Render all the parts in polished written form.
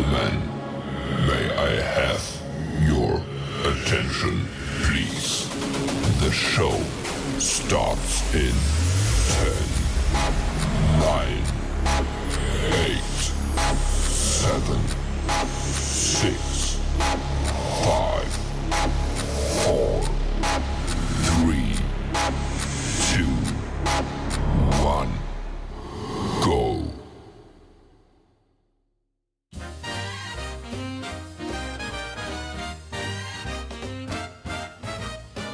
gentlemen, may I have your attention, please? The show starts in 10, 9, 8, 7, 6, 5, 4, 3, 2, 1, go.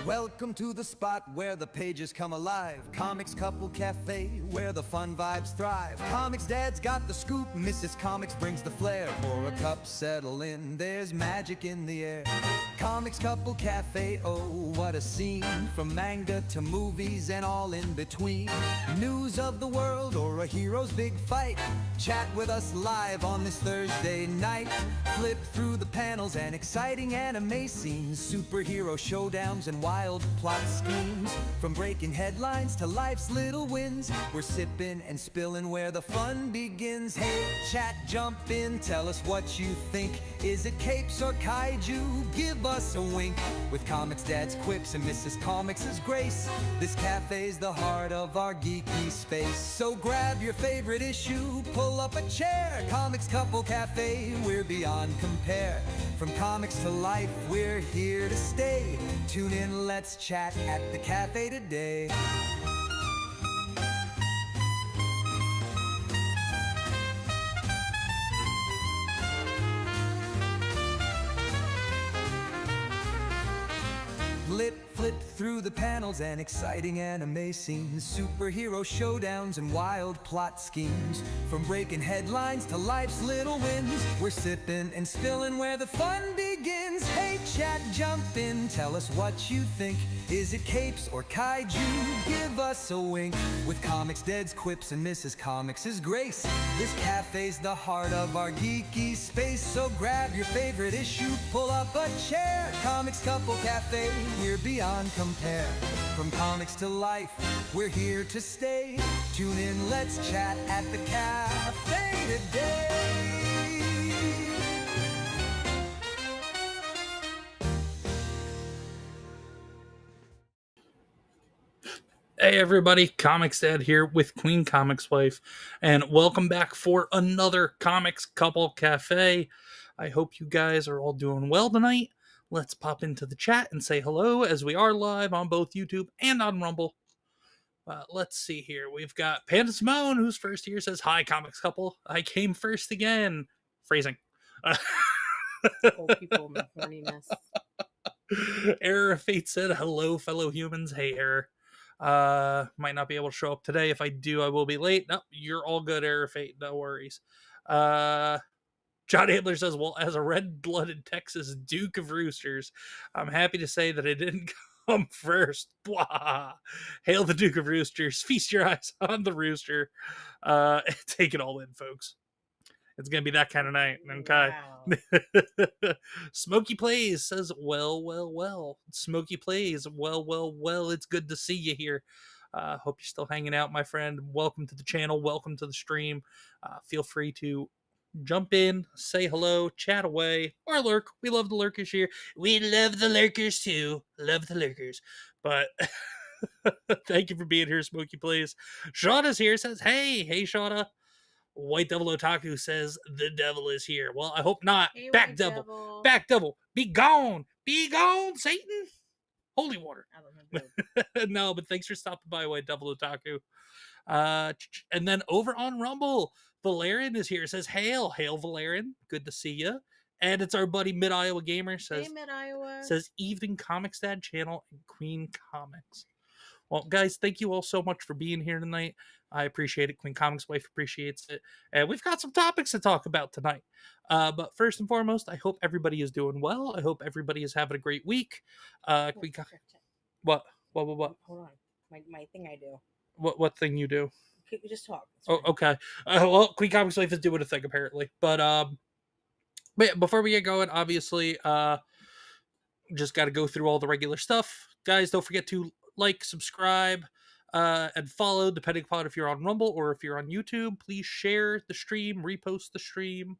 Welcome to the spot where the pages come alive. Comix Couple Cafe, where the fun vibes thrive. Comics Dad's got the scoop, Mrs. Comics brings the flair. Pour a cup, settle in, there's magic in the air. Comix Couple Cafe, oh what a scene. From manga to movies and all in between. News of the world or a hero's big fight. Chat with us live on this Thursday night. Flip through the panels and exciting anime scenes. Superhero showdowns and wild plot schemes. From breaking headlines to life's little wins, we're sipping and spilling where the fun begins. Hey, chat, jump in, tell us what you think. Is it capes or kaiju? Give us a wink. With Comics Dad's quips and Mrs. Comics' grace, this cafe's the heart of our geeky space. So grab your favorite issue, pull up a chair. Comics Couple Cafe, we're beyond compare. From comics to life, we're here to stay. Tune in, let's chat at the cafe today. Flip through the panels and exciting anime scenes. Superhero showdowns and wild plot schemes. From breaking headlines to life's little wins, we're sipping and spilling where the fun begins. Hey chat, jump in, tell us what you think. Is it capes or kaiju? Give us a wink. With Comics Dad's quips and Mrs. Comics' grace, this cafe's the heart of our geeky space. So grab your favorite issue, pull up a chair. Comics Couple Cafe, we're beyond compare. From comics to life, we're here to stay. Tune in, let's chat at the cafe today. Hey everybody, Comics Dad here with QueenComixWife, and welcome back for another Comix Couple Cafe. I hope you guys are all doing well tonight. Let's pop into the chat and say hello, as we are live on both YouTube and on Rumble. Let's see here. We've got Panda Simone, who's first here, says, "Hi, Comics Couple. I came first again." Phrasing. Old people in the horniness. Error of Fate said, "Hello, fellow humans." Hey, Error. Might not be able to show up today. If I do, I will be late. No, you're all good, Error of Fate. No worries. John Adler says, "Well, as a red-blooded Texas Duke of Roosters, I'm happy to say that it didn't come first." Blah. Hail the Duke of Roosters. Feast your eyes on the rooster. Take it all in, folks. It's going to be that kind of night. Okay. Wow. Smokey Plays says, well. Smokey Plays, well. It's good to see you here. Hope you're still hanging out, my friend. Welcome to the channel. Welcome to the stream. Feel free to jump in, say hello, chat away, or lurk. We love the lurkers here. We love the lurkers too. Love the lurkers. But thank you for being here, Smokey Plays. Shauna's here, says, hey Shauna. White Devil Otaku says, the devil is here. Well, I hope not. Hey, Back White devil. Back devil. Be gone, Satan. Holy water. I don't know. No, but thanks for stopping by, White Devil Otaku. And then over on Rumble, Valerian is here. Says, hail Valerian. Good to see you. And it's our buddy Mid Iowa Gamer. Says, Hey, Mid Iowa. Says, evening Comics Dad channel and Queen Comics. Well, guys, thank you all so much for being here tonight. I appreciate it. QueenComixWife appreciates it. And we've got some topics to talk about tonight. But first and foremost, I hope everybody is doing well. I hope everybody is having a great week. What? Hold on. My thing I do. What thing you do? We just talk. Oh, okay. Well, QueenComixWife is doing a thing, apparently. But yeah, before we get going, obviously, just got to go through all the regular stuff. Guys, don't forget to like, subscribe, and follow, depending upon if you're on Rumble or if you're on YouTube. Please share the stream, repost the stream,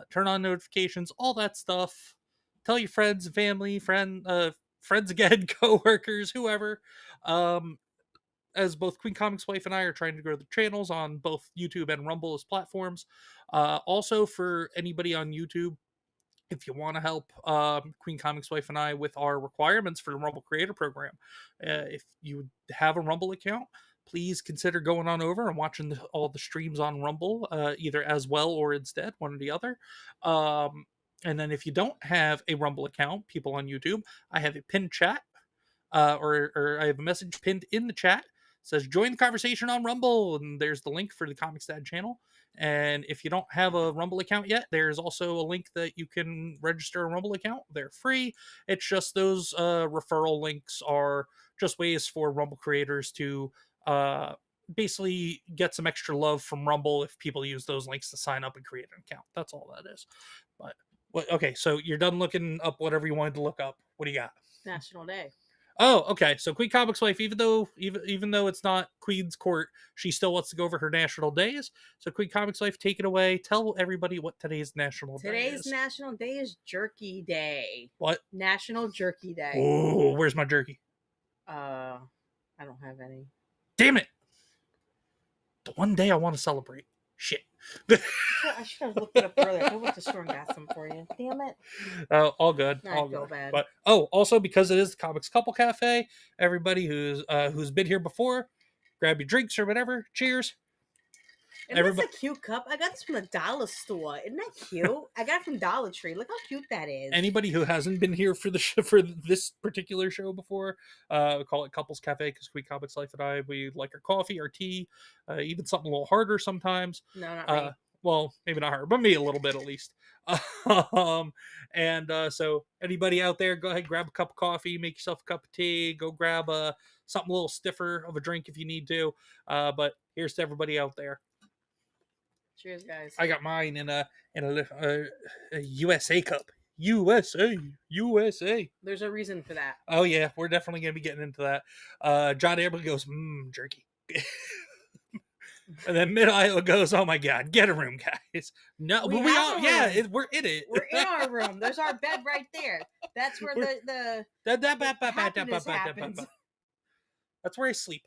turn on notifications, all that stuff. Tell your friends, family, friends again, coworkers, whoever. Um, as both Queen Comics Wife and I are trying to grow the channels on both YouTube and Rumble as platforms. Also, for anybody on YouTube, if you want to help Queen Comics Wife and I with our requirements for the Rumble Creator Program, if you have a Rumble account, please consider going on over and watching all the streams on Rumble, either as well or instead, one or the other. And then if you don't have a Rumble account, people on YouTube, I have a pinned chat, or I have a message pinned in the chat. It says join the conversation on Rumble, and there's the link for the Comics Dad channel. And if you don't have a Rumble account yet, there's also a link that you can register a Rumble account. They're free. It's just those referral links are just ways for Rumble creators to basically get some extra love from Rumble if people use those links to sign up and create an account. That's all that is. But okay, so you're done looking up whatever you wanted to look up. What do you got? National Day. Oh, okay. So Queen Comics Wife, even though it's not Queen's Court, she still wants to go over her national days. So Queen Comics Wife, take it away. Tell everybody what today's national day is. Today's National Day is Jerky Day. What? National Jerky Day. Oh, where's my jerky? I don't have any. Damn it! The one day I want to celebrate. Shit. I should have looked it up earlier. I went to the store and got some for you. Damn it. All good. I All feel good. bad. But also because it is the Comix Couple Cafe, everybody who's been here before, grab your drinks or whatever. Cheers. And that's a cute cup. I got this from the dollar store. Isn't that cute? I got it from Dollar Tree. Look how cute that is. Anybody who hasn't been here for for this particular show before, we call it Couples Cafe because Queen Comics Life and I, we like our coffee, our tea, even something a little harder sometimes. No, not me. Well, maybe not her, but me a little bit at least. So anybody out there, go ahead, grab a cup of coffee, make yourself a cup of tea, go grab something a little stiffer of a drink if you need to. But here's to everybody out there. Cheers, guys. I got mine in a USA cup. USA. There's a reason for that. Oh yeah, we're definitely gonna be getting into that. John Abrams goes, jerky. And then Mid Iowa goes, oh my god, get a room, guys. No, We but we all, have a yeah, room. we're in it. We're in our room. There's our bed right there. That's where the happiness happens. That's where I sleep.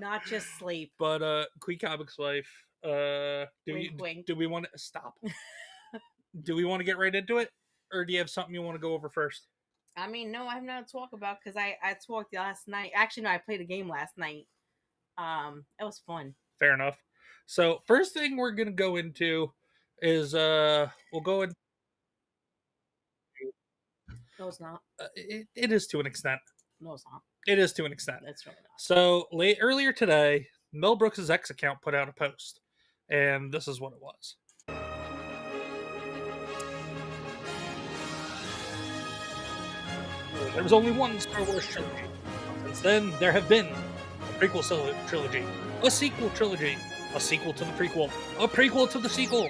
Not just sleep. But Queen Comics Wife, Wink. do we want to stop? Do we want to get right into it, or do you have something you want to go over first? I mean, no, I have nothing to talk about because I talked last night. Actually, no, I played a game last night. It was fun. Fair enough. So first thing we're gonna go into is we'll go in. No, it's not. It is to an extent. No, it's not. It is to an extent. It's really not. So earlier today, Mel Brooks' X account put out a post, and this is what it was. There was only one Star Wars trilogy. Since then, there have been a prequel trilogy, a sequel trilogy, a sequel to the prequel, a prequel to the sequel,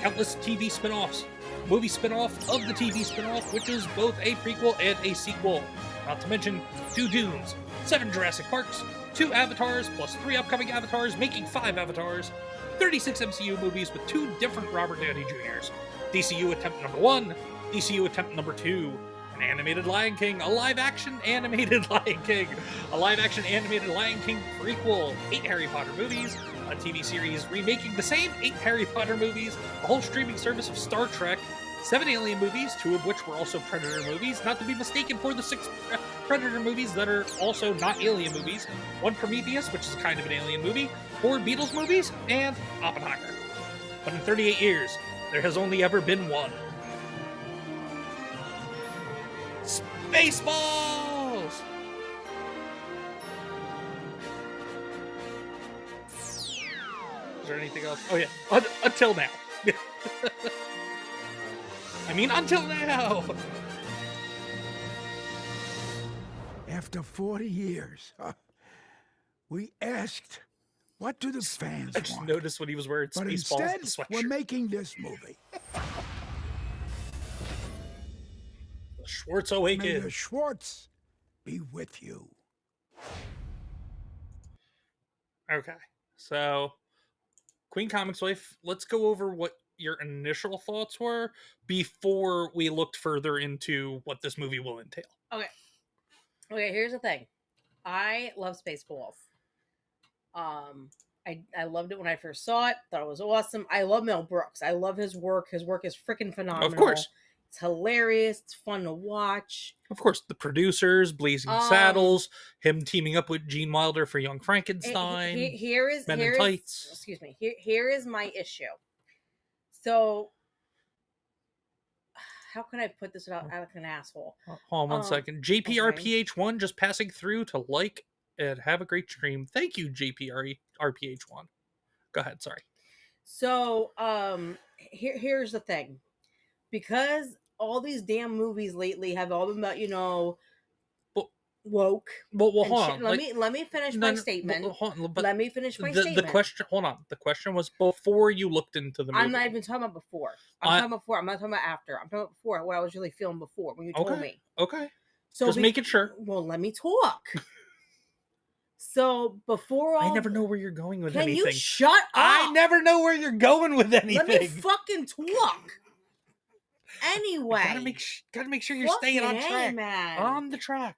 countless TV spin-offs, movie spin-off of the TV spin-off, which is both a prequel and a sequel. Not to mention 2 Dunes, 7 Jurassic Parks, 2 Avatars, plus 3 upcoming Avatars, making 5 Avatars, 36 MCU movies with 2 different Robert Downey Jr.'s, DCU attempt number 1, DCU attempt number 2, an animated Lion King, a live-action animated Lion King, a live-action animated Lion King prequel, 8 Harry Potter movies, a TV series remaking the same 8 Harry Potter movies, a whole streaming service of Star Trek, 7 Alien movies, 2 of which were also Predator movies, not to be mistaken for the 6 Predator movies that are also not Alien movies, 1 Prometheus, which is kind of an Alien movie, 4 Beatles movies, and Oppenheimer. But in 38 years, there has only ever been one. Spaceballs! Is there anything else? Oh yeah, until now. I mean, until now! After 40 years, we asked, what do the fans I just want? noticed when he was wearing But Spaceballs instead, the sweatshirt. we're making this movie. Schwartz May Awakened. the Schwartz be with you. Okay, so Queen Comics Wife, let's go over what your initial thoughts were before we looked further into what this movie will entail. Okay, here's the thing. I love Spaceballs. I loved it when I first saw it. Thought it was awesome. I love Mel Brooks. I love his work. His work is freaking phenomenal. Of course. It's hilarious. It's fun to watch. Of course, the producers, Blazing Saddles, him teaming up with Gene Wilder for Young Frankenstein, here is Men in Tights. Excuse me. Here is my issue. So, how can I put this without like an asshole? Hold on one second. JPRPH1 just passing through to like and have a great stream. Thank you, JPRPH1. Go ahead. Sorry. So, here's the thing. Because all these damn movies lately have all been about, woke. Well, hold on. Let me finish my statement. Let me finish my statement. The question, hold on. The question was before you looked into the movie. I'm not even talking about before. I'm talking before. I'm not talking about after. I'm talking about before, what I was really feeling before when you told me. Okay. So just making sure. Well, let me talk. So before all, I never know where you're going with anything. Can you shut up? I never know where you're going with anything. Let me fucking talk. Anyway, gotta make sure you're staying on track. Man. On the track.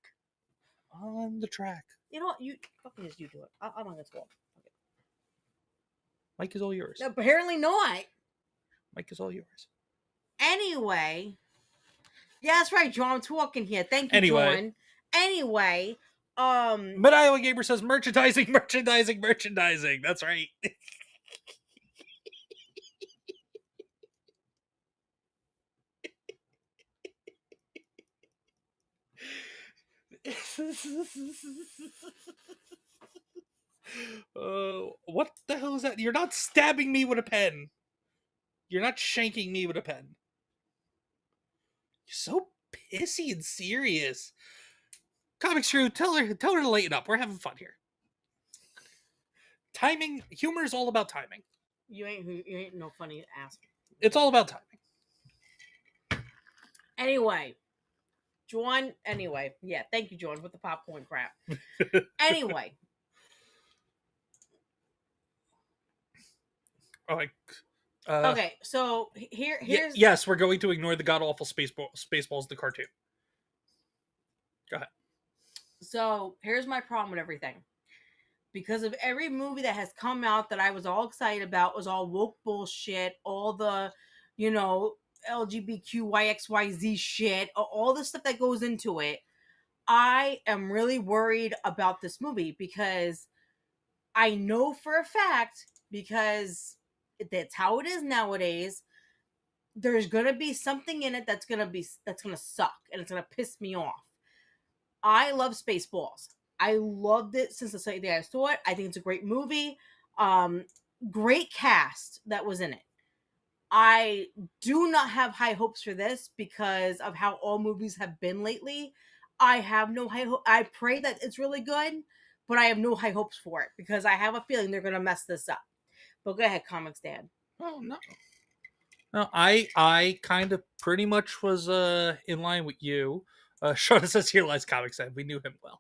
You know what? You fucking just do it. I'm not gonna talk. Okay. Mike is all yours. Apparently not. Mike is all yours. Anyway, yeah, that's right, John. I'm talking here. Thank you, John. Anyway, Mid-Iowa Gamer says merchandising. That's right. What the hell is that? You're not stabbing me with a pen. You're not shanking me with a pen. You're so pissy and serious. Comics Crew, tell her to lighten up. We're having fun here. Timing, humor is all about timing. You ain't no funny ass. It's all about timing. Anyway, John. Anyway, yeah. Thank you, John, with the popcorn crap. Anyway. Okay, so here's yes, we're going to ignore the god awful Spaceballs the cartoon. Go ahead. So here's my problem with everything. Because of every movie that has come out that I was all excited about was all woke bullshit, all the, LGBTQYXYZ shit, all the stuff that goes into it. I am really worried about this movie because I know for a fact, because that's how it is nowadays, there's gonna be something in it that's gonna suck and it's gonna piss me off. I love Spaceballs. I loved it since the second day I saw it. I think it's a great movie. Great cast that was in it. I do not have high hopes for this because of how all movies have been lately. I have no high hope. I pray that it's really good, but I have no high hopes for it because I have a feeling they're gonna mess this up. But go ahead, Comics Dad. Oh no. No, I kind of pretty much was in line with you. Shona says here lies Comics Dad. We knew him well.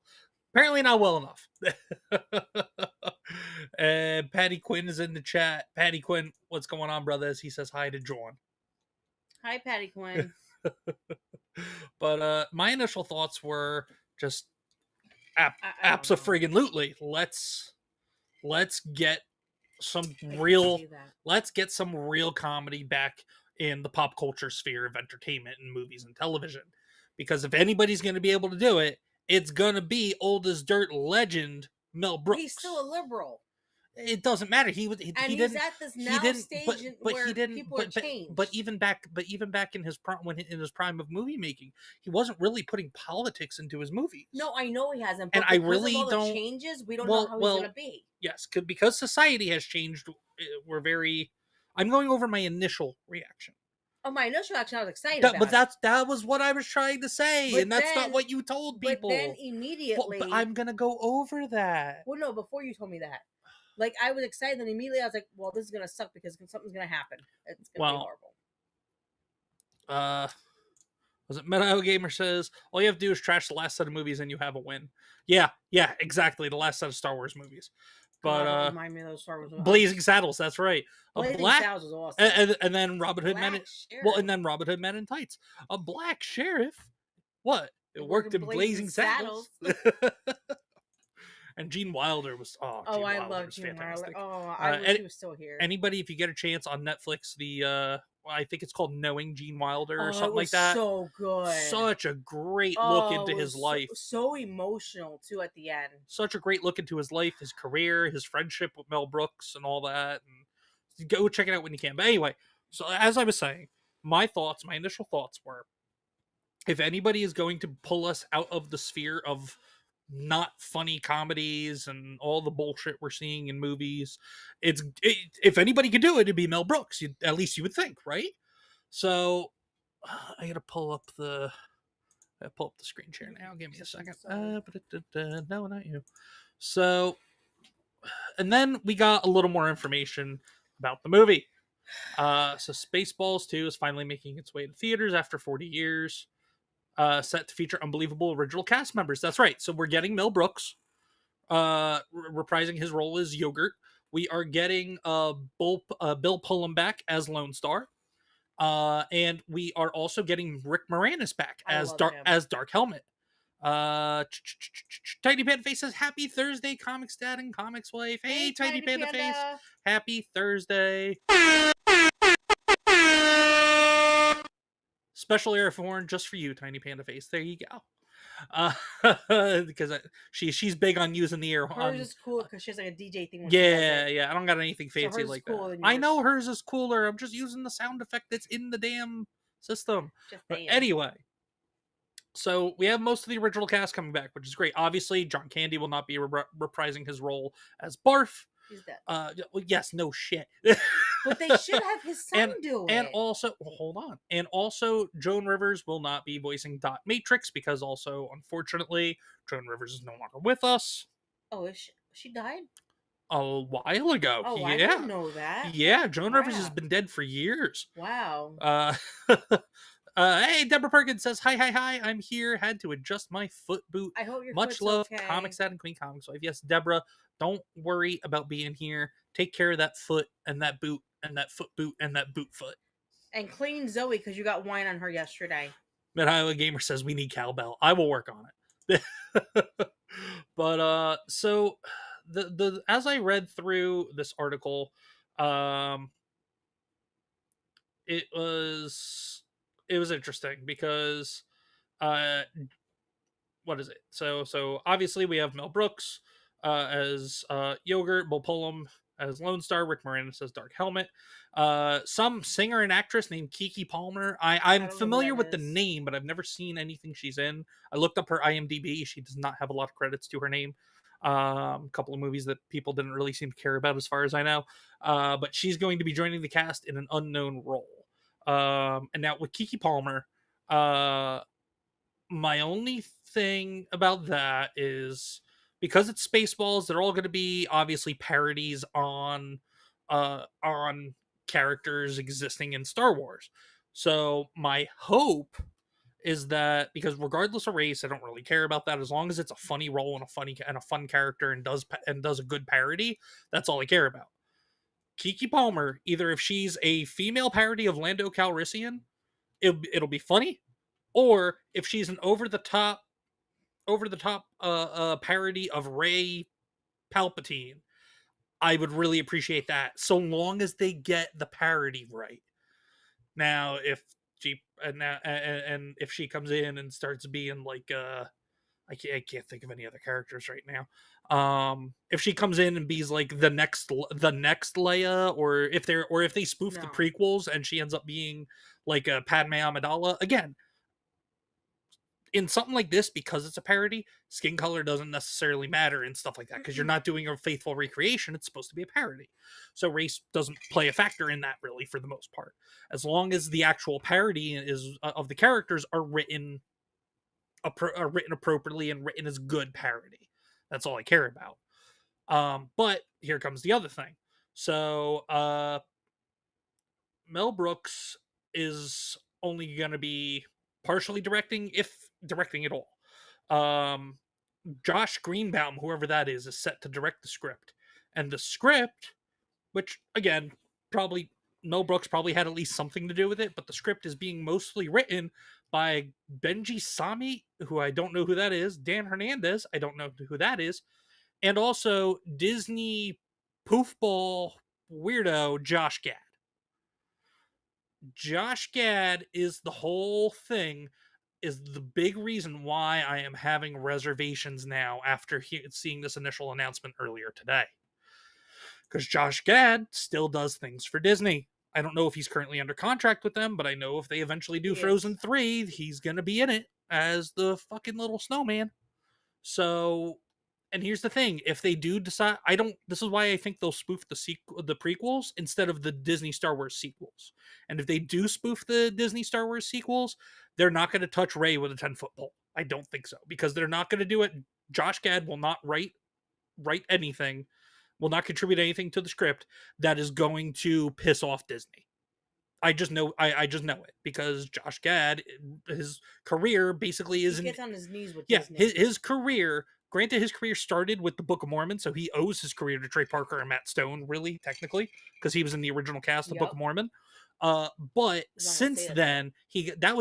Apparently not well enough. And Patty Quinn is in the chat. Patty Quinn, what's going on, brothers? He says hi to John. Hi, Patty Quinn. But my initial thoughts were just abso-friggin-lutely. Let's get some real comedy back in the pop culture sphere of entertainment and movies and television. Because if anybody's going to be able to do it, it's going to be old as dirt legend Mel Brooks. He's still a liberal. It doesn't matter. He's at this stage where people are changed. But even back in his prime of movie making, he wasn't really putting politics into his movies. No, I know he hasn't. But and I really of all don't. The changes, we don't know how he's going to be. Yes, because society has changed. I'm going over my initial reaction. Oh, my initial reaction, I was excited about. But that was what I was trying to say, and that's not what you told people. But then immediately, but I'm gonna go over that. Well, no, before you told me that. Like, I was excited, and immediately I was like, well, this is going to suck because something's going to happen. It's going to be horrible. Was it Meta Gamer says, all you have to do is trash the last set of movies and you have a win. Yeah, exactly. The last set of Star Wars movies. But God, don't remind me of those Star Wars. Blazing Saddles, that's right. A Blazing black Saddles was awesome. and then Robin Hood Men Black in, well, Sheriff. and then Robin Hood Men in Tights. A black sheriff. What? It It worked worked in Blazing Saddles. And Gene Wilder was Oh, Gene I Wilder love was Gene Wilder. fantastic. Oh, I wish he was still here. Anybody, if you get a chance on Netflix, the I think it's called Knowing Gene Wilder or Oh, something it like was that. so good. Such a great look into it his was life. So emotional too at the end. Such a great look into his life, his career, his friendship with Mel Brooks, and all that. And go check it out when you can. But anyway, so as I was saying, my initial thoughts were, if anybody is going to pull us out of the sphere of not funny comedies and all the bullshit we're seeing in movies, if anybody could do it, it'd be Mel Brooks. At least you would think, right? So I gotta pull up the screen share now. Give me a second. No, not you. So, and then we got a little more information about the movie. So Spaceballs 2 is finally making its way to theaters after 40 years. Set to feature unbelievable original cast members. That's right. So we're getting Mel Brooks reprising his role as Yogurt. We are getting Bill Pullum back as Lone Star. And we are also getting Rick Moranis back as Dark Helmet. Tiny Panda Face says, "Happy Thursday, Comics Dad and Comics Wife." Hey, Tiny Panda Face. Happy Thursday. Special air of horn just for you, Tiny Panda Face. There you go. Because she's big on using the air horn. Hers is cool because she has like a DJ thing. Yeah. I don't got anything fancy like that. I yours. know hers is cooler. I'm just using the sound effect that's in the damn system. But anyway, so we have most of the original cast coming back, which is great. Obviously, John Candy will not be reprising his role as Barf. He's dead. Well, yes, no shit. But they should have his son do it. And also, hold on. And also, Joan Rivers will not be voicing Dot Matrix because also, unfortunately, Joan Rivers is no longer with us. Oh, she died? A while ago. Oh, yeah. I didn't know that. Yeah, Joan Rivers has been dead for years. Wow. Hey, Deborah Perkins says, hi, I'm here. Had to adjust my foot boot. I hope your Much love, okay. Comics Dad and Queen Comics Wife. Yes, Deborah, don't worry about being here. Take care of that foot and that boot and that foot boot and that boot foot. And clean Zoe because you got wine on her yesterday. Mid Iowa Gamer says we need cowbell. I will work on it. But so the as I read through this article, it was interesting because what is it? So obviously we have Mel Brooks as Yogurt, Bill Pullum as Lone Star, Rick Moranis as Dark Helmet. Some singer and actress named Keke Palmer. I'm familiar with the name, but I've never seen anything she's in. I looked up her IMDb. She does not have a lot of credits to her name. A couple of movies that people didn't really seem to care about as far as I know. But she's going to be joining the cast in an unknown role. And now with Keke Palmer, my only thing about that is because it's Spaceballs, they're all going to be obviously parodies on characters existing in Star Wars. So my hope is that, because regardless of race, I don't really care about that as long as it's a funny role and a fun character and does a good parody. That's all I care about. Keke Palmer, either if she's a female parody of Lando Calrissian, it'll be funny, or if she's an over the top parody of Rey Palpatine, I would really appreciate that, so long as they get the parody right. Now, if if she comes in and starts being like I can't think of any other characters right now. If she comes in and be's like the next Leia, or if they spoof the prequels and she ends up being like a Padme Amidala, again, in something like this, because it's a parody, skin color doesn't necessarily matter and stuff like that, because you're not doing a faithful recreation. It's supposed to be a parody, so race doesn't play a factor in that really for the most part, as long as the actual parody is of the characters are written appropriately and written as good parody. That's all I care about. But here comes the other thing. So Mel Brooks is only going to be partially directing, if directing at all. Josh Greenbaum, whoever that is set to direct the script, And the script, which again, probably Mel Brooks probably had at least something to do with it, but the script is being mostly written by Benji Sami, who I don't know who that is, Dan Hernandez, I don't know who that is, and also Disney poofball weirdo Josh Gad. Josh Gad is the whole thing, is the big reason why I am having reservations now after seeing this initial announcement earlier today. Because Josh Gad still does things for Disney. I don't know if he's currently under contract with them, but I know if they eventually do Frozen 3, he's going to be in it as the fucking little snowman. So, and here's the thing, if they do decide, this is why I think they'll spoof the prequels instead of the Disney Star Wars sequels. And if they do spoof the Disney Star Wars sequels, they're not going to touch Rey with a 10-foot pole. I don't think so, because they're not going to do it. Josh Gad will not write anything, will not contribute anything to the script that is going to piss off Disney. I just know it, because Josh Gad, his career basically isn't. He gets on his knees with yeah, Disney. his career. Granted, his career started with the Book of Mormon, so he owes his career to Trey Parker and Matt Stone, really, technically, because he was in the original cast of Book of Mormon. But since then, that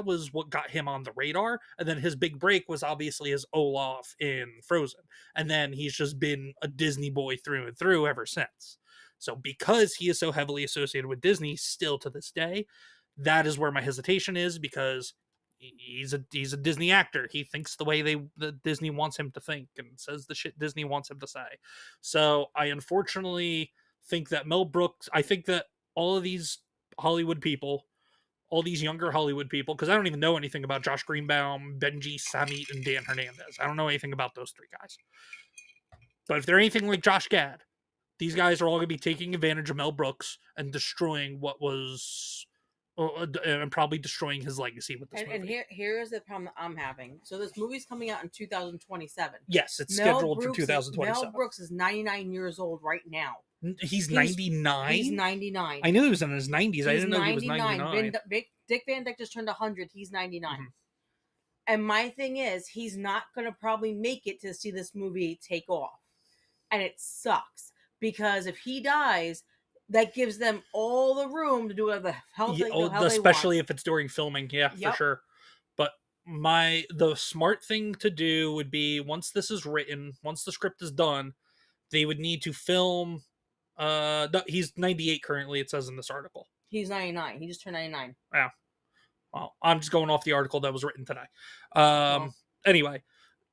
was what got him on the radar, and then his big break was obviously as Olaf in Frozen, and then he's just been a Disney boy through and through ever since. So because he is so heavily associated with Disney still to this day, that is where my hesitation is, because he's a Disney actor. He thinks the way the Disney wants him to think and says the shit Disney wants him to say. So I unfortunately think that I think that all of these Hollywood people, all these younger Hollywood people, because I don't even know anything about Josh Greenbaum, Benji Samit, and Dan Hernandez. I don't know anything about those three guys. But if they're anything like Josh Gad, these guys are all going to be taking advantage of Mel Brooks and destroying what was, and probably destroying his legacy with this movie. And here is the problem that I'm having. So this movie's coming out in 2027. Yes, it's scheduled for 2027. Mel Brooks is 99 years old right now. He's 99? He's 99. I knew he was in his 90s. I didn't know he was 99. Dick Van Dyke just turned 100. He's 99. Mm-hmm. And my thing is, he's not going to probably make it to see this movie take off. And it sucks. Because if he dies, that gives them all the room to do whatever the hell they want. Especially if it's during filming, for sure. But the smart thing to do would be, once this is written, once the script is done, they would need to film. He's 98 currently, it says in this article. He's 99. He just turned 99. Yeah. Well, I'm just going off the article that was written today. Anyway,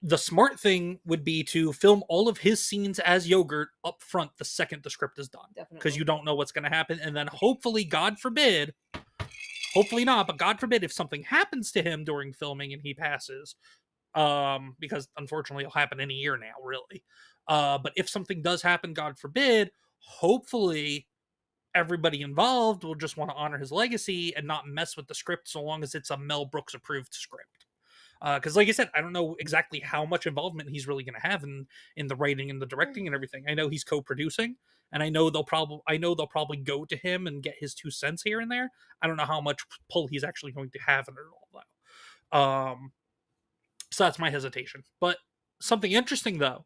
the smart thing would be to film all of his scenes as Yogurt up front the second the script is done. Because you don't know what's going to happen. And then hopefully, God forbid, hopefully not, but God forbid, if something happens to him during filming and he passes, because unfortunately it'll happen any year now, really. But if something does happen, God forbid, hopefully everybody involved will just want to honor his legacy and not mess with the script, so long as it's a Mel Brooks approved script. Because like I said, I don't know exactly how much involvement he's really going to have in the writing and the directing and everything. I know he's co-producing, and I know they'll probably go to him and get his 2 cents here and there. I don't know how much pull he's actually going to have in it all, though. So that's my hesitation. But something interesting, though,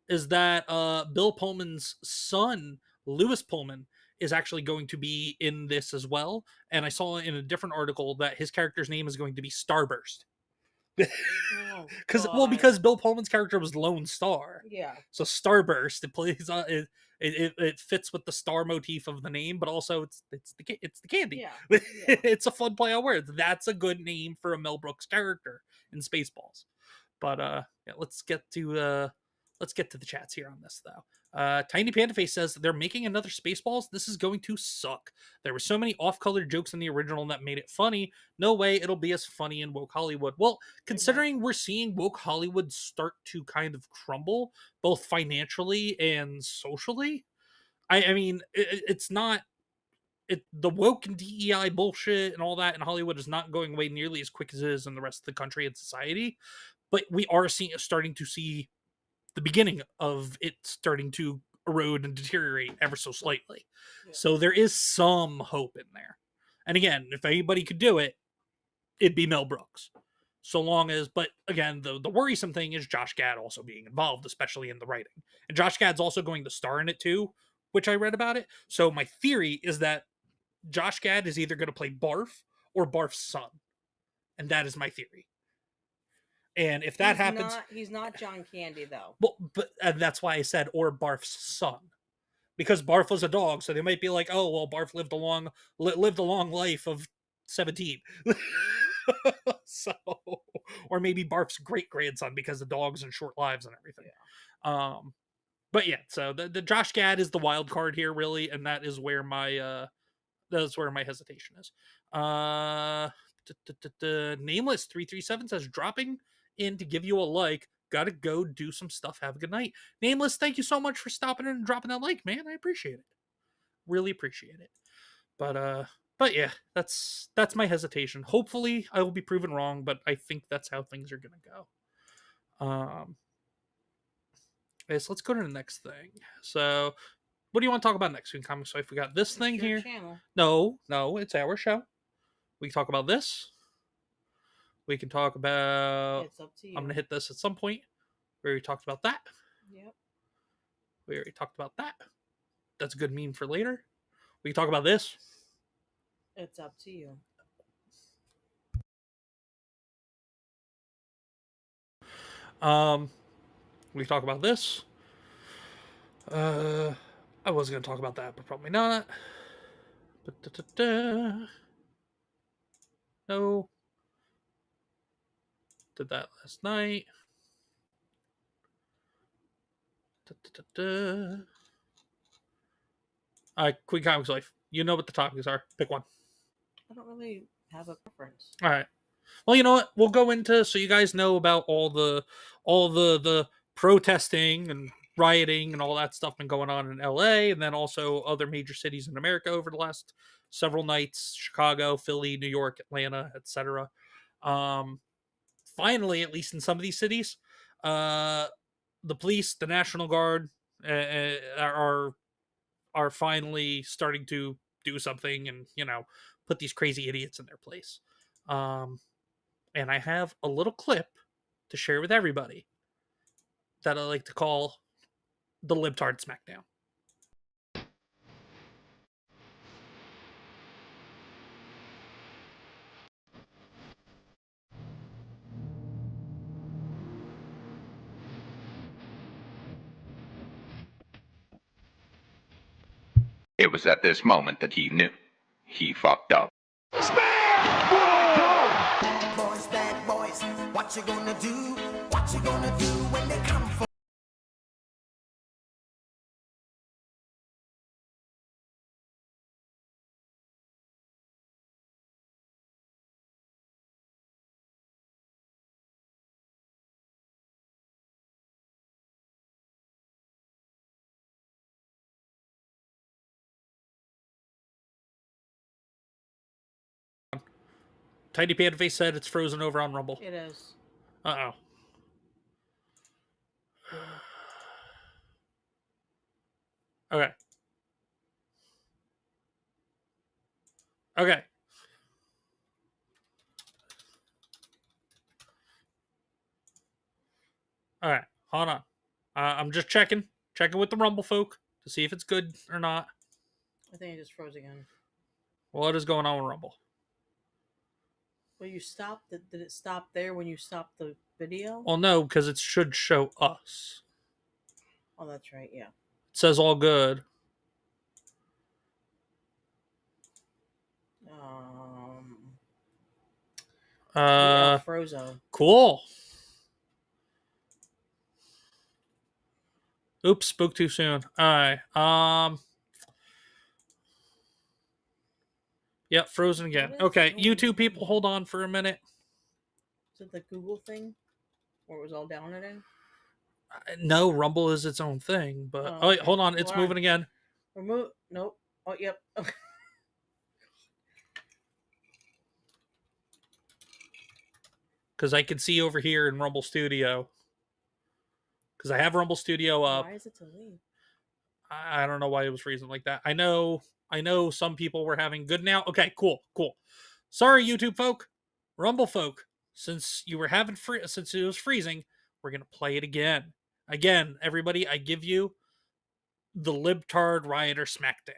is that Bill Pullman's son, Lewis Pullman, is actually going to be in this as well. And I saw in a different article that his character's name is going to be Starburst. Because Bill Pullman's character was Lone Star. Yeah. So Starburst, it plays it fits with the star motif of the name, but also it's the candy. Yeah. It's a fun play on words. That's a good name for a Mel Brooks character in Spaceballs. But let's get to the chats here on this, though. Tiny Panda Face says they're making another Spaceballs. This is going to suck. There were so many off-color jokes in the original that made it funny. No way it'll be as funny in woke Hollywood. Well, considering we're seeing woke Hollywood start to kind of crumble, both financially and socially, I mean, it's not. The woke and DEI bullshit and all that in Hollywood is not going away nearly as quick as it is in the rest of the country and society. But we are starting to see the beginning of it starting to erode and deteriorate ever so slightly. Yeah. So there is some hope in there. And again, if anybody could do it, it'd be Mel Brooks. So long as, but again, the worrisome thing is Josh Gad also being involved, especially in the writing. And Josh Gad's also going to star in it too, which I read about it. So my theory is that Josh Gad is either going to play Barf or Barf's son. And that is my theory. And if that happens, he's not John Candy though. well, but and that's why I said or Barf's son, because Barf was a dog, so they might be like, oh well, Barf lived a long life of 17. So, or maybe Barf's great grandson because the dogs and short lives and everything. Yeah. But yeah, so the Josh Gad is the wild card here, really, and that is where my hesitation is. Nameless 337 says dropping in to give you a like. Gotta go do some stuff. Have a good night. Nameless, thank you so much for stopping in and dropping that like, man. I appreciate it. Really appreciate it. But yeah, that's my hesitation. Hopefully I will be proven wrong, but I think that's how things are gonna go. Okay, so let's go to the next thing. So what do you want to talk about next week, QueenComixWife? We got this thing here. Channel. No, it's our show. We can talk about this. We can talk about. It's up to you. I'm gonna hit this at some point. We already talked about that. Yep. We already talked about that. That's a good meme for later. We can talk about this. It's up to you. We can talk about this. I was gonna talk about that, but probably not. No. Did that last night. QueenComixWife. You know what the topics are. Pick one. I don't really have a preference. All right. Well, you know what? We'll go into so you guys know about all the protesting and rioting and all that stuff been going on in LA, and then also other major cities in America over the last several nights: Chicago, Philly, New York, Atlanta, etc. Finally, at least in some of these cities, the police, the National Guard, are finally starting to do something and put these crazy idiots in their place. And I have a little clip to share with everybody that I like to call the Libtard Smackdown. It was at this moment that he knew. He fucked up. Bad boys, what you gonna do? What you gonna do when they come for? Tiny Panda Face said it's frozen over on Rumble. It is. Uh-oh. Okay. Okay. All right. Hold on. I'm just checking with the Rumble folk to see if it's good or not. I think it just froze again. What is going on with Rumble? Well, you stopped. Did it stop there when you stopped the video? Well, no, because it should show us. Oh, that's right. Yeah. It says all good. Frozo. Cool. Oops, spoke too soon. All right. Yep, frozen again. Okay, YouTube people, hold on for a minute. Is it the Google thing? Where it was all down today? No, Rumble is its own thing, but Oh, wait, okay. hold on, it's moving again. Nope. Oh, yep. Because I can see over here in Rumble Studio. Because I have Rumble Studio up. Why is it delayed? I don't know why it was freezing like that. I know some people were having good now. Okay, cool. Sorry, YouTube folk. Rumble folk. since you were having since it was freezing, we're gonna play it again. Again, everybody, I give you the libtard rioter smackdown.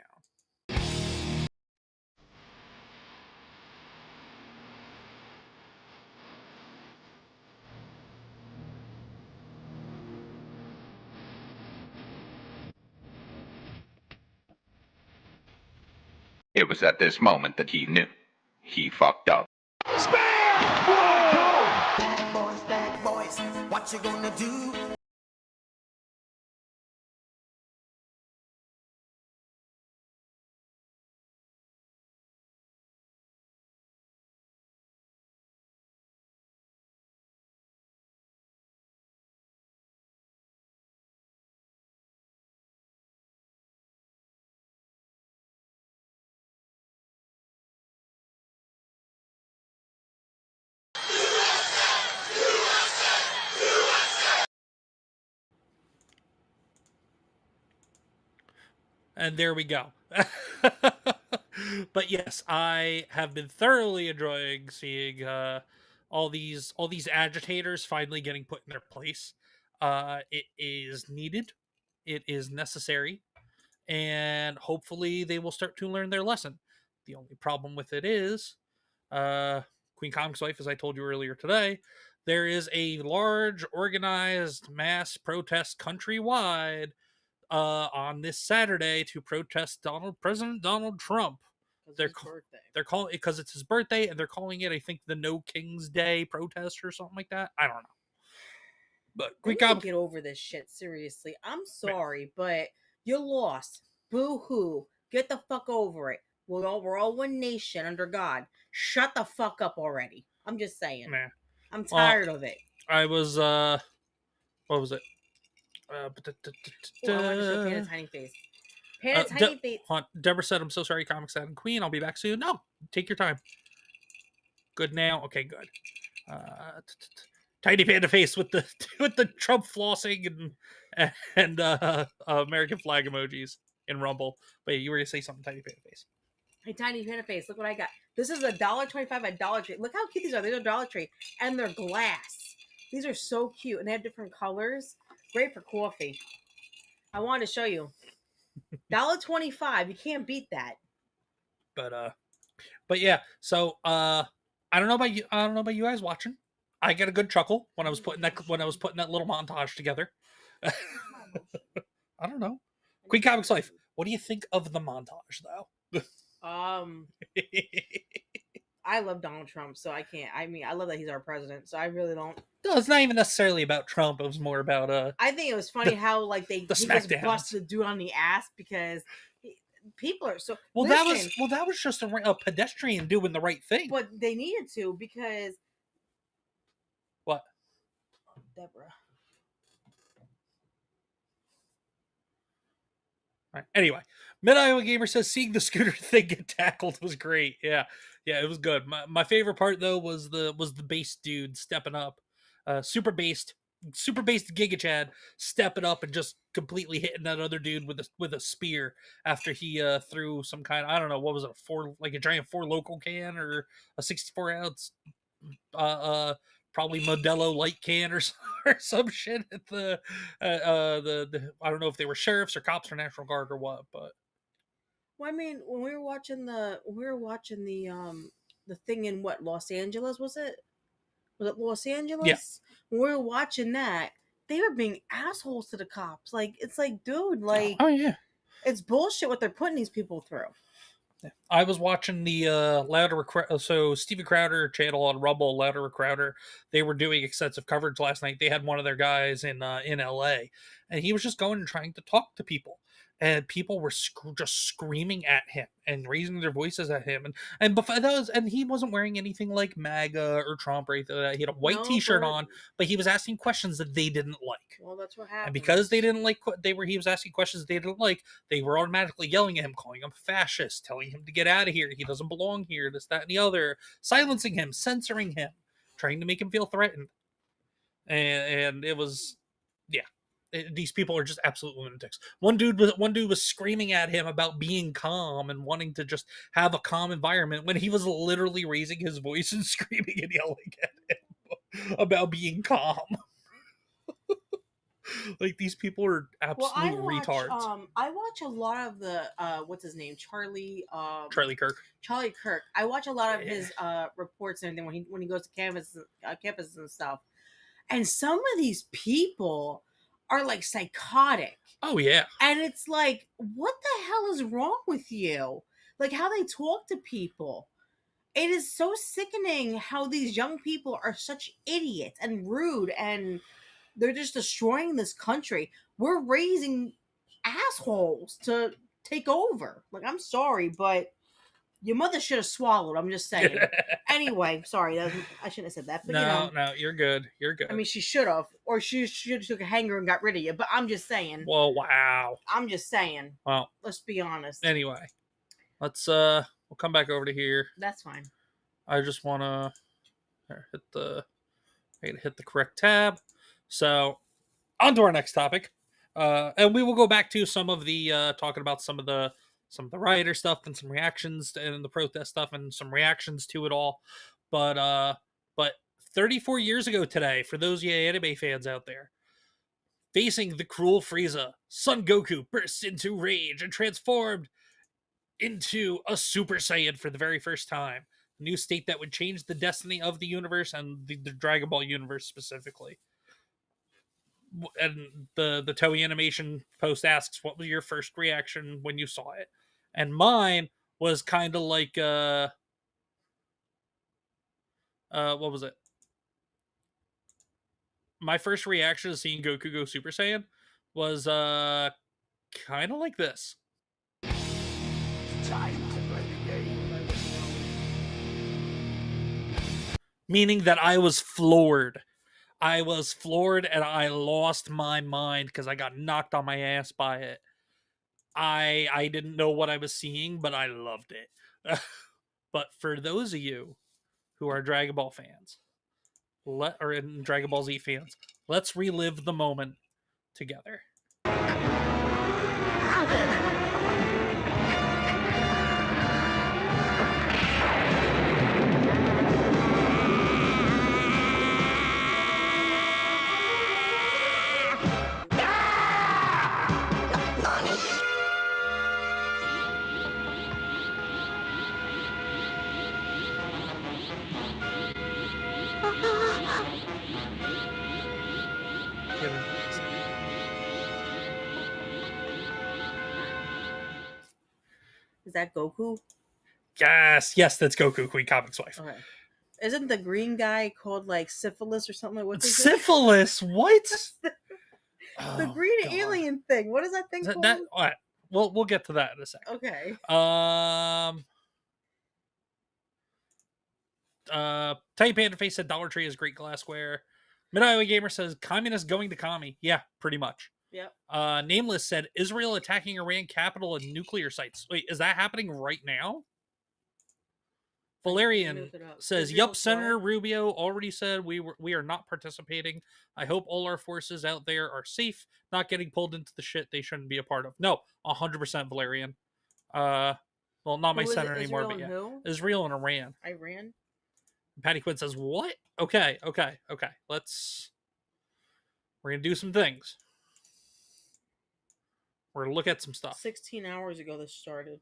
It was at this moment that he knew. He fucked up. Bad boys, what you gonna do? And there we go. But yes, I have been thoroughly enjoying seeing all these agitators finally getting put in their place. It is needed, it is necessary, and hopefully they will start to learn their lesson. The only problem with it is, QueenComixWife, as I told you earlier today, there is a large organized mass protest countrywide on this Saturday to protest President Donald Trump. They're they're calling it because it's his birthday, and they're calling it, I think, the No King's Day protest or something like that. I don't know. But We need to get over this shit. Seriously, I'm sorry, but you lost. Boo hoo. Get the fuck over it. We're all one nation under God. Shut the fuck up already. I'm just saying. Nah. I'm tired of it. I was what was it? I want to show Panda tiny face. Panda tiny face. Deborah said, "I'm so sorry, Comic Sad and Queen. I'll be back soon." No, take your time. Good now. Okay, good. Tiny Panda face with the Trump flossing and American flag emojis in Rumble. But you were gonna say something, Tiny Panda face. Hey, Tiny Panda face. Look what I got. This is $1.25 at Dollar Tree. Look how cute these are. These are Dollar Tree, and they're glass. These are so cute, and they have different colors. Great for coffee. I wanted to show you. $1.25. You can't beat that. But yeah. So I don't know about you. I don't know about you guys watching. I got a good chuckle when I was putting that little montage together. I don't know. QueenComixWife, what do you think of the montage though? I love Donald Trump, so I can't. I mean, I love that he's our president, so I really don't. No, it's not even necessarily about Trump. It was more about I think it was funny how like he just busted the dude on the ass because people are so. Well, listen, that was just a pedestrian doing the right thing. But they needed to because. What? Deborah. Right. Anyway, Mid Iowa Gamer says seeing the scooter thing get tackled was great. Yeah, it was good. My favorite part though was the bass dude stepping up, super based Giga Chad stepping up and just completely hitting that other dude with a spear after he threw some kind of, I don't know, what was it, a giant 4 Local can or a 64 ounce probably Modelo light can or some shit at the I don't know if they were sheriffs or cops or National Guard or what, but well, I mean, when we were watching the thing in what, Los Angeles, was it Los Angeles? Yeah. When we were watching that, they were being assholes to the cops. Like, it's like, dude, like, oh yeah, it's bullshit what they're putting these people through. I was watching the Louder so Steven Crowder channel on Rumble, Louder Crowder. They were doing extensive coverage last night. They had one of their guys in LA, and he was just going and trying to talk to people, and people were just screaming at him and raising their voices at him, and before that was, and he wasn't wearing anything like MAGA or Trump or anything like that. He had a white T-shirt on, but he was asking questions that they didn't like. Well, that's what happened. And because they didn't like he was asking questions they didn't like, they were automatically yelling at him, calling him fascist, telling him to get out of here, he doesn't belong here, this, that, and the other, silencing him, censoring him, trying to make him feel threatened. And it was, yeah. These people are just absolute lunatics. One dude was screaming at him about being calm and wanting to just have a calm environment when he was literally raising his voice and screaming and yelling at him. about being calm. Like, these people are Well, absolute retards. I watch a lot of the what's his name, Charlie Charlie Kirk. Charlie Kirk. I watch a lot of Yeah. his reports and everything when he goes to campus and stuff. And some of these people are like psychotic. Oh yeah. And it's like, what the hell is wrong with you? Like how they talk to people. It is so sickening how these young people are such idiots and rude, and they're just destroying this country. We're raising assholes to take over. Like, I'm sorry, but your mother should have swallowed. I'm just saying. Anyway, sorry, I shouldn't have said that. But No, you're good. You're good. I mean, she should have, or she should have took a hanger and got rid of you. But I'm just saying. Well, wow. I'm just saying. Well, let's be honest. Anyway, let's we'll come back over to here. That's fine. I just want to hit the correct tab. So, on to our next topic. And we will go back to some of the talking about some of the rioter stuff and some reactions and the protest stuff and some reactions to it all. But 34 years ago today, for those of you anime fans out there, facing the cruel Frieza, Son Goku bursts into rage and transformed into a Super Saiyan for the very first time. A new state that would change the destiny of the universe and the Dragon Ball universe specifically. And the Toei Animation post asks, what was your first reaction when you saw it? And mine was kind of like what was it? My first reaction to seeing Goku go Super Saiyan was kind of like this. Time to play the game. Meaning that I was floored. I was floored and I lost my mind because I got knocked on my ass by it. I didn't know what I was seeing, but I loved it. But for those of you who are Dragon Ball fans, or in Dragon Ball Z fans, let's relive the moment together. Is that Goku? Yes, that's Goku, QueenComixWife. Okay. Isn't the green guy called like syphilis or something? Like what's Syphilis? What? The Oh, green God. alien thing. What is that thing called? All right. We'll get to that in a second. Okay. Tiny Panda Face said Dollar Tree is great glassware. Mid-Iowa Gamer says communist going to commie. Yeah, pretty much. Yep. Nameless said Israel attacking Iran capital and nuclear sites. Wait, is that happening right now? Valerian says, "Yup, Senator Rubio already said we are not participating. I hope all our forces out there are safe, not getting pulled into the shit they shouldn't be a part of." No, 100% Valerian. Well, not my senator anymore, but yeah, Israel and Iran. Iran. Patty Quinn says, "What? Okay. We're gonna do some things. We're gonna look at some stuff." 16 hours ago, this started.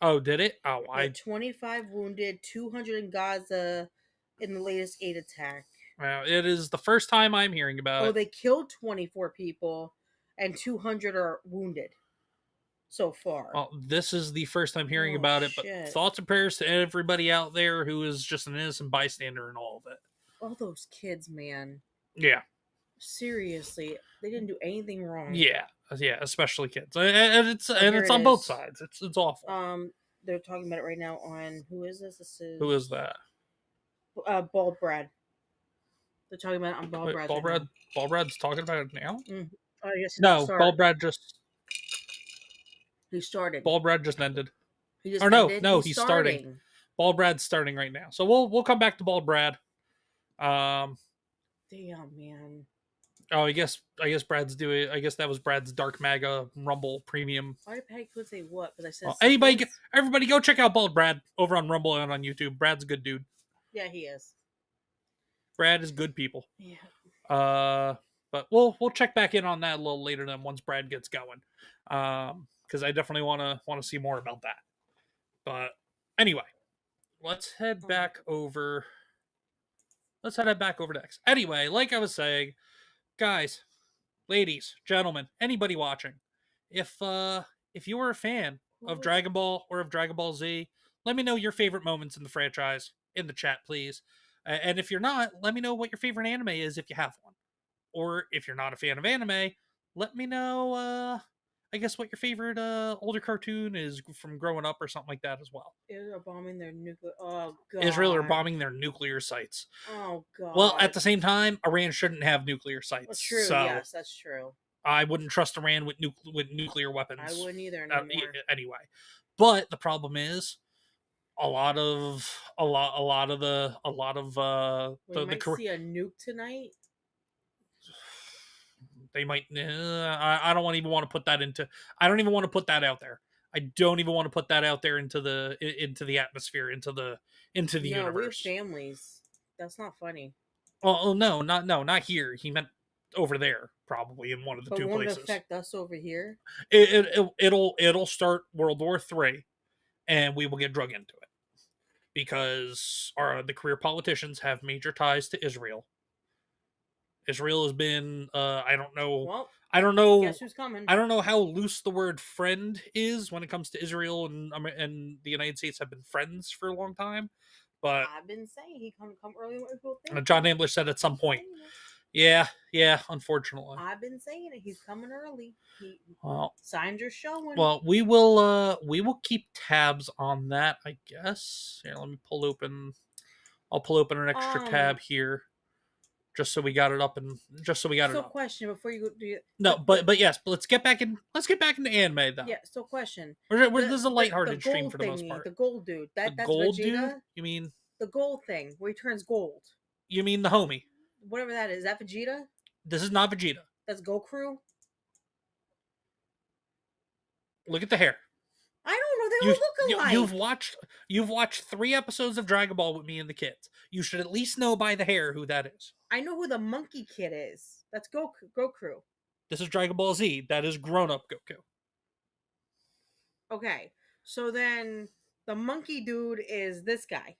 Oh, did it? Oh, Yeah, 25 wounded, 200 in Gaza in the latest aid attack. Well, it is the first time I'm hearing about it. They killed 24 people, and 200 are wounded so far. Well, this is the first time hearing about it, but thoughts and prayers to everybody out there who is just an innocent bystander in all of it. All those kids, man. Yeah. Seriously, they didn't do anything wrong. Yeah, especially kids, and it's on both sides. It's awful. They're talking about it right now on who is this? Who is that? Bald Brad. They're talking about it on Bald Brad. Bald Brad's talking about it now. Oh yes. No, Bald Brad just. He started. Bald Brad just ended. He just ended? No, he's starting. Bald Brad's starting right now. So we'll come back to Bald Brad. Damn, man. Oh, I guess Brad's doing. I guess that was Brad's Dark Maga Rumble Premium. Why did Patty Quinn say what? Because I said. Well, everybody, go check out Bald Brad over on Rumble and on YouTube. Brad's a good dude. Yeah, he is. Brad is good people. Yeah. But we'll check back in on that a little later then once Brad gets going. Because I definitely want to see more about that. But anyway, let's head back over. Let's head back over next. Anyway, like I was saying, guys, ladies, gentlemen, anybody watching, if you were a fan of Dragon Ball or of Dragon Ball Z, let me know your favorite moments in the franchise in the chat, please. And if you're not, let me know what your favorite anime is if you have one. Or if you're not a fan of anime, let me know I guess what your favorite older cartoon is from growing up or something like that as well. Israel bombing their nuclear. Oh god. Israel are bombing their nuclear sites. Oh god. Well, at the same time, Iran shouldn't have nuclear sites. Well, true. So Yes, that's true. I wouldn't trust Iran with nuclear weapons. I wouldn't either anymore. Anyway, but the problem is a lot of we the might see a nuke tonight. They might. I don't even want to put that into. I don't even want to put that out there. I don't even want to put that out there into the atmosphere, into the universe. We have families. That's not funny. Oh no, not here. He meant over there, probably in one of the two won't places. It affect us over here? It'll start World War III, and we will get drug into it because the career politicians have major ties to Israel. Israel has been I don't know. Well, I don't know. Guess who's coming? I don't know how loose the word friend is when it comes to Israel and the United States have been friends for a long time. But I've been saying he come early. What people think. John Ambler said at some point. Yeah, unfortunately. I've been saying it. He's coming early. Well, signs are showing. Well, we will keep tabs on that, I guess. Here, let me pull open. I'll pull open an extra tab here. Just so we got it up and just so we got it up. So question before you go do it. No, but yes, but let's get back into anime though. Yeah, so question. This is a lighthearted stream for the most part. The gold dude. That's gold Vegeta? dude? You mean the gold thing where he turns gold? You mean the homie? Whatever that is that Vegeta? This is not Vegeta. That's Goku? Look at the hair. I don't know. They all look alike. You've watched 3 episodes of Dragon Ball with me and the kids. You should at least know by the hair who that is. I know who the monkey kid is. That's Goku. This is Dragon Ball Z. That is grown-up Goku. Okay. So then the monkey dude is this guy.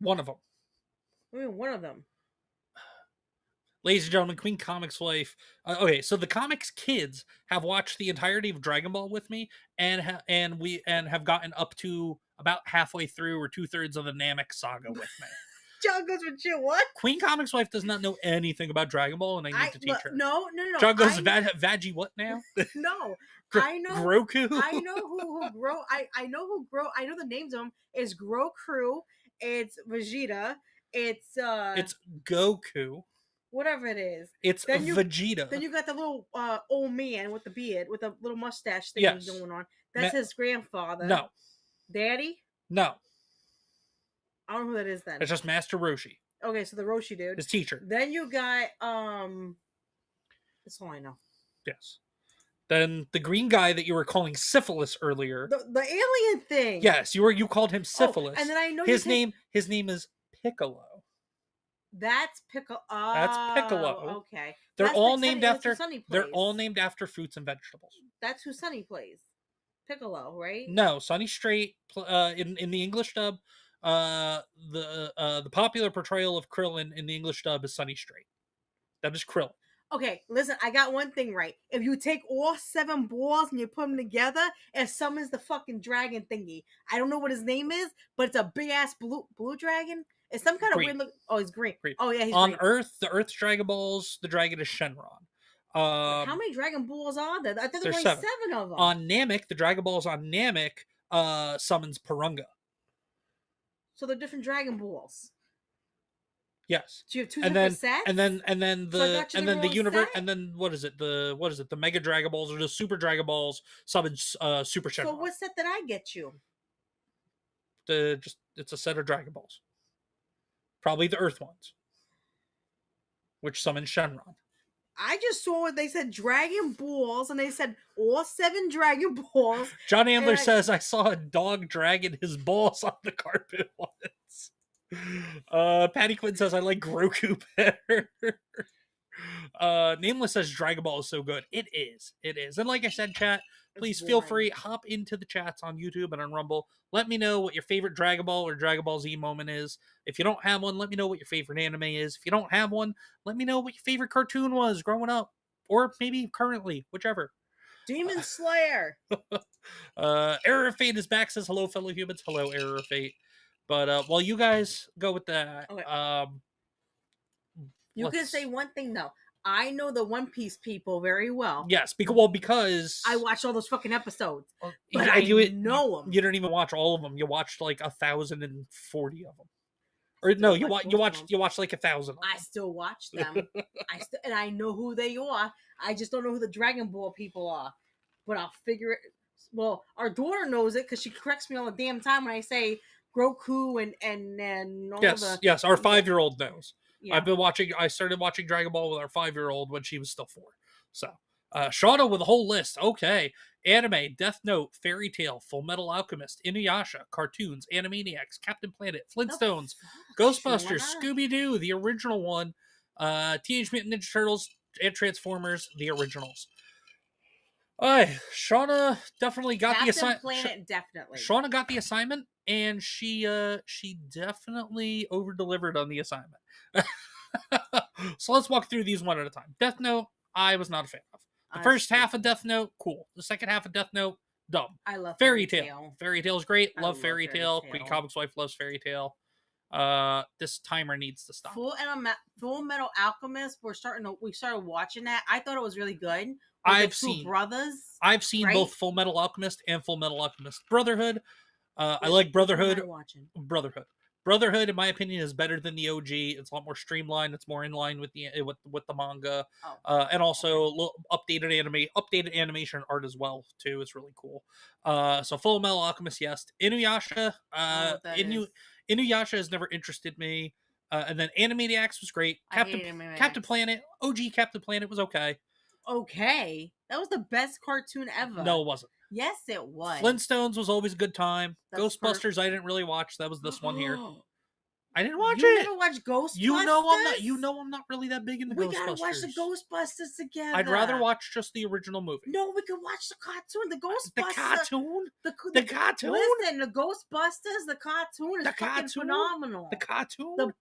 One of them. I mean, one of them. Ladies and gentlemen, QueenComixWife. Okay, so the comics kids have watched the entirety of Dragon Ball with me, and have gotten up to about halfway through or 2/3 of the Namek saga with me. John goes with you. What? QueenComixWife does not know anything about Dragon Ball, and I need to teach her. No. John goes Vaggie. What now? No, I know Groku. I know who grow. I know who grow. I know the names of them. Is Groku. It's Vegeta. It's Goku. Whatever it is. It's Vegeta. Then you got the little old man with the beard, with a little mustache thing going on. That's his grandfather. No. Daddy? No. I don't know who that is then. It's just Master Roshi. Okay, so the Roshi dude. His teacher. Then you got that's all I know. Yes. Then the green guy that you were calling Syphilis earlier. The alien thing. Yes, you called him Syphilis. Oh, and then I know his name is Piccolo. That's Piccolo. Oh, that's Piccolo. Okay. They're that's all named after. They're all named after fruits and vegetables. That's who Sonny plays. Piccolo, right? No, Sonny Strait. In the English dub, the popular portrayal of Krillin in the English dub is Sonny Strait. That is Krillin. Okay, listen, I got one thing right. If you take all 7 balls and you put them together, it summons the fucking dragon thingy. I don't know what his name is, but it's a big ass blue dragon. It's some kind of weird look. Oh, he's green. Oh yeah, he's on green. Earth. The Earth's Dragon Balls. The dragon is Shenron. How many Dragon Balls are there? I thought there were 7 of them. On Namek, the Dragon Balls on Namek summons Purunga. So they're different Dragon Balls. Yes. So you have 2 different sets? And then the universe and then what is it? The Mega Dragon Balls or the Super Dragon Balls summons Super Shenron. So what set did I get you? It's a set of Dragon Balls. Probably the Earth ones. Which summon Shenron. I just saw what they said Dragon Balls, and they said all 7 Dragon Balls. John Ambler says, I saw a dog dragging his balls on the carpet once. Patty Quinn says I like Groku better. Nameless says Dragon Ball is so good. It is. And like I said, chat, please feel free, hop into the chats on YouTube and on Rumble. Let me know what your favorite Dragon Ball or Dragon Ball Z moment is. If you don't have one, let me know what your favorite anime is. If you don't have one, let me know what your favorite cartoon was growing up. Or maybe currently, whichever. Demon Slayer. Error of Fate is back, says hello, fellow humans. Hello, Error of Fate. But while you guys go with that, Okay. You can say one thing though. I know the One Piece people very well. Yes, because I watched all those fucking episodes. But yeah, I know them. You don't even watch all of them. You watched like 1,040 of them. Or no, you watched like 1,000. I still watch them. And I know who they are. I just don't know who the Dragon Ball people are. But I'll figure it. Well, our daughter knows it because she corrects me all the damn time when I say Groku and all the. Yes, our 5-year-old knows. Yeah. I started watching Dragon Ball with our 5-year-old when she was still 4. So, Shauna with a whole list. Okay. Anime, Death Note, Fairy Tail, Full Metal Alchemist, Inuyasha, cartoons, Animaniacs, Captain Planet, Flintstones, Ghostbusters, Scooby-Doo, the original one, Teenage Mutant Ninja Turtles, and Transformers, the originals. Shauna definitely got the assignment. Planet, definitely. Shauna got the assignment, and she definitely over-delivered on the assignment. So let's walk through these one at a time. Death Note, I was not a fan of. The first half of Death Note, cool. The second half of Death Note, dumb. I love Fairy Tail. Fairy Tail is great. Love Fairy Tail. QueenComixWife loves Fairy Tail. This timer needs to stop. Full Metal Alchemist. We started watching that. I thought it was really good. I've seen both Full Metal Alchemist and Full Metal Alchemist Brotherhood. I like Brotherhood. Brotherhood, in my opinion, is better than the OG. It's a lot more streamlined. It's more in line with the manga, and also updated animation art as well too. It's really cool. So Full Metal Alchemist, yes. Inuyasha, Inuyasha has never interested me. And then Animaniacs was great. Captain Planet, OG Captain Planet was okay. Okay, that was the best cartoon ever. No, it wasn't. Yes, it was. Flintstones was always a good time. Ghostbusters, I didn't really watch. That was this one here. I didn't watch it. You never watched Ghostbusters? You know I'm not really that big into Ghostbusters. We gotta watch the Ghostbusters together. I'd rather watch just the original movie. No, we can watch the cartoon. The Ghostbusters. The cartoon? The cartoon? Listen, the Ghostbusters, the cartoon is fucking phenomenal. The cartoon?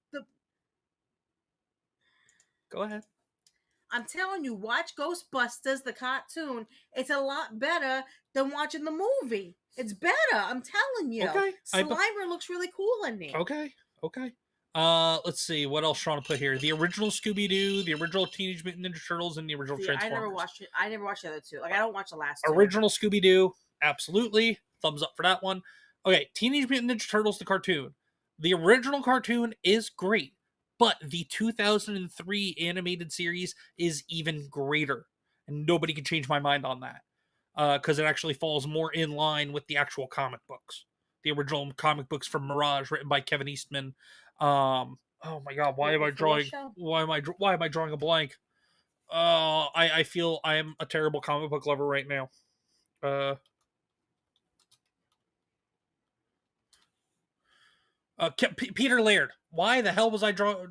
Go ahead. I'm telling you, watch Ghostbusters, the cartoon. It's a lot better than watching the movie. It's better. I'm telling you. Okay. Slimer looks really cool in there. Okay. Let's see what else Sean put here. The original Scooby-Doo, the original Teenage Mutant Ninja Turtles, and the original Transformers. I never watched it. I never watched the other two. Like I don't watch the last two. Original Scooby-Doo, absolutely. Thumbs up for that one. Okay, Teenage Mutant Ninja Turtles, the cartoon. The original cartoon is great. But the 2003 animated series is even greater. And nobody can change my mind on that. Because it actually falls more in line with the actual comic books. The original comic books from Mirage, written by Kevin Eastman. Oh my god, why am I drawing a blank? I feel I am a terrible comic book lover right now. Peter Laird. Why the hell was I drawing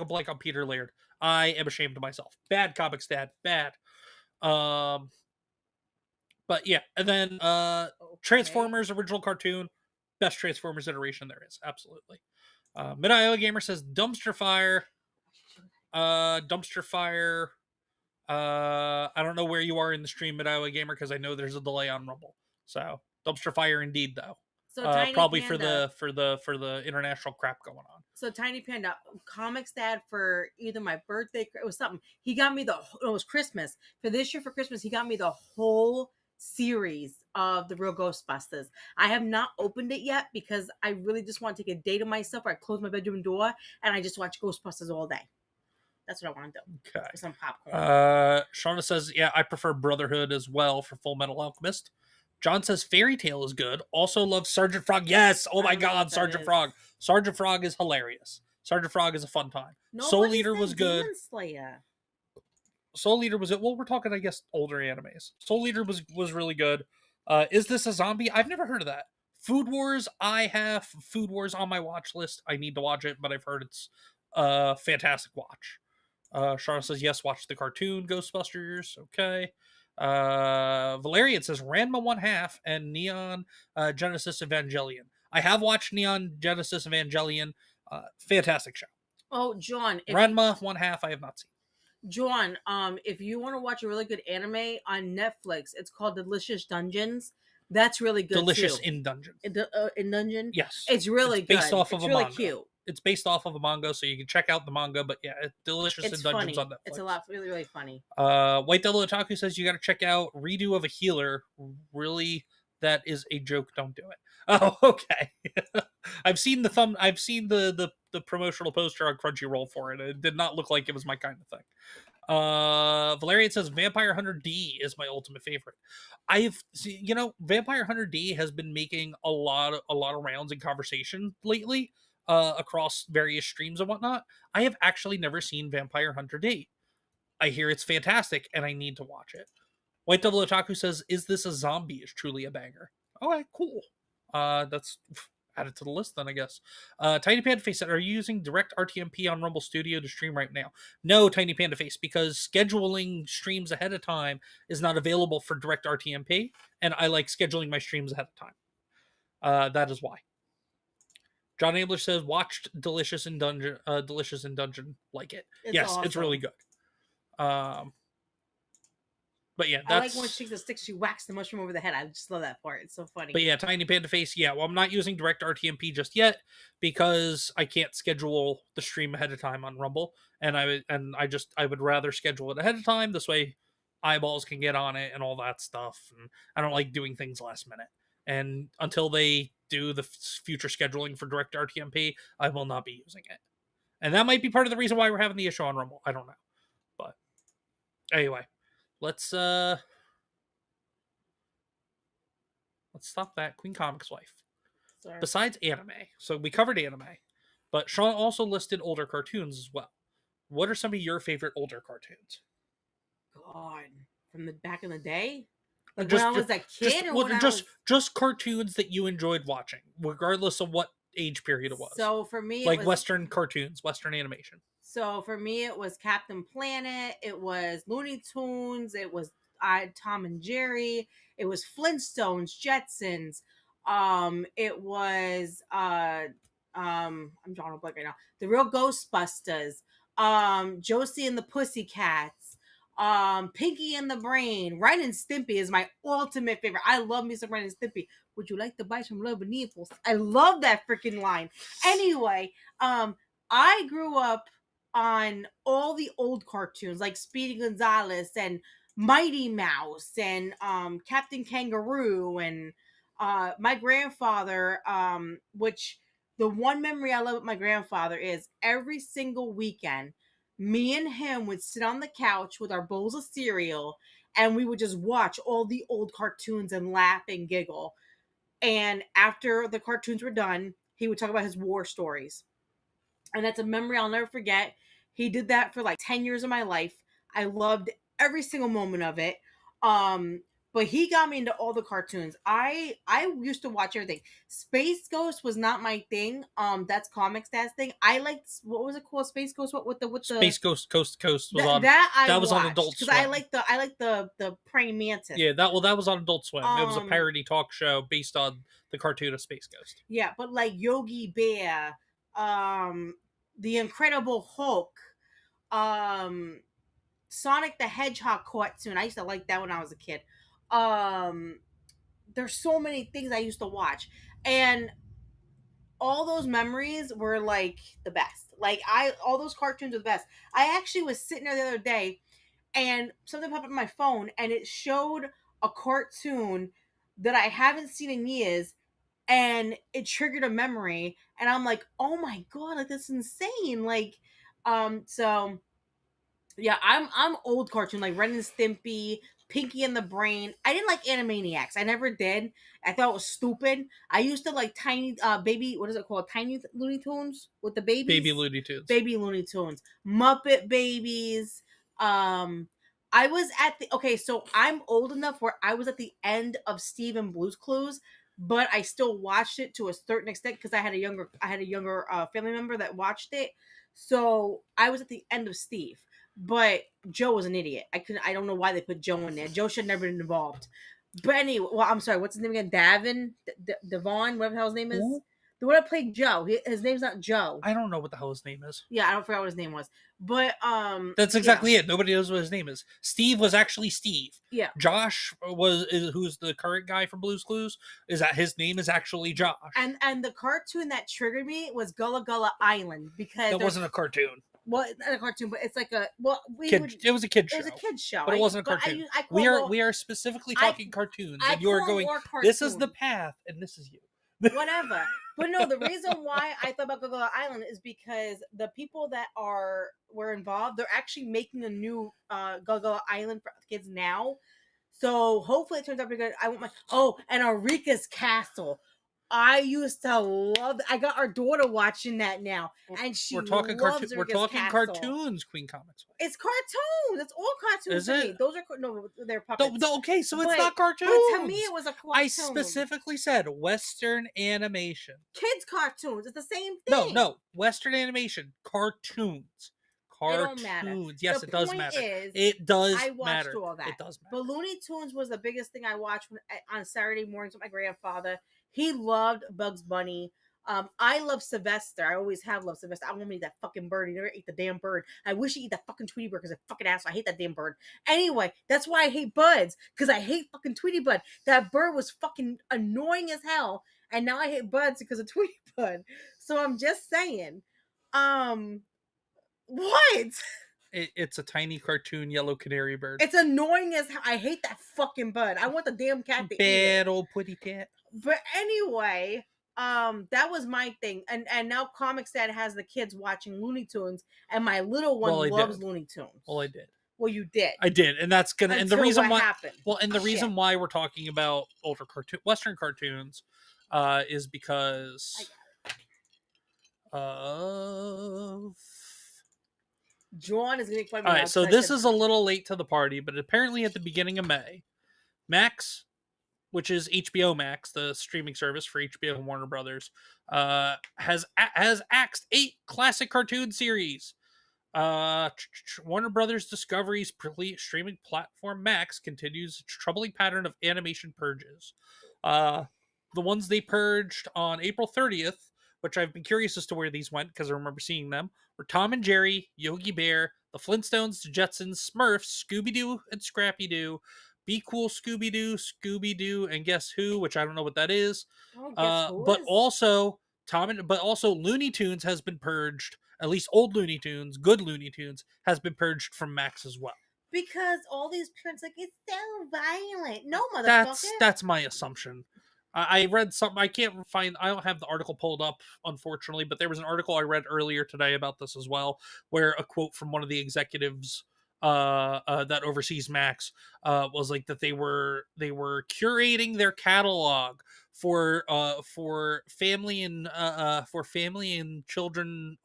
a blank on Peter Laird? I am ashamed of myself. Bad comics, Dad. Bad. But yeah, and then Transformers original cartoon, best Transformers iteration there is. Absolutely. Mid-Iowa Gamer says Dumpster Fire. Dumpster Fire. I don't know where you are in the stream, Mid-Iowa Gamer, because I know there's a delay on Rumble. So Dumpster Fire indeed, though. So probably Panda, for the international crap going on. So Tiny Panda, Comics Dad, for either my birthday, it was something. He got me it was Christmas. For this year for Christmas, he got me the whole series of the Real Ghostbusters. I have not opened it yet because I really just want to take a day to myself where I close my bedroom door and I just watch Ghostbusters all day. That's what I want to do. Okay. With some popcorn. Shauna says, yeah, I prefer Brotherhood as well for Full Metal Alchemist. John says Fairy Tail is good. Also love Sergeant Frog. Yes. Oh my God, Sergeant Frog. Sergeant Frog is hilarious. Sergeant Frog is a fun time. Soul Eater was good. Demon Slayer. Soul Eater was it? Well, we're talking, I guess, older animes. Soul Eater was really good. Is This a Zombie? I've never heard of that. Food Wars, I have Food Wars on my watch list. I need to watch it, but I've heard it's fantastic watch. Shauna says, yes, watch the cartoon Ghostbusters. Okay. Valerian says, Ranma 1/2 and Neon Genesis Evangelion. I have watched Neon Genesis Evangelion. Fantastic show. Oh, John, Ranma 1/2 I have not seen. John, if you want to watch a really good anime on Netflix, it's called Delicious Dungeons. That's really good. Delicious too. in Dungeon. In Dungeon. Yes, it's really it's based good. off of it's a really manga. Cute. It's based off of a manga, so you can check out the manga. But yeah, Delicious It's in Dungeons funny. on Netflix. It's a lot, really funny. White Devil Otaku says you got to check out Redo of a Healer. Really, that is a joke. Don't do it. Oh, okay. I've seen the promotional poster on Crunchyroll for it. It did not look like it was my kind of thing. Valerian says Vampire Hunter D is my ultimate favorite. Vampire Hunter D has been making a lot of rounds in conversation lately across various streams and whatnot. I have actually never seen Vampire Hunter D. I hear it's fantastic and I need to watch it. White Devil Otaku says, is this a zombie? Is truly a banger. Okay, cool. That's added to the list then, I guess. Tiny Panda Face said, are you using direct RTMP on Rumble Studio to stream right now? No, Tiny Panda Face, because scheduling streams ahead of time is not available for direct RTMP, and I like scheduling my streams ahead of time. That is why. John Abler says, watched Delicious in Dungeon, like it. Yes, awesome. It's really good. But yeah, I like when she takes the stick, she whacks the mushroom over the head. I just love that part. It's so funny. But yeah, Tiny Panda Face. Yeah, well, I'm not using direct RTMP just yet because I can't schedule the stream ahead of time on Rumble, and I would rather schedule it ahead of time. This way, eyeballs can get on it and all that stuff. And I don't like doing things last minute. And until they do the future scheduling for direct RTMP, I will not be using it. And that might be part of the reason why we're having the issue on Rumble. I don't know, but anyway. Let's stop that. QueenComixWife. Sorry. Besides anime, so we covered anime, but Sean also listed older cartoons as well. What are some of your favorite older cartoons? God, from the back in the day, like when I was a kid, just cartoons that you enjoyed watching, regardless of what age period it was. So for me, like Western cartoons, Western animation. So for me, it was Captain Planet. It was Looney Tunes. It was Tom and Jerry. It was Flintstones, Jetsons. It was I'm drawing a blank right now. The Real Ghostbusters. Josie and the Pussycats. Pinky and the Brain. Ren and Stimpy is my ultimate favorite. I love me some Ren and Stimpy. Would you like to buy some love and nipples? I love that freaking line. Anyway, I grew up on all the old cartoons like Speedy Gonzales and Mighty Mouse and Captain Kangaroo and my grandfather, which the one memory I love with my grandfather is every single weekend, me and him would sit on the couch with our bowls of cereal and we would just watch all the old cartoons and laugh and giggle. And after the cartoons were done, he would talk about his war stories. And that's a memory I'll never forget. He did that for like 10 years of my life. I loved every single moment of it. But he got me into all the cartoons. I used to watch everything. Space Ghost was not my thing. That's Comix Dad's thing. I liked, what was it called? Space Ghost? What with the Space Ghost Coast to Coast was on. That was on Adult Swim. Because I like the praying mantis. Yeah, that was on Adult Swim. It was a parody talk show based on the cartoon of Space Ghost. Yeah, but like Yogi Bear, The Incredible Hulk, Sonic the Hedgehog cartoon. I used to like that when I was a kid. There's so many things I used to watch, and all those memories were like the best. Like all those cartoons are the best. I actually was sitting there the other day, and something popped up on my phone, and it showed a cartoon that I haven't seen in years, and it triggered a memory, and I'm like, oh my god, like that's insane. Like, so yeah, I'm old cartoon like Ren and Stimpy, Pinky and the Brain. I didn't like Animaniacs. I never did. I thought it was stupid. I used to like tiny baby, what is it called? Tiny Looney Tunes with the babies. Baby Looney Tunes. Baby Looney Tunes. Muppet Babies. I was at the so I'm old enough where I was at the end of Steve and Blue's Clues. but I still watched it to a certain extent because I had a younger family member that watched it. So I was at the end of Steve, but Joe was an idiot. I don't know why they put Joe in there. Joe should never been involved. But anyway, well, I'm sorry. What's his name again? Devon, whatever the hell his name is. Who? The one that played Joe. His name's not Joe. I don't know what the hell his name is. Yeah, I don't forget what his name was. But That's exactly it. Nobody knows what his name is. Steve was actually Steve. Yeah. Josh who's the current guy from Blue's Clues, is that his name is actually Josh. And the cartoon that triggered me was Gullah Gullah Island because that wasn't a cartoon. Well, not a cartoon, but it's like a it was a kid show. It was a kid show, but it wasn't a cartoon. We are specifically talking cartoons, and you are going. This is the path, and this is you. Whatever. But no, the reason why I thought about Gullah Island is because the people that were involved, they're actually making a new Gullah Island for kids now. So hopefully it turns out pretty good. I want and Arika's Castle. I used to love. I got our daughter watching that now, and we're talking cartoons. We're talking cartoons. Queen Comics. It's cartoons. It's all cartoons. Is it? Those are they're puppets. Okay, so it's not cartoons. But to me, it was a cartoon. I specifically said Western animation. Kids cartoons. It's the same thing. No, Western animation cartoons. It don't matter. Yes, it does matter. It does matter. I watched all that. It does matter. But Looney Tunes was the biggest thing I watched on Saturday mornings with my grandfather. He loved Bugs Bunny. I love Sylvester. I always have loved Sylvester. I want to eat that fucking bird. He never ate the damn bird. I wish he eat that fucking Tweety bird because I fucking asshole. I hate that damn bird. Anyway, that's why I hate Buds, because I hate fucking Tweety Bud. That bird was fucking annoying as hell, and now I hate Buds because of Tweety Bud. So I'm just saying, what? It's a tiny cartoon yellow canary bird. It's annoying as hell. I hate that fucking Bud. I want the damn cat to eat it. Bad old putty cat. But anyway, that was my thing. And now Comics Dad has the kids watching Looney Tunes, and my little one loves Looney Tunes. Well, I did. Well, you did. I did, and that's gonna. And the reason why happened. Well, and the reason why we're talking about older Western cartoons, is because of. John is getting funny. All right, so this is a little late to the party, but apparently at the beginning of May, Max, which is HBO Max, the streaming service for HBO and Warner Brothers, has axed 8 classic cartoon series. Warner Brothers Discovery's streaming platform Max continues its troubling pattern of animation purges. The ones they purged on April 30th, which I've been curious as to where these went because I remember seeing them, were Tom and Jerry, Yogi Bear, The Flintstones, The Jetsons, Smurfs, Scooby-Doo, and Scrappy-Doo, Be Cool Scooby-Doo, Scooby-Doo, and Guess Who, which I don't know what that is. But also Looney Tunes has been purged. At least old Looney Tunes, good Looney Tunes, has been purged from Max as well. Because all these parents it's so violent. No, motherfucker. That's my assumption. I read something. I don't have the article pulled up, unfortunately, but there was an article I read earlier today about this as well, where a quote from one of the executives that oversees Max was like that they were curating their catalog for family and children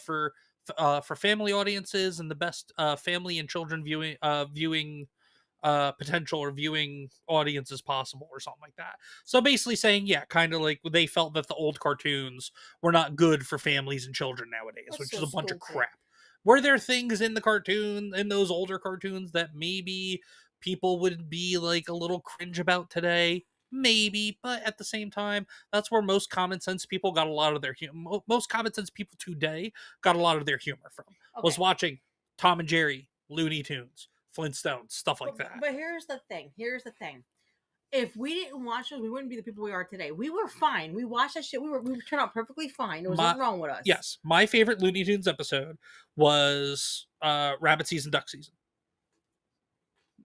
for family audiences and the best family and children viewing potential or viewing audiences possible or something like that. So basically saying, yeah, kind of like they felt that the old cartoons were not good for families and children nowadays, which is a bunch of crap. Were there things in those older cartoons that maybe people would be like a little cringe about today? Maybe, but at the same time, that's where most common sense people got a lot of their most common sense people today got a lot of their humor from. Was watching Tom and Jerry, Looney Tunes, Flintstones, stuff like that. But here's the thing. If we didn't watch those, we wouldn't be the people we are today. We were fine. We watched that shit. We turned out perfectly fine. There was nothing wrong with us. Yes. My favorite Looney Tunes episode was Rabbit Season, Duck Season.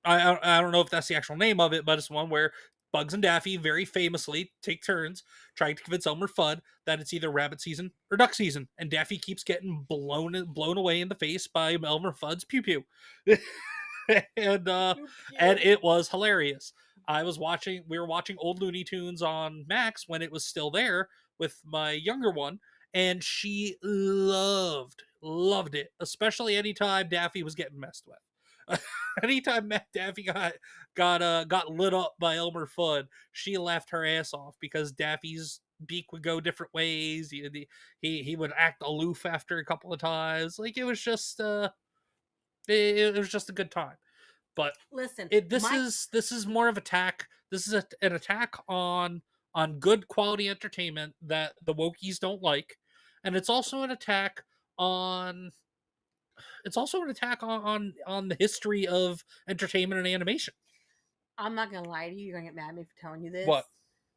I don't know if that's the actual name of it, but it's one where Bugs and Daffy very famously take turns trying to convince Elmer Fudd that it's either rabbit season or duck season, and Daffy keeps getting blown away in the face by Elmer Fudd's pew pew. and it was hilarious. We were watching old Looney Tunes on Max when it was still there with my younger one, and she loved it, especially anytime Daffy was getting messed with. Anytime Matt Daffy got lit up by Elmer Fudd, she laughed her ass off because Daffy's beak would go different ways. He would act aloof after a couple of times. Like it was just it was just a good time. But Listen, this is more of attack. This is an attack on good quality entertainment that the wokies don't like, and it's also an attack on on the history of entertainment and animation. I'm not gonna lie to you. You're gonna get mad at me for telling you this. What?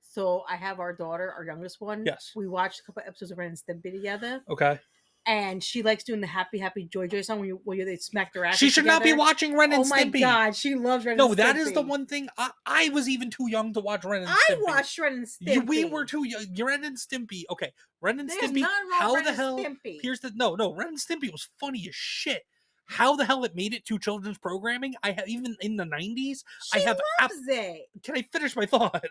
So I have our daughter, our youngest one. Yes. We watched a couple episodes of Ren and Stimpy together, Okay. and she likes doing the Happy Happy Joy Joy song when they smack their ass. She should not be watching Ren and Oh my Stimpy. god, she loves Ren and Stimpy. No, that is the one thing. I was even too young to watch Ren and Stimpy. I watched Ren and Stimpy. We were too young. Ren and Stimpy. Okay, Ren and There's Stimpy. nothing wrong How with the Ren hell? and Stimpy. Here's the no. Ren and Stimpy was funny as shit. How the hell it made it to children's programming? I have even in the 90s. She loves it. Can I finish my thought?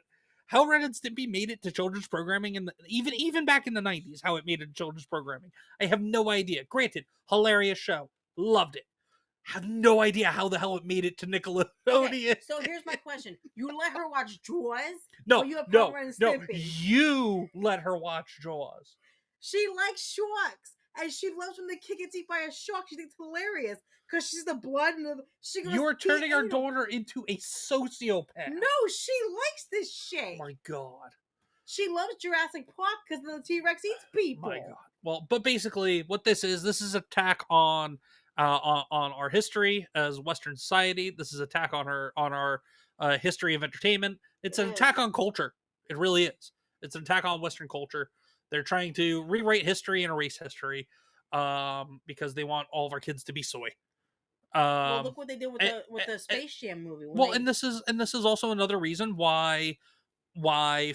How Ren and Stimpy made it to children's programming, and even back in the 90s, how it made it to children's programming, I have no idea. Granted, hilarious show, loved it. Have no idea how the hell it made it to Nickelodeon. Okay, so here's my question: you let her watch Jaws? No, or you have no, Ren and no. Stimpy? You let her watch Jaws. She likes sharks, and she loves when the kid gets eaten by a shark. She thinks it's hilarious because she's the blood and she goes. You're turning our daughter into a sociopath. No, she likes this shit. Oh my god. She loves Jurassic Park because the T-Rex eats people. My god. Well, but basically, what this is attack on our history as Western society. This is attack on our history of entertainment. It's an attack on culture. It really is. It's an attack on Western culture. They're trying to rewrite history and erase history because they want all of our kids to be soy. Well, look what they did with the Space Jam movie. And this is also another reason why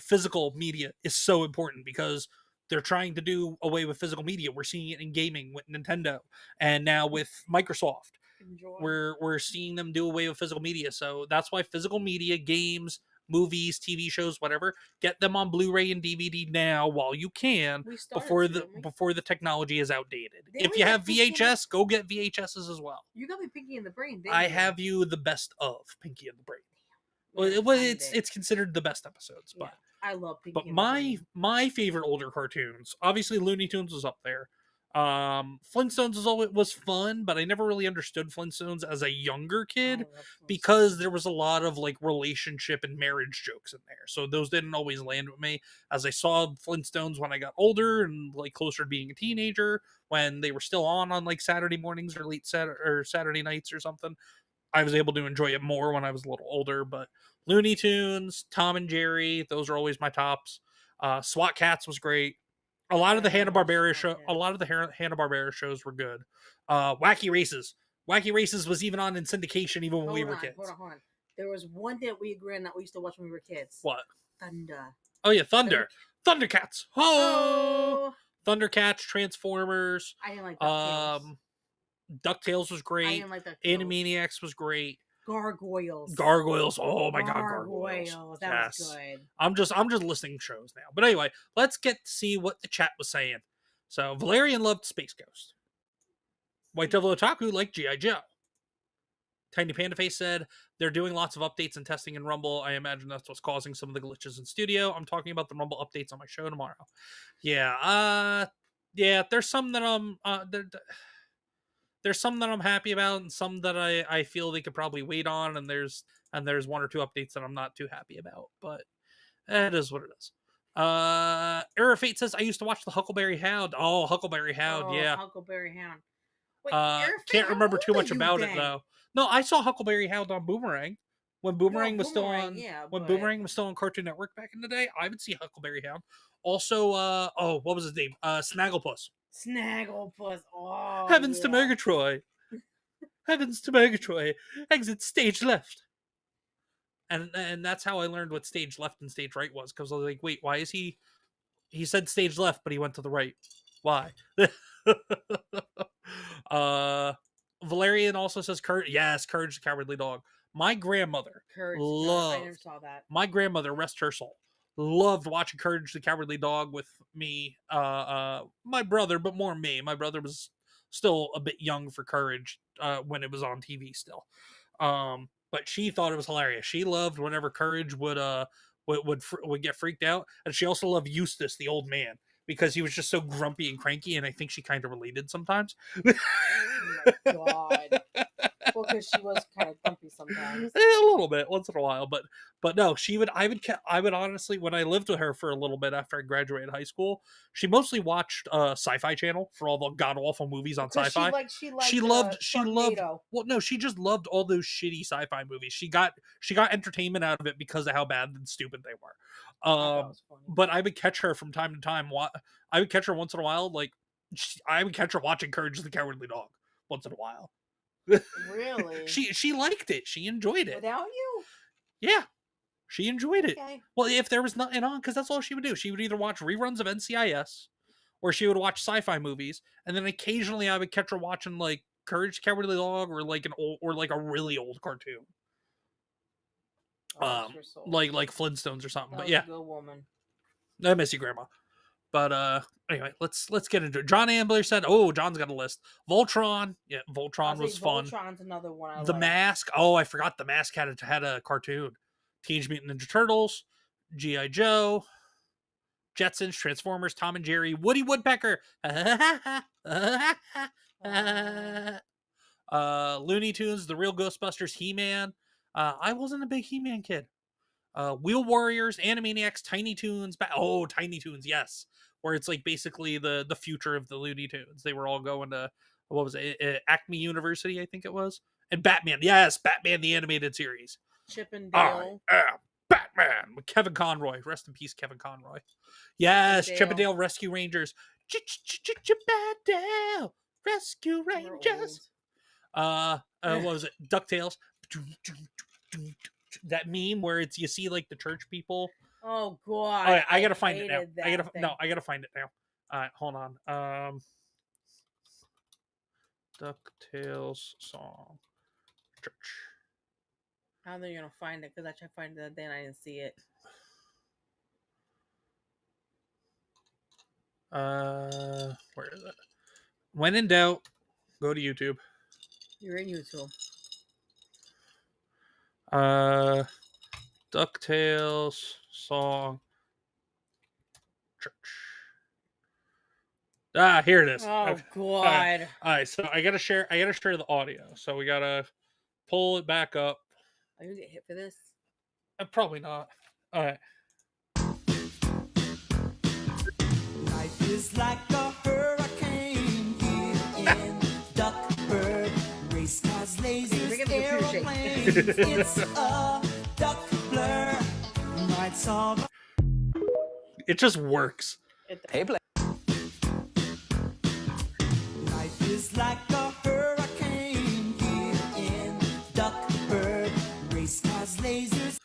physical media is so important, because they're trying to do away with physical media. We're seeing it in gaming with Nintendo, and now with Microsoft. We're seeing them do away with physical media. So that's why physical media, games, movies, TV shows, whatever, get them on Blu-ray and DVD now while you can, before the technology is outdated. If you have VHS, go get VHSs as well. You got me Pinky in the Brain. I have you the best of Pinky and the Brain. Well, it's considered the best episodes, but I love Pinky. But my favorite older cartoons, obviously Looney Tunes was up there. Flintstones was fun, but I never really understood Flintstones as a younger kid because there was a lot of like relationship and marriage jokes in there. So those didn't always land with me. As I saw Flintstones when I got older and like closer to being a teenager, when they were still on like Saturday mornings or late Saturday nights or something, I was able to enjoy it more when I was a little older. But Looney Tunes, Tom and Jerry, those are always my tops. SWAT Cats was great. A lot of the Hanna-Barbera shows were good. Wacky Races was even on in syndication even when we were kids. Hold on. There was one that we agreed on that we used to watch when we were kids. What? Thunder. Oh yeah, Thunder. Thundercats. Oh! Thundercats, Transformers. I didn't like DuckTales. DuckTales was great. I didn't like DuckTales. Animaniacs was great. Gargoyles. Oh my god, Gargoyles. That was good. I'm just listing shows now. But anyway, let's get to see what the chat was saying. So Valerian loved Space Ghost. White Devil Otaku liked G.I. Joe. Tiny Panda Face said they're doing lots of updates and testing in Rumble. I imagine that's what's causing some of the glitches in studio. I'm talking about the Rumble updates on my show tomorrow. Yeah, there's some that there's some that I'm happy about, and some that I feel they could probably wait on, and there's one or two updates that I'm not too happy about, but it is what it is. Era Fate says I used to watch the Huckleberry Hound. Oh, Huckleberry Hound, yeah. Huckleberry Hound. Wait, can't remember too much about it though. No, I saw Huckleberry Hound on Boomerang when Boomerang was still on. Yeah, Boomerang was still on Cartoon Network back in the day. I would see Huckleberry Hound. Also, what was his name? Snagglepuss. Snagglepuss. Oh, Heavens to Murgatroyd. Heavens to Murgatroyd. Exit stage left. And that's how I learned what stage left and stage right was, because I was like, wait, why is he said stage left, but he went to the right. Why? Valerian also says Courage the Cowardly Dog. My grandmother loved. I never saw that. My grandmother, rest her soul, loved watching Courage the Cowardly Dog with me, my brother, but more me. My brother was still a bit young for Courage when it was on TV still. But she thought it was hilarious. She loved whenever Courage would get freaked out, and she also loved Eustace, the old man, because he was just so grumpy and cranky, and I think she kind of related sometimes. Oh my god. Well, because she was kind of grumpy sometimes. A little bit, once in a while, but no, I would honestly, when I lived with her for a little bit after I graduated high school, she mostly watched Sci-Fi Channel for all the god awful movies on Sci-Fi. She loved Well, no, she just loved all those shitty sci-fi movies. She got entertainment out of it because of how bad and stupid they were. But I would catch her from time to time. I would catch her once in a while, like I would catch her watching Courage the Cowardly Dog once in a while. Really? She liked it. She enjoyed it. Without you? Yeah, she enjoyed it. Okay. Well, if there was nothing on, because that's all she would do. She would either watch reruns of NCIS, or she would watch sci-fi movies, and then occasionally I would catch her watching like Courage the Cowardly Dog or like a really old cartoon, like Flintstones or something. But yeah, good woman. I miss you, Grandma. But anyway, let's get into it. John Ambler said, "Oh, John's got a list. Voltron, yeah, Voltron was fun. Voltron's another one. The Mask. Oh, I forgot the Mask had a cartoon. Teenage Mutant Ninja Turtles, G.I. Joe, Jetsons, Transformers, Tom and Jerry, Woody Woodpecker, Looney Tunes, The Real Ghostbusters, He-Man. I wasn't a big He-Man kid. Wheel Warriors, Animaniacs, Tiny Toons. Tiny Toons, yes. Where it's like basically the future of the Looney Tunes. They were all going to, what was it, Acme University, I think it was. And Batman, yes, Batman the animated series. Chip and Dale. Batman with Kevin Conroy. Rest in peace, Kevin Conroy. Yes, Chip and Dale Rescue Rangers. Chip and Dale Rescue Rangers. What was it? DuckTales. That meme where it's you see like the church people. Oh god! All right, I gotta find it now. I gotta find it now. All right, hold on. DuckTales song church. How are you gonna find it? Because I tried to find it that day and I didn't see it. Where is it? When in doubt, go to YouTube. You're in YouTube. DuckTales song church. Here it is. Oh god. All right, so I gotta share the audio. So we gotta pull it back up. Are you gonna get hit for this? Probably not. All right. Life is like a hurricane here in Duckburg. Race cars, lasers, airplanes. It's a duck blur. Nights all. It just works. Life is like a hurricane here in Duckburg. Race cars, lasers.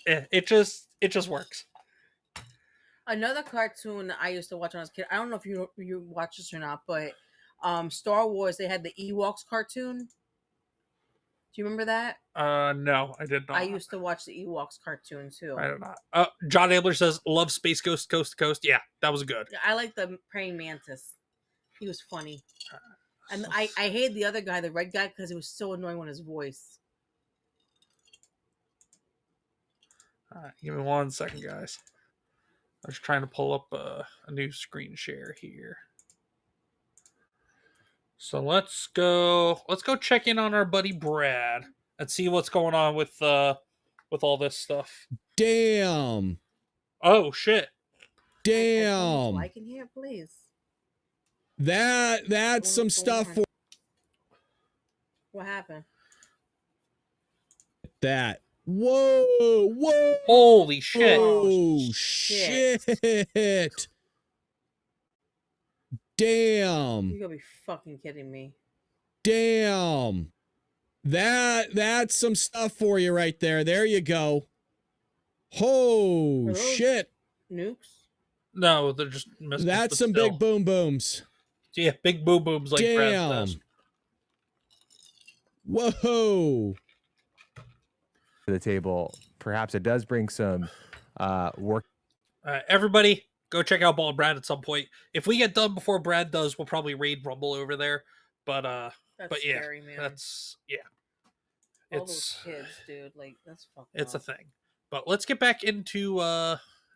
It just works. Another cartoon I used to watch when I was a kid. I don't know if you watch this or not, but Star Wars, they had the Ewoks cartoon. Do you remember that? No, I did not. I used to watch the Ewoks cartoon too. I don't know. John Abler says, love Space Ghost Coast to Coast. Yeah, that was good. I like the praying mantis. He was funny. And I hated the other guy, the red guy, because it was so annoying with his voice. Give me 1 second, guys. I was trying to pull up a new screen share here. So let's go check in on our buddy Brad and see what's going on with all this stuff. Damn. Oh shit. Damn. Like in here, please. That's some stuff for What happened? that. Whoa. Holy shit. Oh shit. Damn. You gotta be fucking kidding me. Damn. That's some stuff for you right there. There you go. Oh shit. Nukes? No, they're just missiles. That's some big boom booms. Yeah, big boom booms like Brad Damn. says. Whoa. To the table. Perhaps it does bring some work. Everybody, go check out Bald Brad at some point. If we get done before Brad does, we'll probably raid Rumble over there. But That's yeah, scary, man. that's All it's those kids, dude. Like, that's fucked it's a up. thing. But let's get back into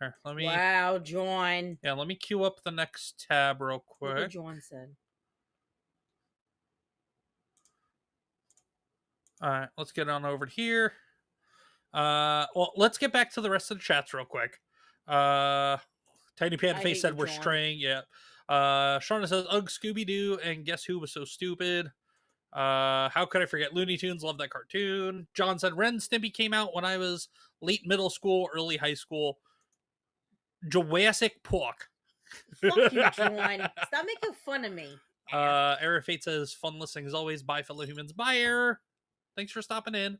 here, let me Wow, John. let me queue up the next tab real Look what quick. John said. All right, let's get on over to here. Well, let's get back to the rest of the chats real quick. Tiny Panda I Face hate said you, we're John. straying. Yeah. Shauna says, "Ugh, Scooby Doo," and guess who was so stupid? How could I forget Looney Tunes? Love that cartoon. John said, "Ren and Stimpy came out when I was late middle school, early high school." Jurassic Park. Fuck you, John. Stop making fun of me. Error Fate says, "Fun listening as always. Bye, fellow humans. Bye, Error. Thanks for stopping in."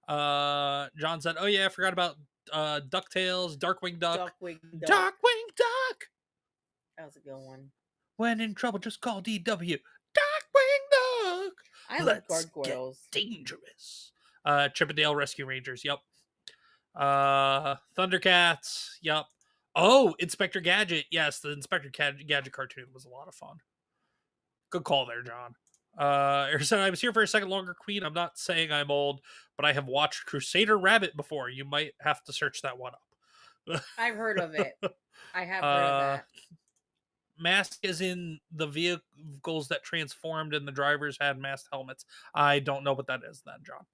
John said, "Oh yeah, I forgot about DuckTales, Darkwing Duck, Duckwing Duck. Darkwing Duck. That was a good one. When in trouble, just call DW. Darkwing Duck. I love Let's gargoyles. get dangerous." Chippendale Rescue Rangers. Yep. Thundercats. Yep. Oh, Inspector Gadget. Yes, the Inspector Gadget cartoon was a lot of fun. Good call there, John. So I was here for a second longer, Queen. I'm not saying I'm old, but I have watched Crusader Rabbit before. You might have to search that one up. I've heard of it. I have heard of that. Mask is in the vehicles that transformed and the drivers had masked helmets. I don't know what that is then, John.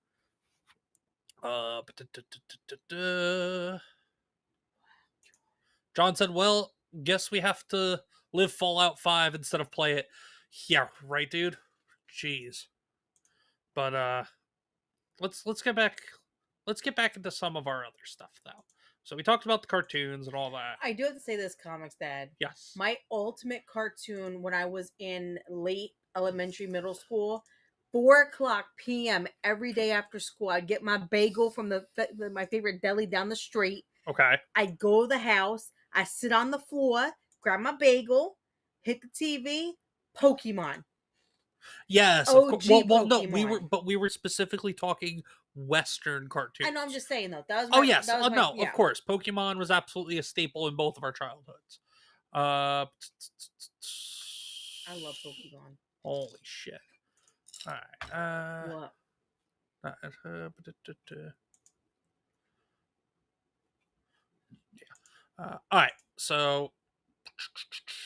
John said, "Well, guess we have to live Fallout 5 instead of play it." Yeah, right, dude. Jeez. But let's get back into some of our other stuff though. So we talked about the cartoons and all that. I do have to say this, Comics Dad. Yes. My ultimate cartoon when I was in late elementary, middle school, 4:00 p.m. every day after school, I'd get my bagel from my favorite deli down the street. Okay. I'd go to the house. I sit on the floor, grab my bagel, hit the TV, Pokemon. Yes. OG well, no, Pokemon. we were specifically talking Western cartoons. I know. I'm just saying though. That was Oh yes. that was No, yeah. of course. Pokemon was absolutely a staple in both of our childhoods. I love Pokemon. Holy shit. All right. What? All right. So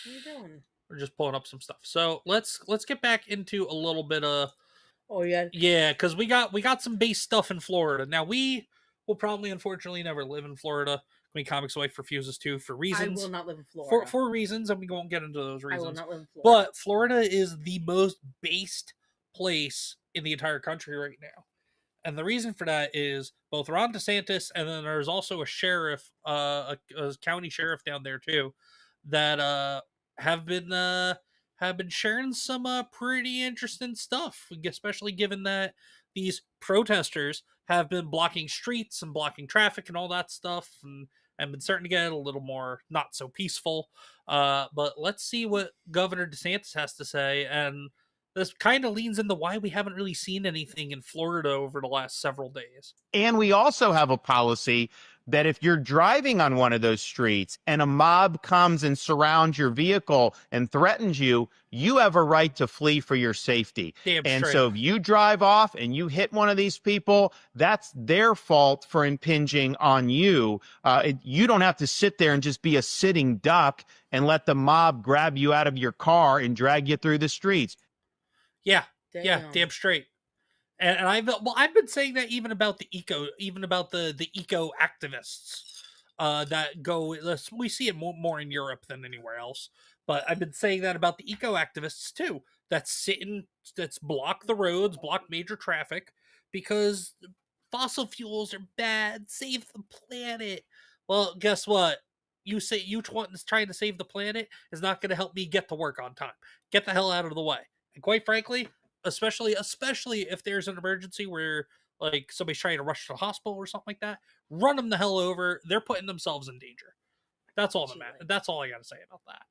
What are you doing? we're just pulling up some stuff. So let's get back into a little bit of Oh yeah. yeah, because we got some base stuff in Florida. Now we will probably unfortunately never live in Florida. QueenComixWife refuses to for reasons. I will not live in Florida. For reasons, and we won't get into those reasons. I will not live in Florida. But Florida is the most based place in the entire country right now. And the reason for that is both Ron DeSantis and then there's also a sheriff, a county sheriff down there too, that have been sharing some pretty interesting stuff, especially given that these protesters have been blocking streets and blocking traffic and all that stuff, and been starting to get a little more not so peaceful. But let's see what Governor DeSantis has to say, and this kind of leans into why we haven't really seen anything in Florida over the last several days. And we also have a policy that if you're driving on one of those streets and a mob comes and surrounds your vehicle and threatens you, you have a right to flee for your safety. Damn and straight. so if you drive off and you hit one of these people, that's their fault for impinging on you. You don't have to sit there and just be a sitting duck and let the mob grab you out of your car and drag you through the streets. Yeah, Damn. damn straight. And I've been saying that even about the eco activists that go. We see it more in Europe than anywhere else. But I've been saying that about the eco activists too. That's block the roads, block major traffic because fossil fuels are bad. Save the planet. Well, guess what? You say you trying to save the planet is not going to help me get to work on time. Get the hell out of the way. And quite frankly, especially if there's an emergency where like somebody's trying to rush to the hospital or something like that, run them the hell over. They're putting themselves in danger. That's all that's all I got to say about that.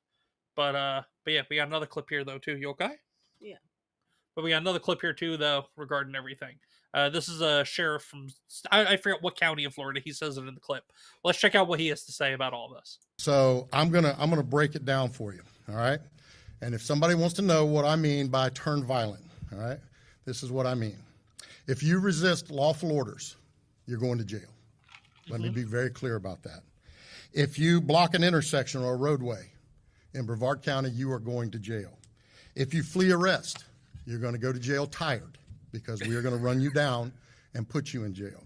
But yeah, we got another clip here though too. You okay? Yeah. But we got another clip here too though regarding everything. This is a sheriff from I forget what county in Florida. He says it in the clip. Let's check out what he has to say about all this. So I'm gonna break it down for you. All right. And if somebody wants to know what I mean by turn violent, all right, this is what I mean. If you resist lawful orders, you're going to jail. Let me be very clear about that. If you block an intersection or a roadway in Brevard County, you are going to jail. If you flee arrest, you're going to go to jail tired because we are going to run you down and put you in jail.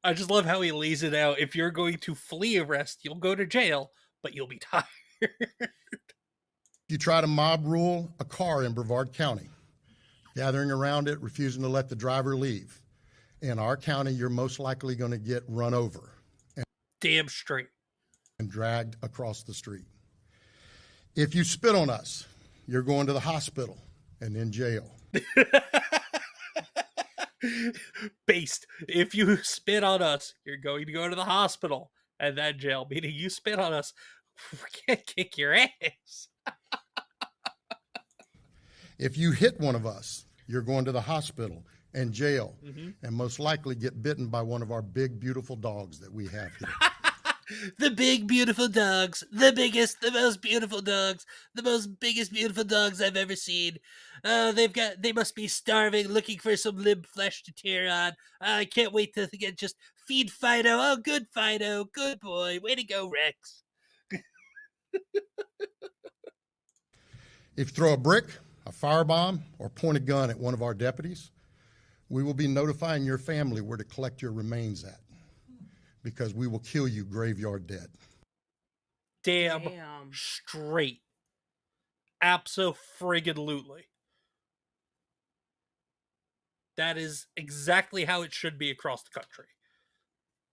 I just love how he lays it out. If you're going to flee arrest, you'll go to jail, but you'll be tired. If you try to mob rule a car in Brevard County, gathering around it, refusing to let the driver leave, in our county, you're most likely going to get run over. Damn straight. And dragged across the street. If you spit on us, you're going to the hospital and in jail. Based. If you spit on us, you're going to go to the hospital and then jail. Meaning you spit on us, we can't kick your ass. If you hit one of us, you're going to the hospital and jail, and most likely get bitten by one of our big, beautiful dogs that we have here. The big, beautiful dogs. The biggest, the most beautiful dogs. The most biggest, beautiful dogs I've ever seen. They must be starving, looking for some limb flesh to tear on. I can't wait to just feed Fido. Oh, good Fido. Good boy. Way to go, Rex. If you throw a brick, a firebomb, or point a gun at one of our deputies, we will be notifying your family where to collect your remains at, because we will kill you graveyard dead. Damn. Straight. Abso-friggin-lutely. That is exactly how it should be across the country.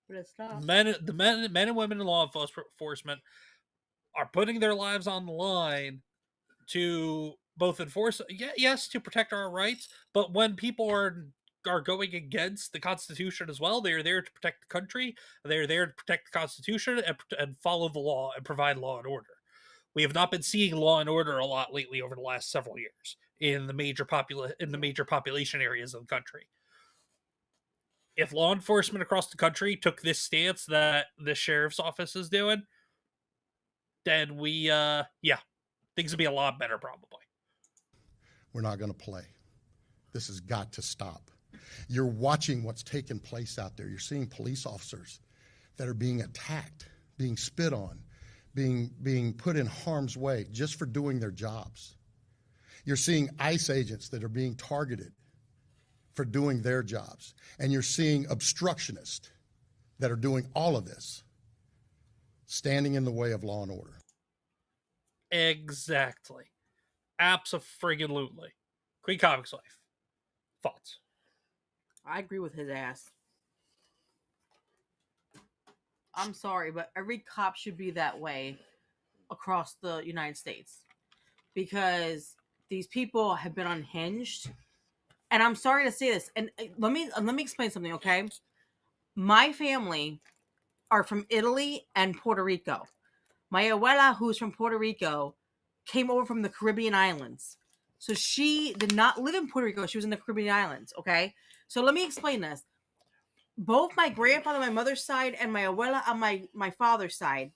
But it's not. The men and women in law enforcement are putting their lives on the line to both enforce, yes, to protect our rights, but when people are going against the Constitution as well, they are there to protect the country. They're there to protect the Constitution and follow the law and provide law and order. We have not been seeing law and order a lot lately over the last several years in the major population areas of the country. If law enforcement across the country took this stance that the sheriff's office is doing, then things would be a lot better probably. We're not going to play. This has got to stop. You're watching what's taking place out there. You're seeing police officers that are being attacked, being spit on, being put in harm's way just for doing their jobs. You're seeing ICE agents that are being targeted for doing their jobs. And you're seeing obstructionists that are doing all of this, standing in the way of law and order. Exactly. Abso-friggin-lutely. QueenComixWife. Thoughts? I agree with his ass. I'm sorry, but every cop should be that way across the United States, because these people have been unhinged. And I'm sorry to say this, and let me explain something, okay? My family are from Italy and Puerto Rico. My abuela, who's from Puerto Rico, came over from the Caribbean islands. So she did not live in Puerto Rico. She was in the Caribbean islands, okay? So let me explain this. Both my grandfather on my mother's side and my abuela on my father's side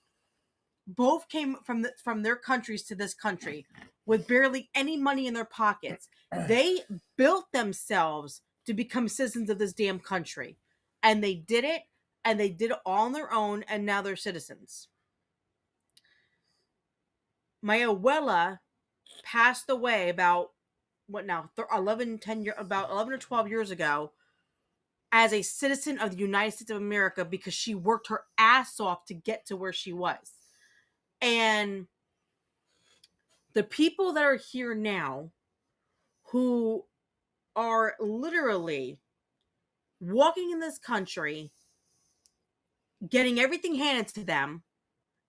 both came from their countries to this country with barely any money in their pockets. They built themselves to become citizens of this damn country. And they did it, and they did it all on their own, and now they're citizens. My abuela passed away about, 11 or 12 years ago as a citizen of the United States of America, because she worked her ass off to get to where she was. And the people that are here now who are literally walking in this country, getting everything handed to them,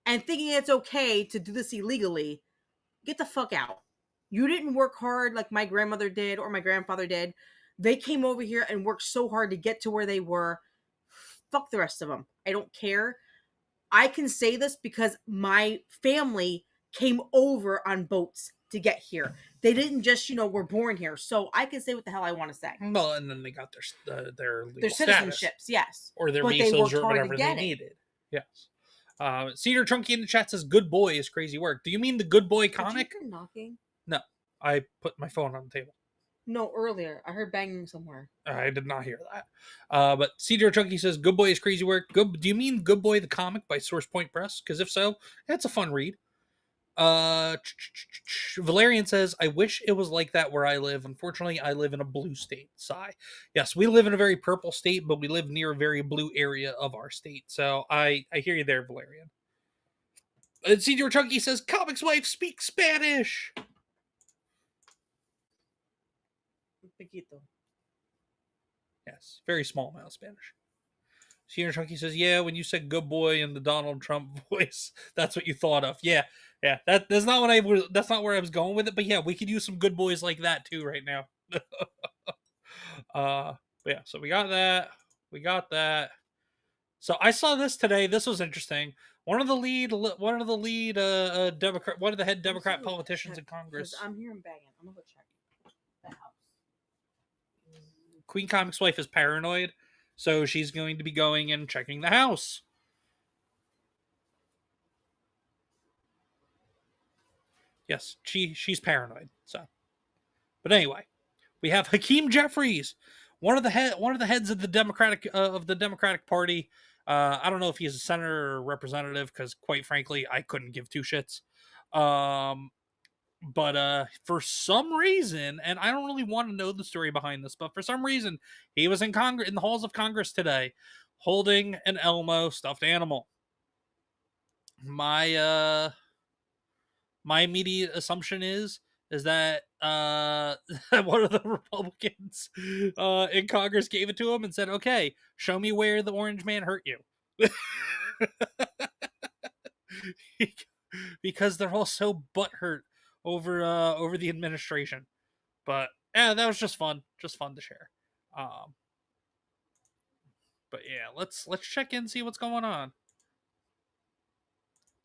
and thinking it's okay to do this illegally, get the fuck out. You didn't work hard like my grandmother did or my grandfather did. They came over here and worked so hard to get to where they were. Fuck the rest of them. I don't care. I can say this because my family came over on boats to get here. They didn't just, were born here. So I can say what the hell I want to say. Well, and then they got their legal their citizenships, status. Yes. Or their but visas or hard whatever they needed. Yes. Cedar Chunky in the chat says, "Good Boy is crazy work." Do you mean the Good Boy comic? Did you hear knocking? No, I put my phone on the table. No, earlier. I heard banging somewhere. I did not hear that. But Cedar Chunky says, "Good Boy is crazy work." Good. Do you mean Good Boy the comic by Source Point Press? Because if so, that's a fun read. Valerian says, "I wish it was like that where I live. Unfortunately, I live in a blue state." Sigh. Yes, we live in a very purple state, but we live near a very blue area of our state. So I hear you there, Valerian. Cedar Chunky says, "ComicsWife speaks Spanish." Piquito. Yes, very small amount of Spanish. Cedar Chunky says, "Yeah, when you said good boy in the Donald Trump voice, that's what you thought of." Yeah. That's not what I was. That's not where I was going with it. But yeah, we could use some good boys like that too right now. But yeah, so we got that. So I saw this today. This was interesting. One of the head Democrat politicians in Congress. I'm hearing banging. I'm gonna go check the house. QueenComixWife is paranoid, so she's going to be going and checking the house. Yes, she's paranoid. So, but anyway, we have Hakeem Jeffries, one of the heads of the Democratic Party. I don't know if he's a senator or representative because, quite frankly, I couldn't give two shits. But for some reason, and I don't really want to know the story behind this, but for some reason, he was in the halls of Congress today, holding an Elmo stuffed animal. My immediate assumption is that one of the Republicans in Congress gave it to him and said, "Okay, show me where the orange man hurt you," because they're all so butthurt over the administration. But yeah, that was just fun to share. But yeah, let's check in, see what's going on.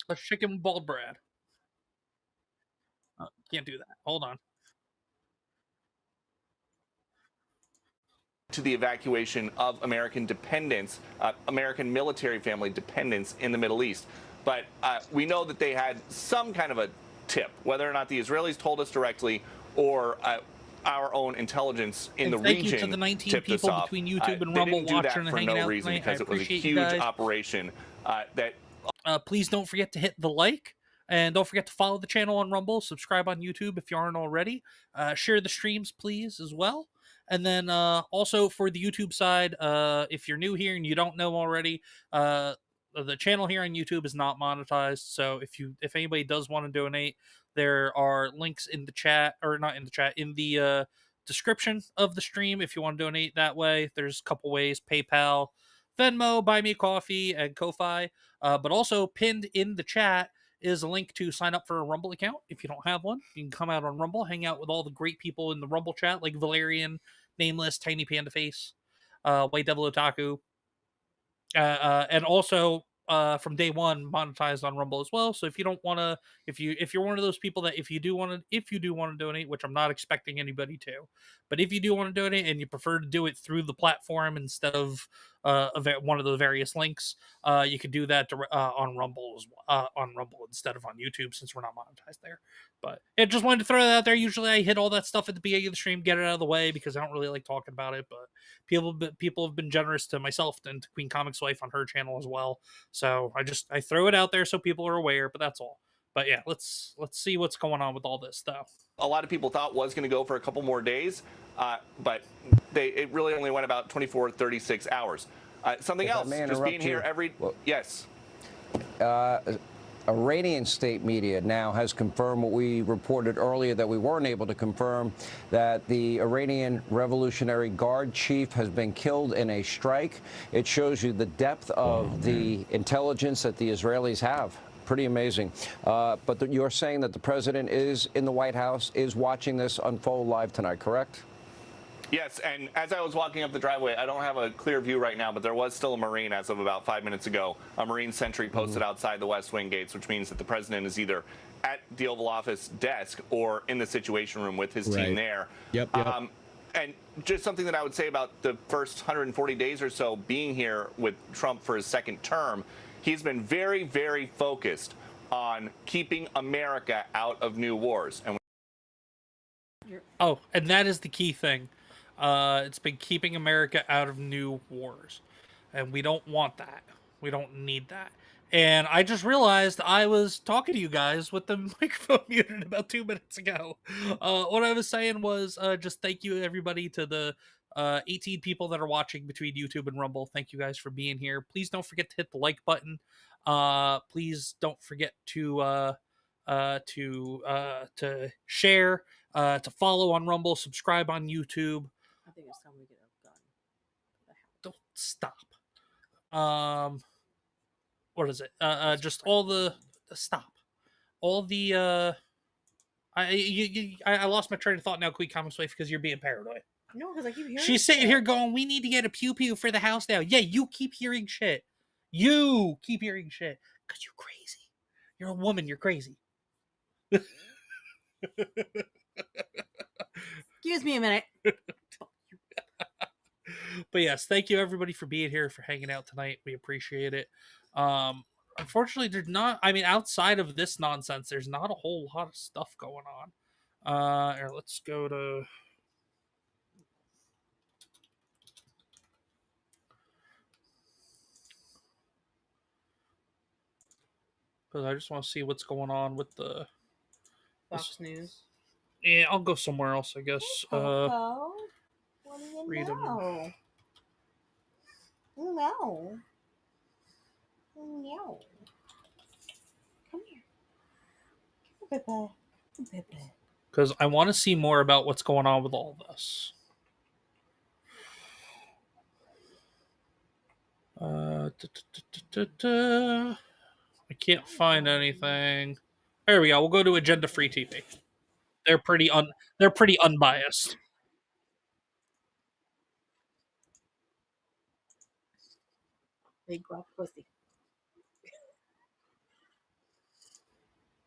Let's check in with Bald Brad. Can't do that. Hold on. To the evacuation of American dependents, American military family dependents in the Middle East. But we know that they had some kind of a tip, whether or not the Israelis told us directly or our own intelligence in the region. Thank you to the 19 tipped us people off. between YouTube and They Rumble didn't do watching that and for hanging no out reason, tonight. because it was a appreciate huge you guys. operation that. Please don't forget to hit the like. And don't forget to follow the channel on Rumble, subscribe on YouTube if you aren't already. Share the streams, please, as well. And then also for the YouTube side, if you're new here and you don't know already, the channel here on YouTube is not monetized. So if anybody does want to donate, there are links in the chat, or not in the chat, in the description of the stream if you want to donate that way. There's a couple ways: PayPal, Venmo, Buy Me a Coffee, and Ko-Fi. But also pinned in the chat is a link to sign up for a Rumble account. If you don't have one, you can come out on Rumble, hang out with all the great people in the Rumble chat, like Valerian, Nameless, Tiny Panda Face, White Devil Otaku, and also from day one monetized on Rumble as well. So if you don't want to, if you're one of those people that if you do want to donate, which I'm not expecting anybody to, but if you do want to donate and you prefer to do it through the platform instead of one of the various links, you could do that on Rumble on Rumble instead of on YouTube, since we're not monetized there. But yeah, just wanted to throw that out there. Usually I hit all that stuff at the beginning of the stream, get it out of the way, because I don't really like talking about it. But people have been generous to myself and to QueenComixWife on her channel as well. So I throw it out there so people are aware, but that's all. But yeah, let's see what's going on with all this stuff. A lot of people thought was going to go for a couple more days, but it really only went about 24, 36 hours. Something else, just being here yes. Iranian state media now has confirmed what we reported earlier that we weren't able to confirm, that the Iranian Revolutionary Guard chief has been killed in a strike. It shows you the depth of the intelligence that the Israelis have. Pretty amazing. But you're saying that the president is in the White House, is watching this unfold live tonight, correct? Yes, and as I was walking up the driveway, I don't have a clear view right now, but there was still a Marine as of about 5 minutes ago, a Marine sentry posted outside the West Wing gates, which means that the president is either at the Oval Office desk or in the Situation Room with his team there. Yep. And just something that I would say about the first 140 days or so being here with Trump for his second term, He's been very, very focused on keeping America out of new wars. And oh, and that is the key thing. It's been keeping America out of new wars. And we don't want that. We don't need that. And I just realized I was talking to you guys with the microphone muted about 2 minutes ago. What I was saying was just thank you, everybody, to the 18 people that are watching between YouTube and Rumble. Thank you guys for being here. Please don't forget to hit the like button. Please don't forget to share, to follow on Rumble, subscribe on YouTube. I think it's time we get a gun. Don't stop. What is it? Just all the stop. All the I lost my train of thought now, QueenComixWife, because you're being paranoid. No, because I keep hearing. She's sitting here going, "We need to get a pew pew for the house now." Yeah, you keep hearing shit. You keep hearing shit because you're crazy. You're a woman. You're crazy. Excuse me a minute. But yes, thank you everybody for being here, for hanging out tonight. We appreciate it. Unfortunately, there's not, I mean, outside of this nonsense, there's not a whole lot of stuff going on. Here, let's go to, because I just want to see what's going on with the Fox News. Yeah, I'll go somewhere else, I guess. What do you Freedom. know? No. No. Come here. Come here, Peppa. Because I want to see more about what's going on with all this. I can't find anything. There we go. We'll go to Agenda Free TV. They're pretty unbiased. Big black pussy.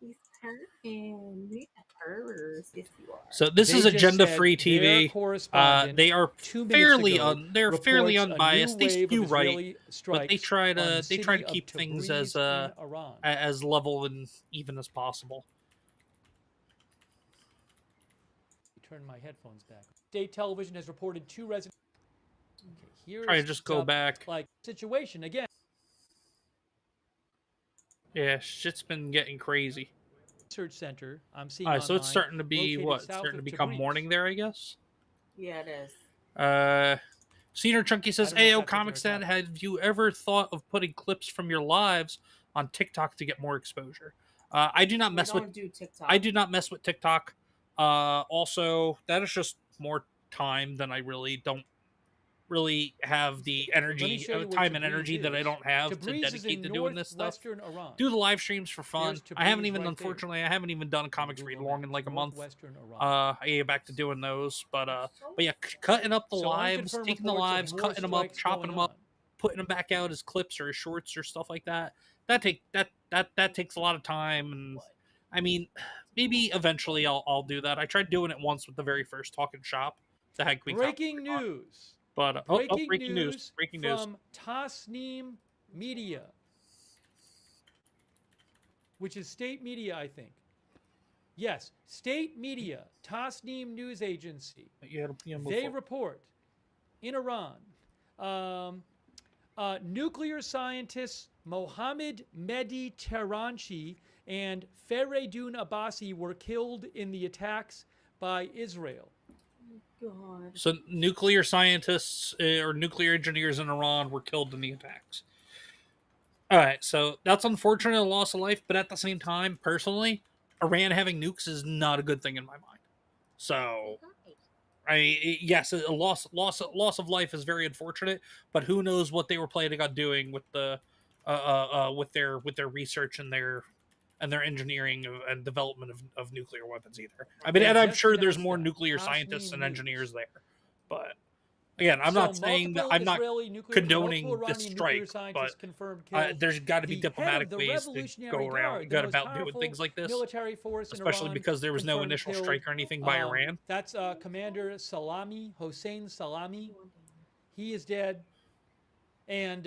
He's hurting. He's hurts. Yes, you are. So this is Agenda Free TV. They are fairly unbiased. They spew right, but they try to keep things as level and even as possible. Turn my headphones back. State television has reported 2 residents. Okay, here's Try to just go back. Like situation again. Yeah, shit's been getting crazy. Research center. I'm seeing. All right, so it's starting to be what? It's starting to become morning there, I guess. Yeah, it is. Cedar Chunky says, "Ayo, Comics Dad, have you ever thought of putting clips from your lives on TikTok to get more exposure?" I do not mess with. I do not mess with TikTok. Also, that is just more time than I don't really have the energy, time and energy that I don't have to dedicate to doing this stuff. Do the live streams for fun. I haven't even, unfortunately, I haven't even done a comics read along in like a month. I get back to doing those, but yeah, cutting up the lives, taking the lives, cutting them up, chopping them up, putting them back out as clips or as shorts or stuff like that. That takes a lot of time, and I mean, maybe eventually I'll do that. I tried doing it once with the very first Talking Shop that had Queen. Breaking news. But breaking news from Tasneem Media, which is state media, I think. Yes, state media, Tasneem News Agency. They report in Iran, nuclear scientists Mohammed Mehdi Tehranchi and Feridun Abbasi were killed in the attacks by Israel. God. So nuclear scientists or nuclear engineers in Iran were killed in the attacks. All right, so that's unfortunate, a loss of life, but at the same time, personally, Iran having nukes is not a good thing in my mind. So, yes, a loss of life is very unfortunate, but who knows what they were planning on doing with the with their research and their engineering and development of nuclear weapons either. I mean, and I'm sure there's more nuclear scientists and engineers there. But again, I'm not saying that I'm not condoning this strike, but there's got to be diplomatic ways to go about doing things like this, especially because there was no initial strike or anything by Iran. That's Commander Salami, Hossein Salami. He is dead. And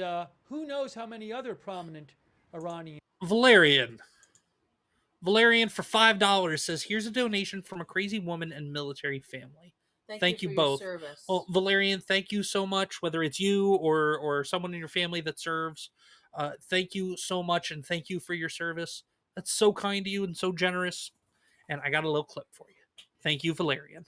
who knows how many other prominent Iranian. Valerian for $5 says, "Here's a donation from a crazy woman and military family." Thank you for both. Your service. Well, Valerian, thank you so much. Whether it's you or someone in your family that serves, thank you so much, and thank you for your service. That's so kind of you and so generous. And I got a little clip for you. Thank you, Valerian.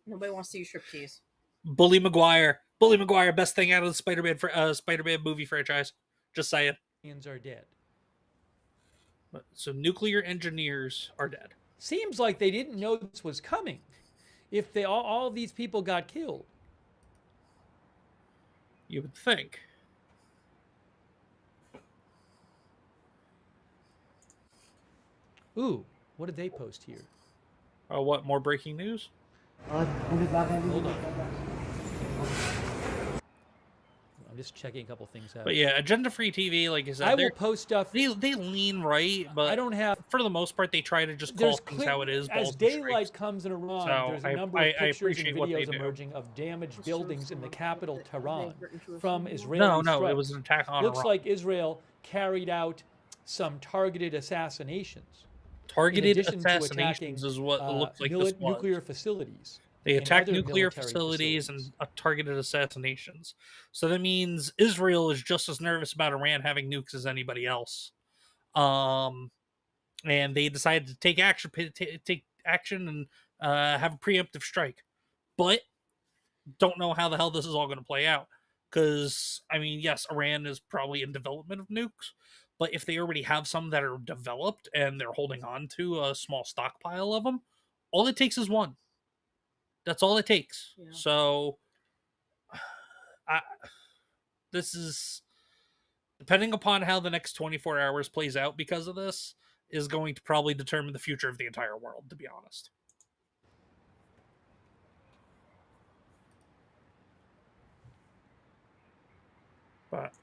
Nobody wants to use striptease. Bully Maguire, best thing out of the Spider-Man movie franchise. Just saying. Are dead. So nuclear engineers are dead. Seems like they didn't know this was coming. If they all these people got killed, you would think. Ooh, what did they post here? What, more breaking news? Hold on. I'm just checking a couple things out. But yeah, agenda-free TV, like I said, I will post stuff. They lean right, but I don't have. For the most part, they try to just call things how it is. As daylight comes in Iran, So there's a number of pictures and what they videos do. emerging of damaged buildings in the capital, Tehran, from Israeli No, strikes. it was an attack on Looks Iran. like Israel carried out some targeted assassinations. Targeted in addition to assassinations attacking, is what it looked like this was. nuclear facilities. They and attacked other nuclear military facilities and targeted assassinations. So that means Israel is just as nervous about Iran having nukes as anybody else. And they decided to take action and have a preemptive strike. But don't know how the hell this is all going to play out. Because, I mean, yes, Iran is probably in development of nukes. But if they already have some that are developed and they're holding on to a small stockpile of them, all it takes is one. That's all it takes. Yeah. So, this is, depending upon how the next 24 hours plays out because of this, is going to probably determine the future of the entire world, to be honest. But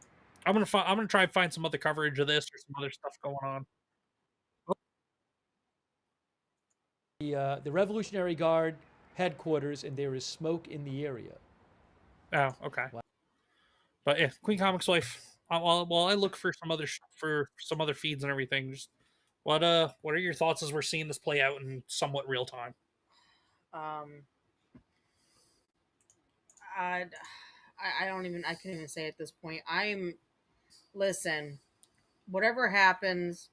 I'm gonna try and find some other coverage of this or some other stuff going on. The Revolutionary Guard headquarters, and there is smoke in the area. Oh, okay. Wow. But yeah, QueenComixWife. While I look for some other feeds and everything, just what are your thoughts as we're seeing this play out in somewhat real time? I can't even say at this point. Listen, whatever happens.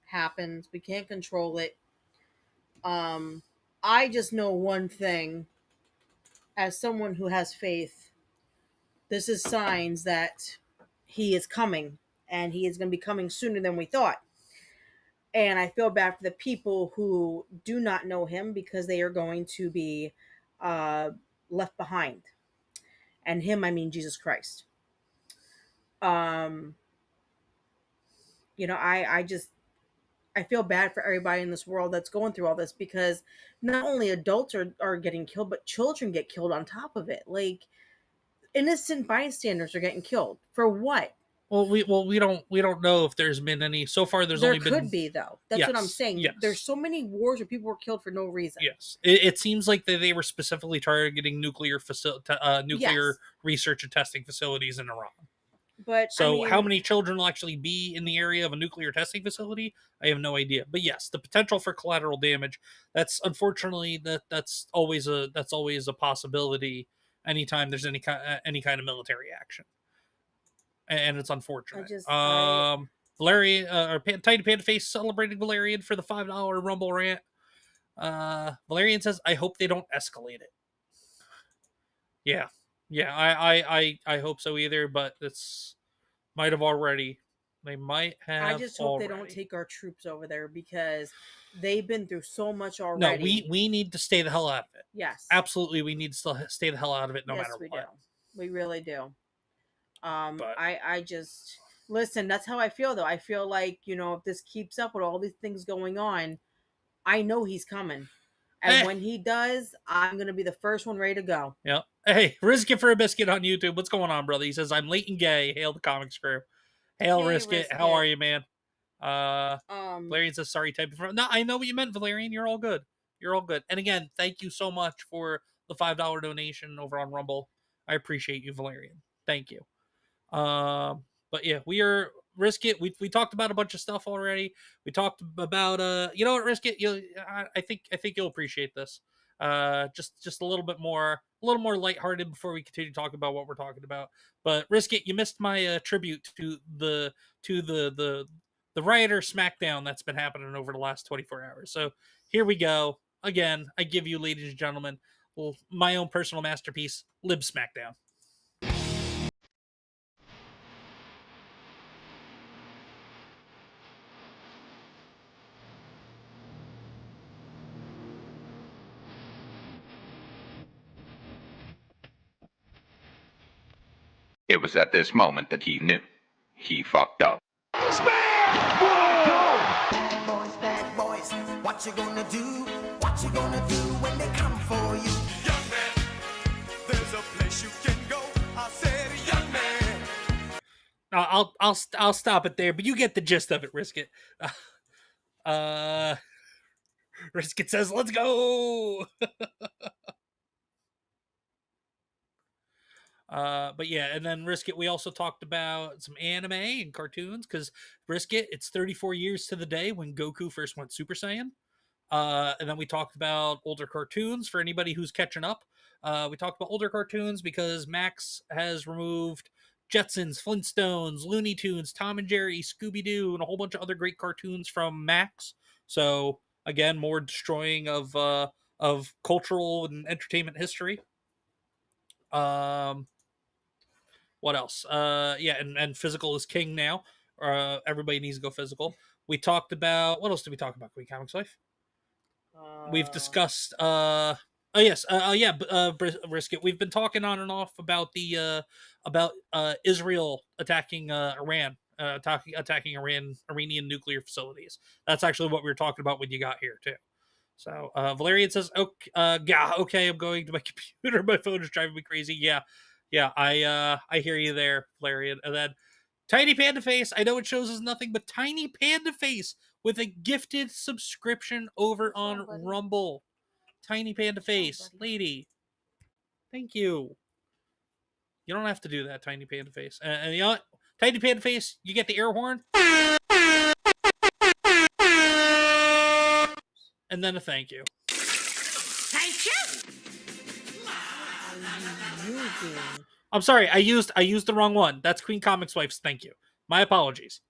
We can't control it. I just know one thing. As someone who has faith, this is signs that he is coming, and he is going to be coming sooner than we thought. And I feel bad for the people who do not know him, because they are going to be left behind. And him, I mean Jesus Christ. I feel bad for everybody in this world that's going through all this, because not only adults are getting killed, but children get killed on top of it. Like, innocent bystanders are getting killed. For what? Well, we don't know if there's been any so far. There could be, though. That's what I'm saying. Yes. There's so many wars where people were killed for no reason. Yes, it seems like they were specifically targeting nuclear research and testing facilities in Iran. But so, how many children will actually be in the area of a nuclear testing facility? I have no idea. But yes, the potential for collateral damage. That's unfortunately that's always a possibility. Anytime there's any kind of military action, and it's unfortunate. Valerian, or Tiny Panda Face celebrating Valerian for the $5 Rumble rant. Valerian says, "I hope they don't escalate it." Yeah, I hope so either, but it's might have already. They might have. I just hope they don't take our troops over there, because they've been through so much already. No, we need to stay the hell out of it. Yes, absolutely, we need to still stay the hell out of it, no matter what. Yes, we do. We really do. I just listen. That's how I feel, though. I feel like, if this keeps up with all these things going on, I know he's coming. And when he does, I'm going to be the first one ready to go. Yep. Hey, Risk It for a Biscuit on YouTube. What's going on, brother? He says, "I'm late and gay. Hail the comics crew." Hail, Risk It. How are you, man? Valerian says, "Sorry, type of..." No, I know what you meant, Valerian. You're all good. You're all good. And again, thank you so much for the $5 donation over on Rumble. I appreciate you, Valerian. Thank you. But yeah, we are Risk It. We talked about a bunch of stuff already. We talked about you know what, Risk It. I think you'll appreciate this. Just a little more lighthearted before we continue talking about what we're talking about. But Risk It, you missed my tribute to the Rioter SmackDown that's been happening over the last 24 hours. So here we go. Again, I give you, ladies and gentlemen, my own personal masterpiece, Lib SmackDown. It was at this moment that he knew. He fucked up. Bad boys, what you gonna do? What you gonna do when they come for you? Young man, there's a place you can go. I said, young man. I'll stop it there, but you get the gist of it, Risk It. Risk It says, let's go. But yeah, and then Risk It, we also talked about some anime and cartoons, because Risk It, it's 34 years to the day when Goku first went Super Saiyan. And then we talked about older cartoons for anybody who's catching up. We talked about older cartoons because Max has removed Jetsons, Flintstones, Looney Tunes, Tom and Jerry, Scooby-Doo, and a whole bunch of other great cartoons from Max. So again, more destroying of cultural and entertainment history. What else? Yeah, and physical is king now. Everybody needs to go physical. We talked about, what else did we talk about, QueenComixWife? We've discussed oh yes, yeah, Brisket. We've been talking on and off about the Israel attacking Iran, attacking Iranian nuclear facilities. That's actually what we were talking about when you got here too. So Valerian says, okay, yeah, okay, I'm going to my computer. My phone is driving me crazy. Yeah, I hear you there, Valerian. And then Tiny Panda Face, I know it shows us nothing, but Tiny Panda Face with a gifted subscription over on Rumble. Tiny Panda Face, lady, thank you. You don't have to do that, Tiny Panda Face. And you know what? Tiny Panda Face, you get the air horn. And then a thank you. Thank you. I'm sorry, I used the wrong one. That's QueenComixWife's thank you. My apologies.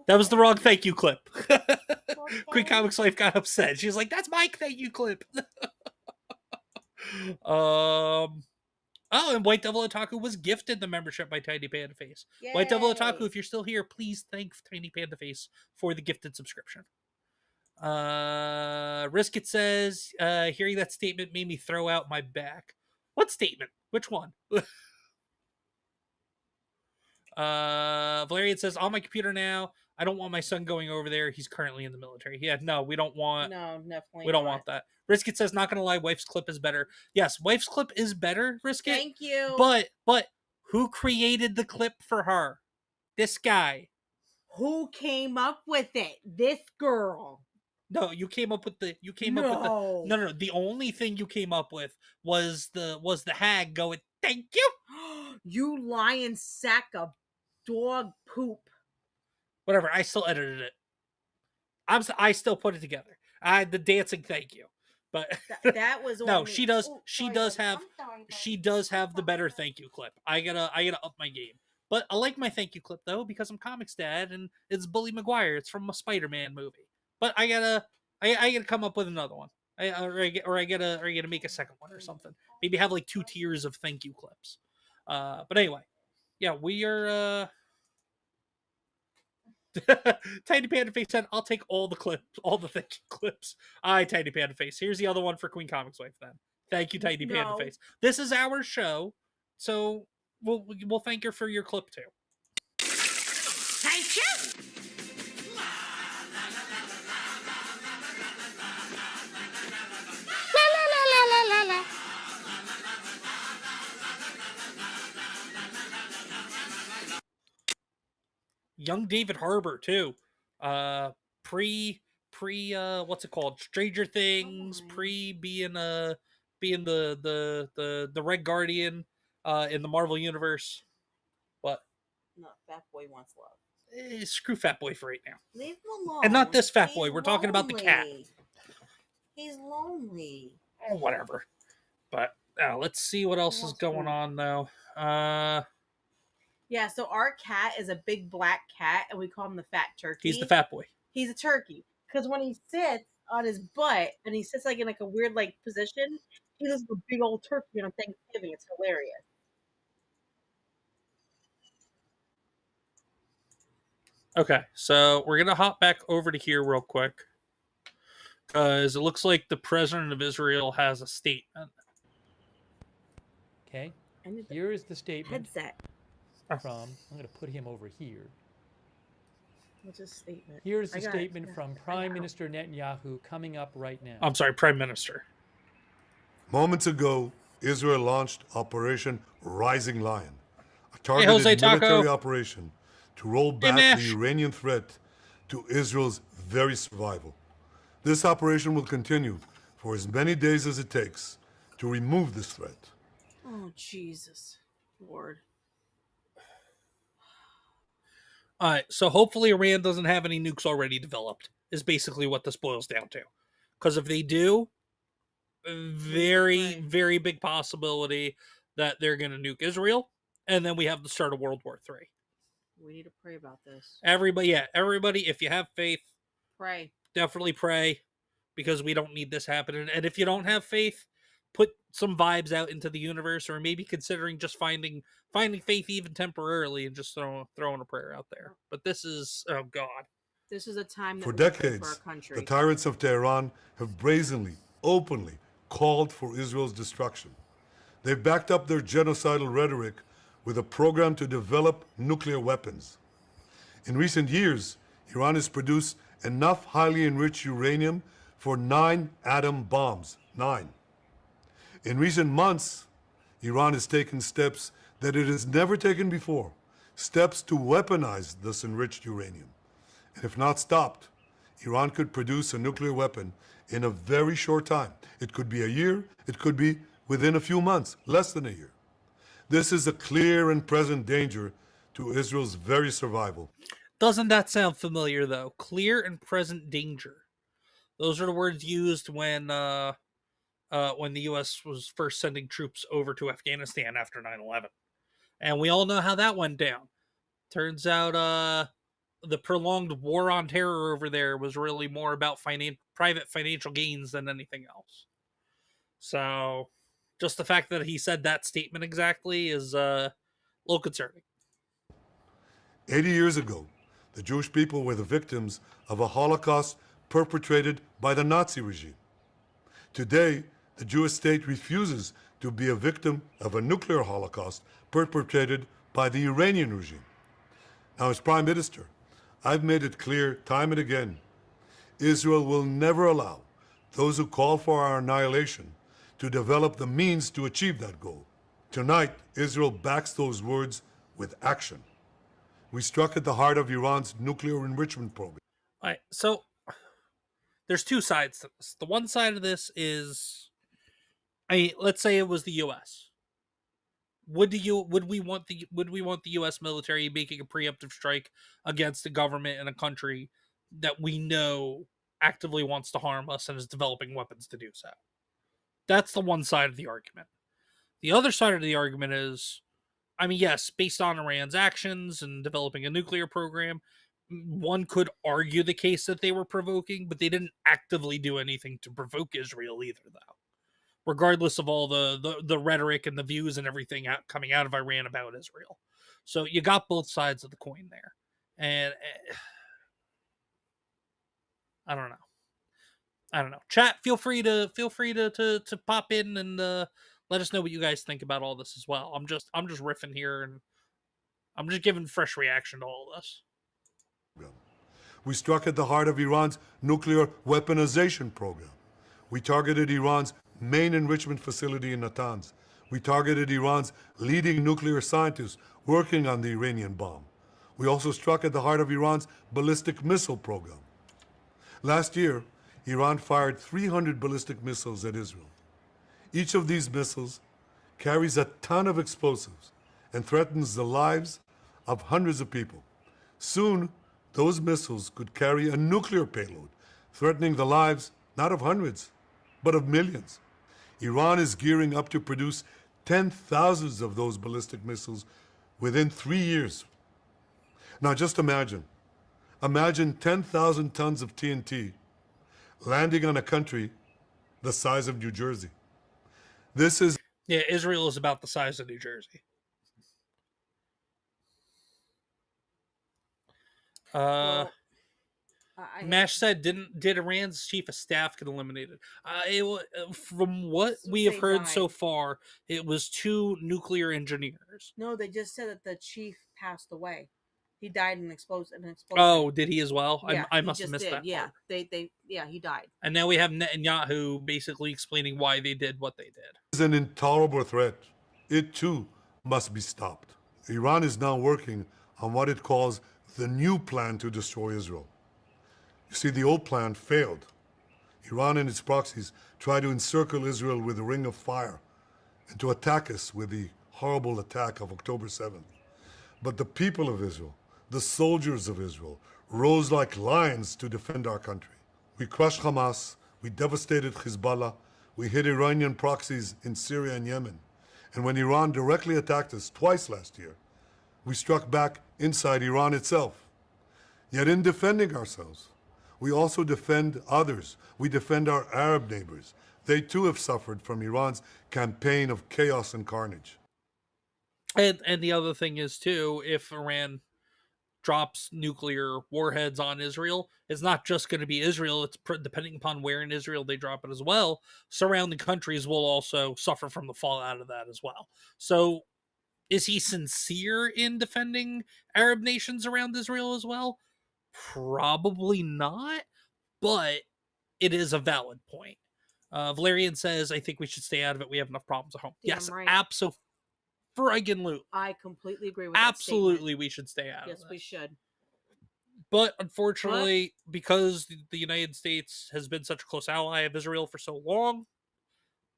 That was the wrong thank you clip. QueenComixWife got upset. She was like, "That's my thank you clip." Oh, and White Devil Otaku was gifted the membership by Tiny Panda Face. Yay. White Devil Otaku, if you're still here, please thank Tiny Panda Face for the gifted subscription. Risk It says, hearing that statement made me throw out my back. What statement? Which one? Valerian says, on my computer now. I don't want my son going over there. He's currently in the military. Yeah, no, we don't want. No, definitely. We don't want that. Risk It says, not gonna lie, Wife's clip is better. Yes, Wife's clip is better, Risk It. Thank you. But who created the clip for her? This guy. Who came up with it? This girl. No, you came up with the. No. The only thing you came up with was the hag going, thank you. You lying sack of dog poop. Whatever. I still edited it. I still put it together. The dancing thank you, but that was no. Only... She does. She does have the better thank you clip. I gotta up my game. But I like my thank you clip though because I'm Comics Dad and it's Bully Maguire. It's from a Spider-Man movie. But I gotta come up with another one. I gotta make a second one or something. Maybe have like 2 tiers of thank you clips. But anyway, yeah, we are. Tiny Panda Face said, "I'll take all the thank you clips." Tiny Panda Face. Here's the other one for QueenComixWife. Then, thank you, Tiny Panda Face. This is our show, so we'll thank her for your clip too. Thank you. young David Harbour too. Pre what's it called? Stranger Things. Pre being the Red Guardian in the Marvel universe. What? No, Fat Boy wants love. Screw Fat Boy for right now. Leave him alone. And not this Fat Boy. He's We're talking about the cat. lonely. He's lonely. Oh, whatever. But let's see what else is going on though. Yeah, so our cat is a big black cat, and we call him the Fat Turkey. He's the Fat Boy. He's a turkey because when he sits on his butt and he sits like in like a weird like position, he looks like a big old turkey on Thanksgiving. It's hilarious. Okay, so we're gonna hop back over to here real quick because it looks like the president of Israel has a statement. Okay, here is the statement Headset. from. I'm going to put him over here. What's his statement? Here's the statement from Prime Minister Netanyahu coming up right now. I'm sorry, Prime Minister. Moments ago, Israel launched Operation Rising Lion, a Jose targeted Taco. military operation to roll back Nash. the Iranian threat to Israel's very survival. This operation will continue for as many days as it takes to remove this threat. Oh, Jesus. Lord. All right, so hopefully Iran doesn't have any nukes already developed, is basically what this boils down to. Because if they do, very, very big possibility that they're going to nuke Israel, and then we have the start of World War III. We need to pray about this. Everybody, if you have faith, Pray. definitely pray, because we don't need this happening. And if you don't have faith, put some vibes out into the universe, or maybe considering just finding faith even temporarily and just throwing a prayer out there. But this is, oh God. This is a time that For we pray decades, for our country. the tyrants of Tehran have brazenly, openly called for Israel's destruction. They've backed up their genocidal rhetoric with a program to develop nuclear weapons. In recent years, Iran has produced enough highly enriched uranium for 9 atom bombs. 9. In recent months, Iran has taken steps that it has never taken before, steps to weaponize this enriched uranium. And if not stopped, Iran could produce a nuclear weapon in a very short time. It could be a year, it could be within a few months, less than a year. This is a clear and present danger to Israel's very survival. Doesn't that sound familiar, though? Clear and present danger. Those are the words used when the U.S. was first sending troops over to Afghanistan after 9/11. And we all know how that went down. Turns out the prolonged war on terror over there was really more about private financial gains than anything else. So just the fact that he said that statement exactly is a little concerning. 80 years ago, the Jewish people were the victims of a Holocaust perpetrated by the Nazi regime. Today, the Jewish state refuses to be a victim of a nuclear Holocaust perpetrated by the Iranian regime. Now, as Prime Minister, I've made it clear time and again, Israel will never allow those who call for our annihilation to develop the means to achieve that goal. Tonight, Israel backs those words with action. We struck at the heart of Iran's nuclear enrichment program. All right, so there's two sides to this. The one side of this is, let's say it was the U.S. Would we want the U.S. military making a preemptive strike against a government in a country that we know actively wants to harm us and is developing weapons to do so? That's the one side of the argument. The other side of the argument is, yes, based on Iran's actions and developing a nuclear program, one could argue the case that they were provoking, but they didn't actively do anything to provoke Israel either, though. Regardless of all the rhetoric and the views and everything coming out of Iran about Israel. So you got both sides of the coin there. And I don't know. Chat, feel free to pop in and let us know what you guys think about all this as well. I'm just riffing here, and I'm just giving fresh reaction to all this. We struck at the heart of Iran's nuclear weaponization program. We targeted Iran's main enrichment facility in Natanz. We targeted Iran's leading nuclear scientists working on the Iranian bomb. We also struck at the heart of Iran's ballistic missile program. Last year, Iran fired 300 ballistic missiles at Israel. Each of these missiles carries a ton of explosives and threatens the lives of hundreds of people. Soon, those missiles could carry a nuclear payload, threatening the lives not of hundreds, but of millions. Iran is gearing up to produce 10,000 of those ballistic missiles within 3 years. Now just imagine 10,000 tons of TNT landing on a country the size of New Jersey. This is... Yeah, Israel is about the size of New Jersey. Mash said, did Iran's chief of staff get eliminated? From what we have heard so far, it was 2 nuclear engineers. No, they just said that the chief passed away. He died in an explosion. Oh, did he as well? Yeah, I must have missed that. Yeah, part. he died. And now we have Netanyahu basically explaining why they did what they did. It is an intolerable threat. It too must be stopped. Iran is now working on what it calls the new plan to destroy Israel. You see, the old plan failed. Iran and its proxies tried to encircle Israel with a ring of fire and to attack us with the horrible attack of October 7th. But the people of Israel, the soldiers of Israel, rose like lions to defend our country. We crushed Hamas, we devastated Hezbollah, we hit Iranian proxies in Syria and Yemen. And when Iran directly attacked us twice last year, we struck back inside Iran itself. Yet in defending ourselves, we also defend others. We defend our Arab neighbors. They too have suffered from Iran's campaign of chaos and carnage. And the other thing is too, if Iran drops nuclear warheads on Israel, it's not just going to be Israel. It's depending upon where in Israel they drop it as well. Surrounding countries will also suffer from the fallout of that as well. So, is he sincere in defending Arab nations around Israel as well? Probably not, but it is a valid point. Valerian says, I think we should stay out of it. We have enough problems at home. Yes, right. absolutely. I completely agree with Absolutely, that we should stay out of it. Yes, we should. But unfortunately, because the United States has been such a close ally of Israel for so long,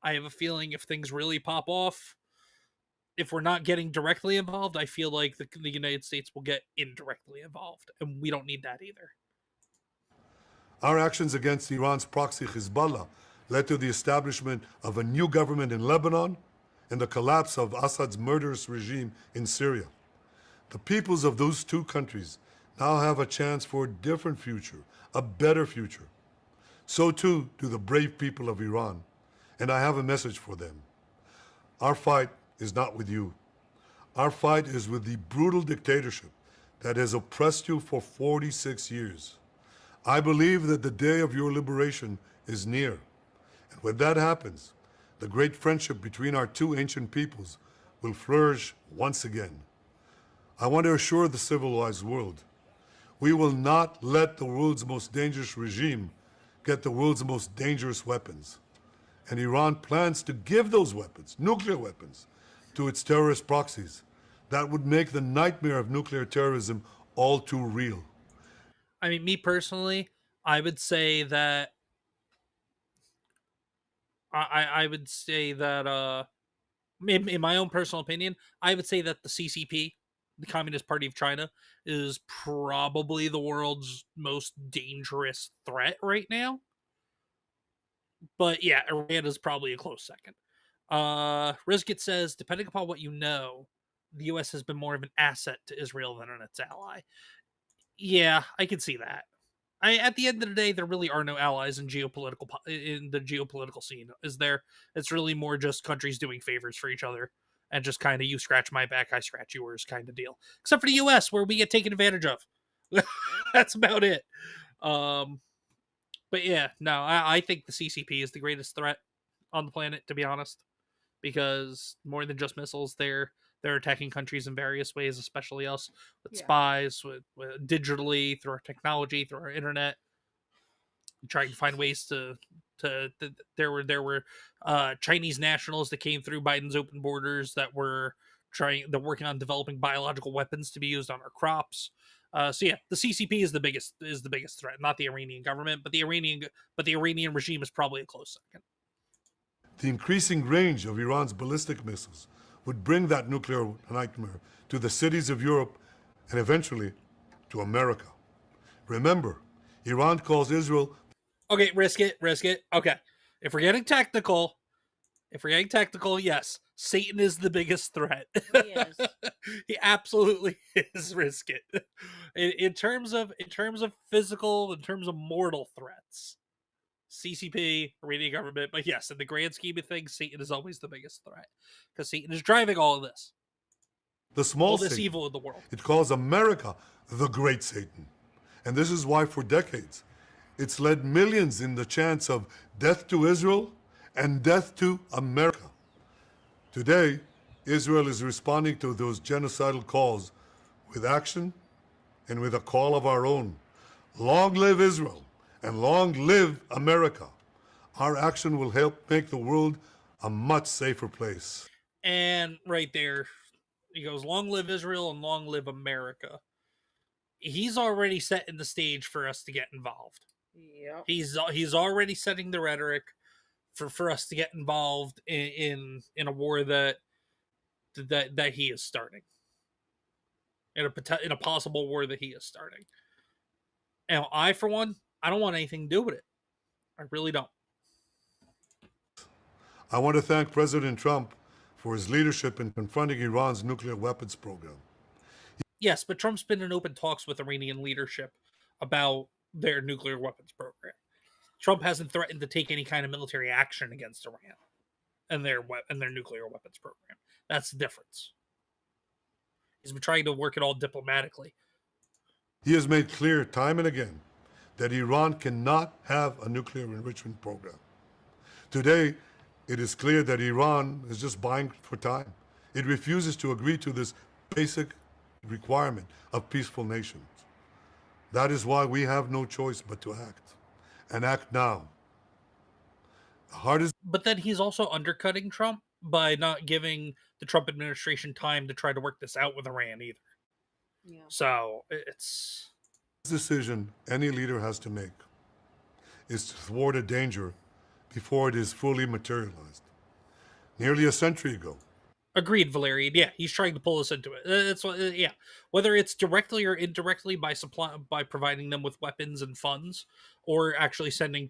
I have a feeling if things really pop off, if we're not getting directly involved, I feel like the United States will get indirectly involved, and we don't need that either. Our actions against Iran's proxy Hezbollah led to the establishment of a new government in Lebanon and the collapse of Assad's murderous regime in Syria. The peoples of those two countries now have a chance for a different future, a better future. So too do the brave people of Iran, and I have a message for them. Our fight is not with you. Our fight is with the brutal dictatorship that has oppressed you for 46 years. I believe that the day of your liberation is near. And when that happens, the great friendship between our two ancient peoples will flourish once again. I want to assure the civilized world, we will not let the world's most dangerous regime get the world's most dangerous weapons. And Iran plans to give those weapons, nuclear weapons, to its terrorist proxies. That would make the nightmare of nuclear terrorism all too real. I mean, me personally, I would say that I would say that in my own personal opinion, I would say that the CCP, the Communist Party of China, is probably the world's most dangerous threat right now. But yeah, Iran is probably a close second. Rizkit says, depending upon what you know, the U.S. has been more of an asset to Israel than its ally. Yeah, I can see that. At the end of the day, there really are no allies in the geopolitical scene, is there? It's really more just countries doing favors for each other and just kind of you scratch my back, I scratch yours kind of deal. Except for the U.S., where we get taken advantage of. That's about it. But yeah, no, I think the CCP is the greatest threat on the planet, to be honest, because more than just missiles, they're attacking countries in various ways, especially us with spies, with digitally, through our technology, through our internet, trying to find ways to there were Chinese nationals that came through Biden's open borders that were They're working on developing biological weapons to be used on our crops. So yeah, the CCP is the biggest threat, not the Iranian government, but the Iranian regime is probably a close second. The increasing range of Iran's ballistic missiles would bring that nuclear nightmare to the cities of Europe and eventually to America. Remember, Iran calls Israel... Okay, risk it. Okay, if we're getting technical, yes, Satan is the biggest threat. Yes. He absolutely is. Risk it. In terms of physical, in terms of mortal threats, CCP, Iranian government, but yes, in the grand scheme of things, Satan is always the biggest threat because Satan is driving all of this. The small all this Satan. Evil in the world. It calls America the great Satan. And this is why for decades, it's led millions in the chants of death to Israel and death to America. Today, Israel is responding to those genocidal calls with action and with a call of our own. Long live Israel and long live America. Our action will help make the world a much safer place. And right there, he goes, long live Israel and long live America. He's already setting the stage for us to get involved. Yep. He's already setting the rhetoric for us to get involved in a war that he is starting. In a possible war that he is starting. And I, for one, I don't want anything to do with it. I really don't. I want to thank President Trump for his leadership in confronting Iran's nuclear weapons program. Yes, but Trump's been in open talks with Iranian leadership about their nuclear weapons program. Trump hasn't threatened to take any kind of military action against Iran and their nuclear weapons program. That's the difference. He's been trying to work it all diplomatically. He has made clear time and again that Iran cannot have a nuclear enrichment program. Today, it is clear that Iran is just buying for time. It refuses to agree to this basic requirement of peaceful nations. That is why we have no choice but to act, and act now. The hardest... But then he's also undercutting Trump by not giving the Trump administration time to try to work this out with Iran either. Yeah. So it's... The decision any leader has to make is to thwart a danger before it is fully materialized. Nearly a century ago. Agreed, Valerian. Yeah, he's trying to pull us into it. That's what. Yeah, whether it's directly or indirectly by providing them with weapons and funds, or actually sending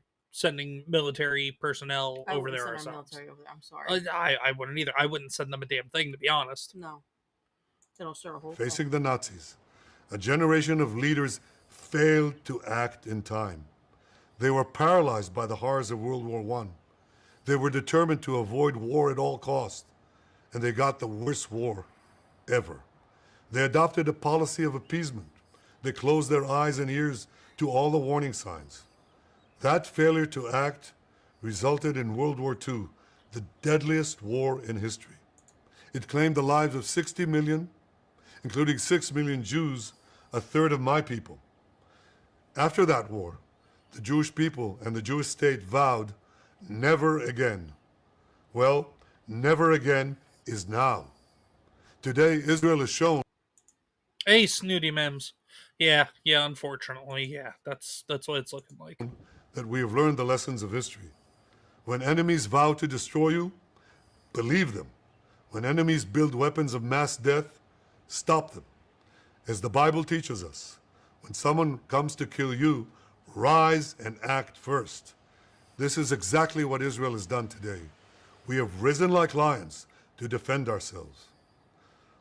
military personnel over there ourselves. I'm sorry. I wouldn't either. I wouldn't send them a damn thing, to be honest. No. It'll serve a whole Facing the Nazis, a generation of leaders failed to act in time. They were paralyzed by the horrors of World War I. They were determined to avoid war at all costs, and they got the worst war ever. They adopted a policy of appeasement. They closed their eyes and ears to all the warning signs. That failure to act resulted in World War II, the deadliest war in history. It claimed the lives of 60 million, including 6 million Jews, a third of my people. After that war, the Jewish people and the Jewish state vowed never again. Well, never again is now. Today, Israel has shown... Hey, snooty memes. Yeah, unfortunately, yeah, that's what it's looking like. ...that we have learned the lessons of history. When enemies vow to destroy you, believe them. When enemies build weapons of mass death, stop them. As the Bible teaches us, when someone comes to kill you, rise and act first. This is exactly what Israel has done today. We have risen like lions to defend ourselves.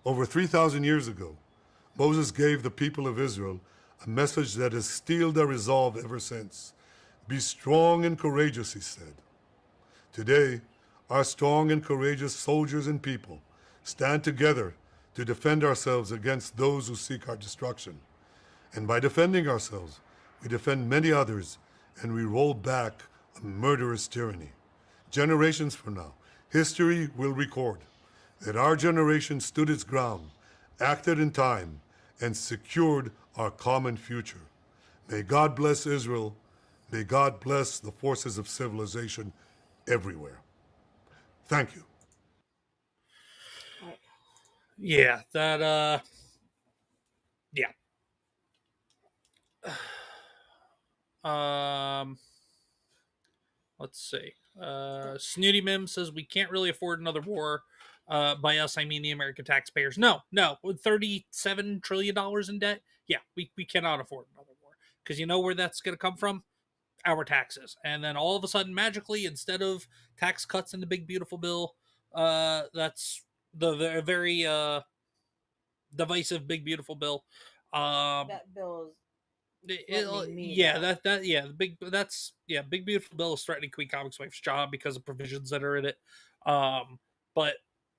Over 3,000 years ago, Moses gave the people of Israel a message that has steeled their resolve ever since. Be strong and courageous, he said. Today, our strong and courageous soldiers and people stand together to defend ourselves against those who seek our destruction. And by defending ourselves, we defend many others, and we roll back a murderous tyranny. Generations from now, history will record that our generation stood its ground, acted in time, and secured our common future. May God bless Israel. May God bless the forces of civilization everywhere. Thank you. Yeah, that yeah. Um, let's see. Snooty Mim says we can't really afford another war. By us, I mean the American taxpayers. No, no, with $37 trillion in debt, yeah, we cannot afford another war because you know where that's going to come from, our taxes, and then all of a sudden, magically, instead of tax cuts in the big beautiful bill, that's the very divisive big beautiful bill. That bill is Yeah, that yeah, the big that's yeah, big beautiful bill is threatening Queen Comics Wife's job because of provisions that are in it. Um, but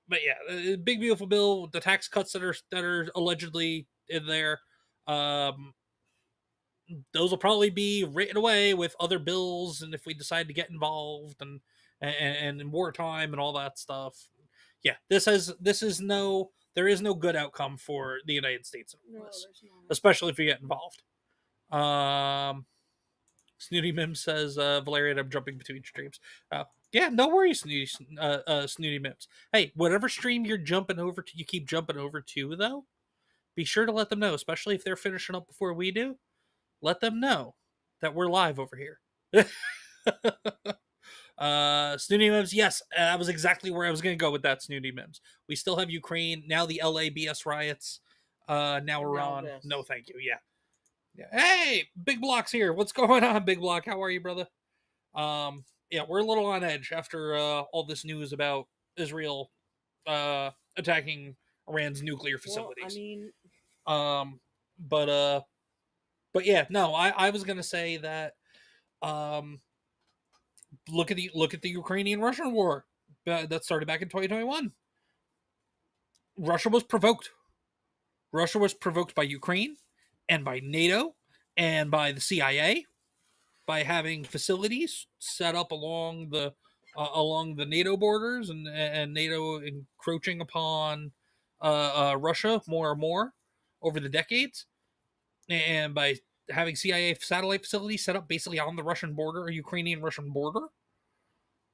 but yeah, big beautiful bill, the tax cuts that are allegedly in there, um, those will probably be written away with other bills, and if we decide to get involved and in wartime and all that stuff, yeah, this is no there is no good outcome for the United States in all this, especially if you get involved. Snooty Mim says, Valerian, I'm jumping between streams. Yeah, no worries, Snooty Mims. Hey, whatever stream you're jumping over to, you keep jumping over to, though, be sure to let them know, especially if they're finishing up before we do. Let them know that we're live over here. Snooty Mims, yes, that was exactly where I was going to go with that, Snooty Mims. We still have Ukraine, now the LABS riots, now Iran. No, thank you, yeah. Hey, Big Block's here. What's going on, Big Block? How are you, brother? Yeah, we're a little on edge after all this news about Israel attacking Iran's nuclear facilities. Well, I mean, but yeah, no, I was gonna say that look at the Ukrainian Russian war that started back in 2021. Russia was provoked. Russia was provoked by Ukraine and by NATO and by the CIA by having facilities set up along the NATO borders and NATO encroaching upon Russia more and more over the decades, and by having CIA satellite facilities set up basically on the Russian border or Ukrainian Russian border.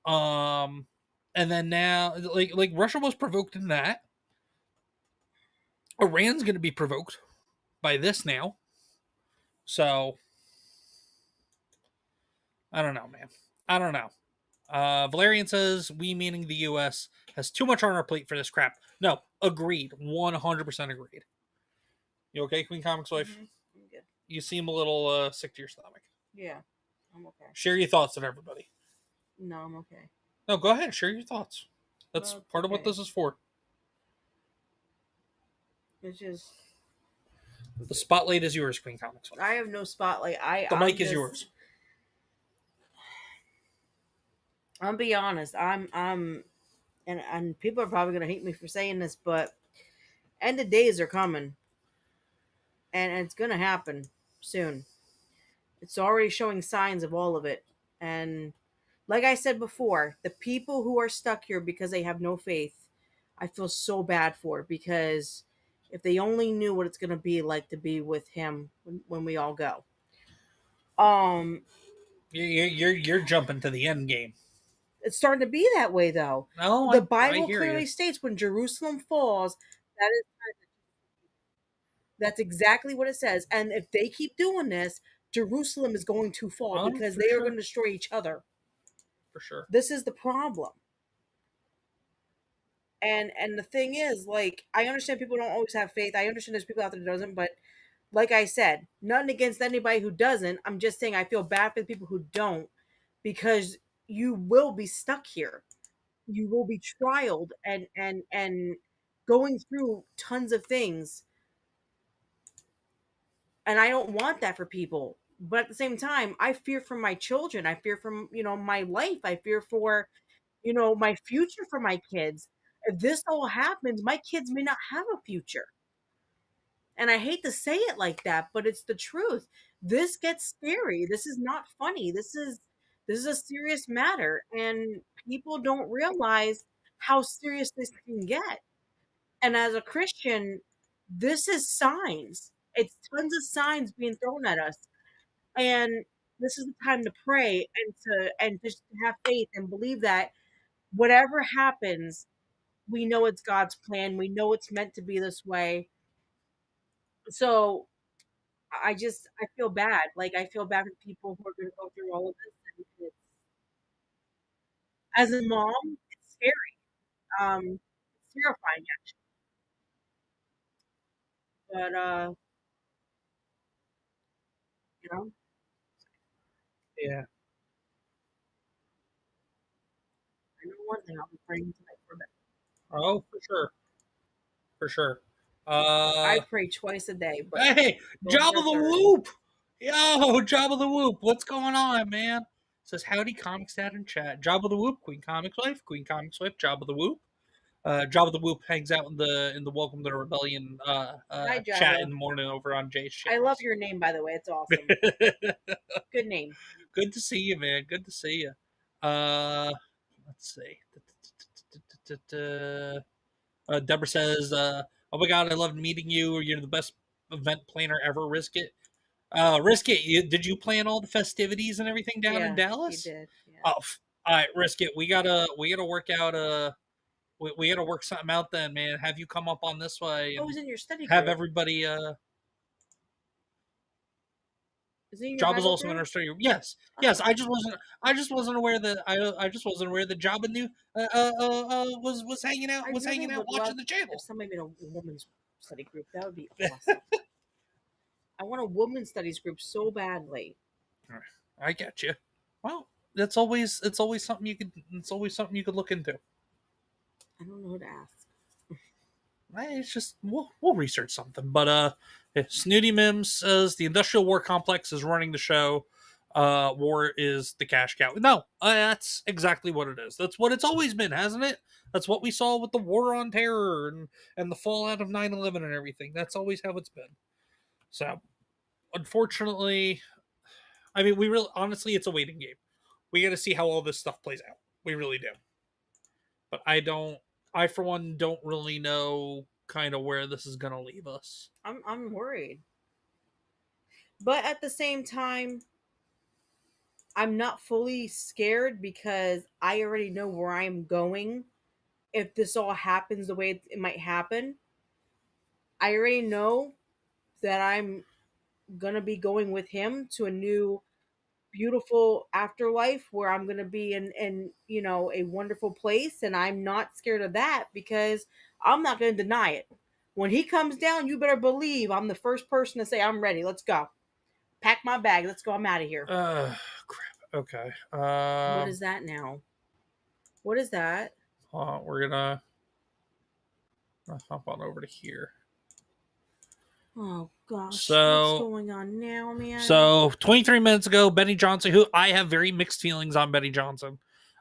And then now, like Russia was provoked in that. Iran's going to be provoked by this now. So I don't know, man. I don't know. Valerian says, we meaning the US has too much on our plate for this crap. No, agreed. 100% agreed. You okay, Queen Comics Wife? I'm good. You seem a little sick to your stomach. Yeah, I'm okay. Share your thoughts with everybody. No, I'm okay. No, go ahead. Share your thoughts. That's part of what this is for. It's just... The spotlight is yours, Queen Comics Wife. I have no spotlight. The mic is yours. I'll be honest. And people are probably gonna hate me for saying this, but end of days are coming, and it's gonna happen soon. It's already showing signs of all of it, and like I said before, the people who are stuck here because they have no faith, I feel so bad for, because if they only knew what it's gonna be like to be with him when we all go. You're jumping to the end game. It's starting to be that way, though. No, the Bible clearly states when Jerusalem falls, that's exactly what it says. And if they keep doing this, Jerusalem is going to fall because they are going to destroy each other. For sure. This is the problem. And the thing is, like, I understand people don't always have faith. I understand there's people out there that doesn't, but like I said, nothing against anybody who doesn't. I'm just saying I feel bad for the people who don't, because you will be stuck here. You will be trialed and going through tons of things. And I don't want that for people. But at the same time, I fear for my children. I fear for, my life. I fear for, my future for my kids. If this all happens, my kids may not have a future. And I hate to say it like that, but it's the truth. This gets scary. This is not funny. This is a serious matter, and people don't realize how serious this can get. And as a Christian, this is signs. It's tons of signs being thrown at us. And this is the time to pray and just have faith and believe that whatever happens, we know it's God's plan. We know it's meant to be this way. So I feel bad. Like, I feel bad for people who are going to go through all of this. And as a mom, it's scary. It's terrifying actually. But you know, Yeah. I know one thing. I'll be praying tonight for them. Oh, for sure. For sure. I pray twice a day, but Hey, going Job for of the third. Whoop! Yo, Job of the Whoop. What's going on, man? Says howdy, Comics Dad in chat. Job of the Whoop, Queen Comics Wife, Queen Comics Wife, Job of the Whoop. Job of the Whoop hangs out in the Welcome to the Rebellion Hi, chat Jabba. in the morning over on Jay's I channel. love your name, by the way. It's awesome. Good name. Good to see you, man. Good to see you. Let's see. Deborah says, "Oh my God, I loved meeting you. You're the best event planner ever. Risk it. Risk it. Did you plan all the festivities and everything down in Dallas? You did. Yeah. Oh, all right, risk it. We gotta work out we gotta work something out then, man. Have you come up on this way? I was in your study Have group. everybody. Is he in your Job is Bible also in group? our study. Yes, yes. I just wasn't aware that I just wasn't aware that Jabba knew was hanging out I really would watching love the channel. if somebody made a woman's study group. That would be awesome. I want a women's studies group so badly. I get you. Well, it's always something you could look into. I don't know who to ask. It's just we'll research something. But Snooty Mims says the industrial war complex is running the show. War is the cash cow. No, that's exactly what it is. That's what it's always been, hasn't it? That's what we saw with the war on terror and the fallout of 9/11 and everything. That's always how it's been. So, unfortunately, I mean, we really honestly, it's a waiting game. We got to see how all this stuff plays out. We really do. But I for one don't really know kind of where this is going to leave us. I'm worried. But at the same time, I'm not fully scared because I already know where I'm going. If this all happens the way it might happen, I already know that I'm gonna be going with him to a new beautiful afterlife where I'm gonna be in a wonderful place, and I'm not scared of that because I'm not gonna deny it. When he comes down, you better believe I'm the first person to say I'm ready. Let's go. Pack my bag. Let's go. I'm out of here. Crap. Okay. What is that now? What is that? We're gonna hop on over to here. Oh gosh, So what's going on now, man? So 23 minutes ago, Benny Johnson, who I have very mixed feelings on Benny Johnson,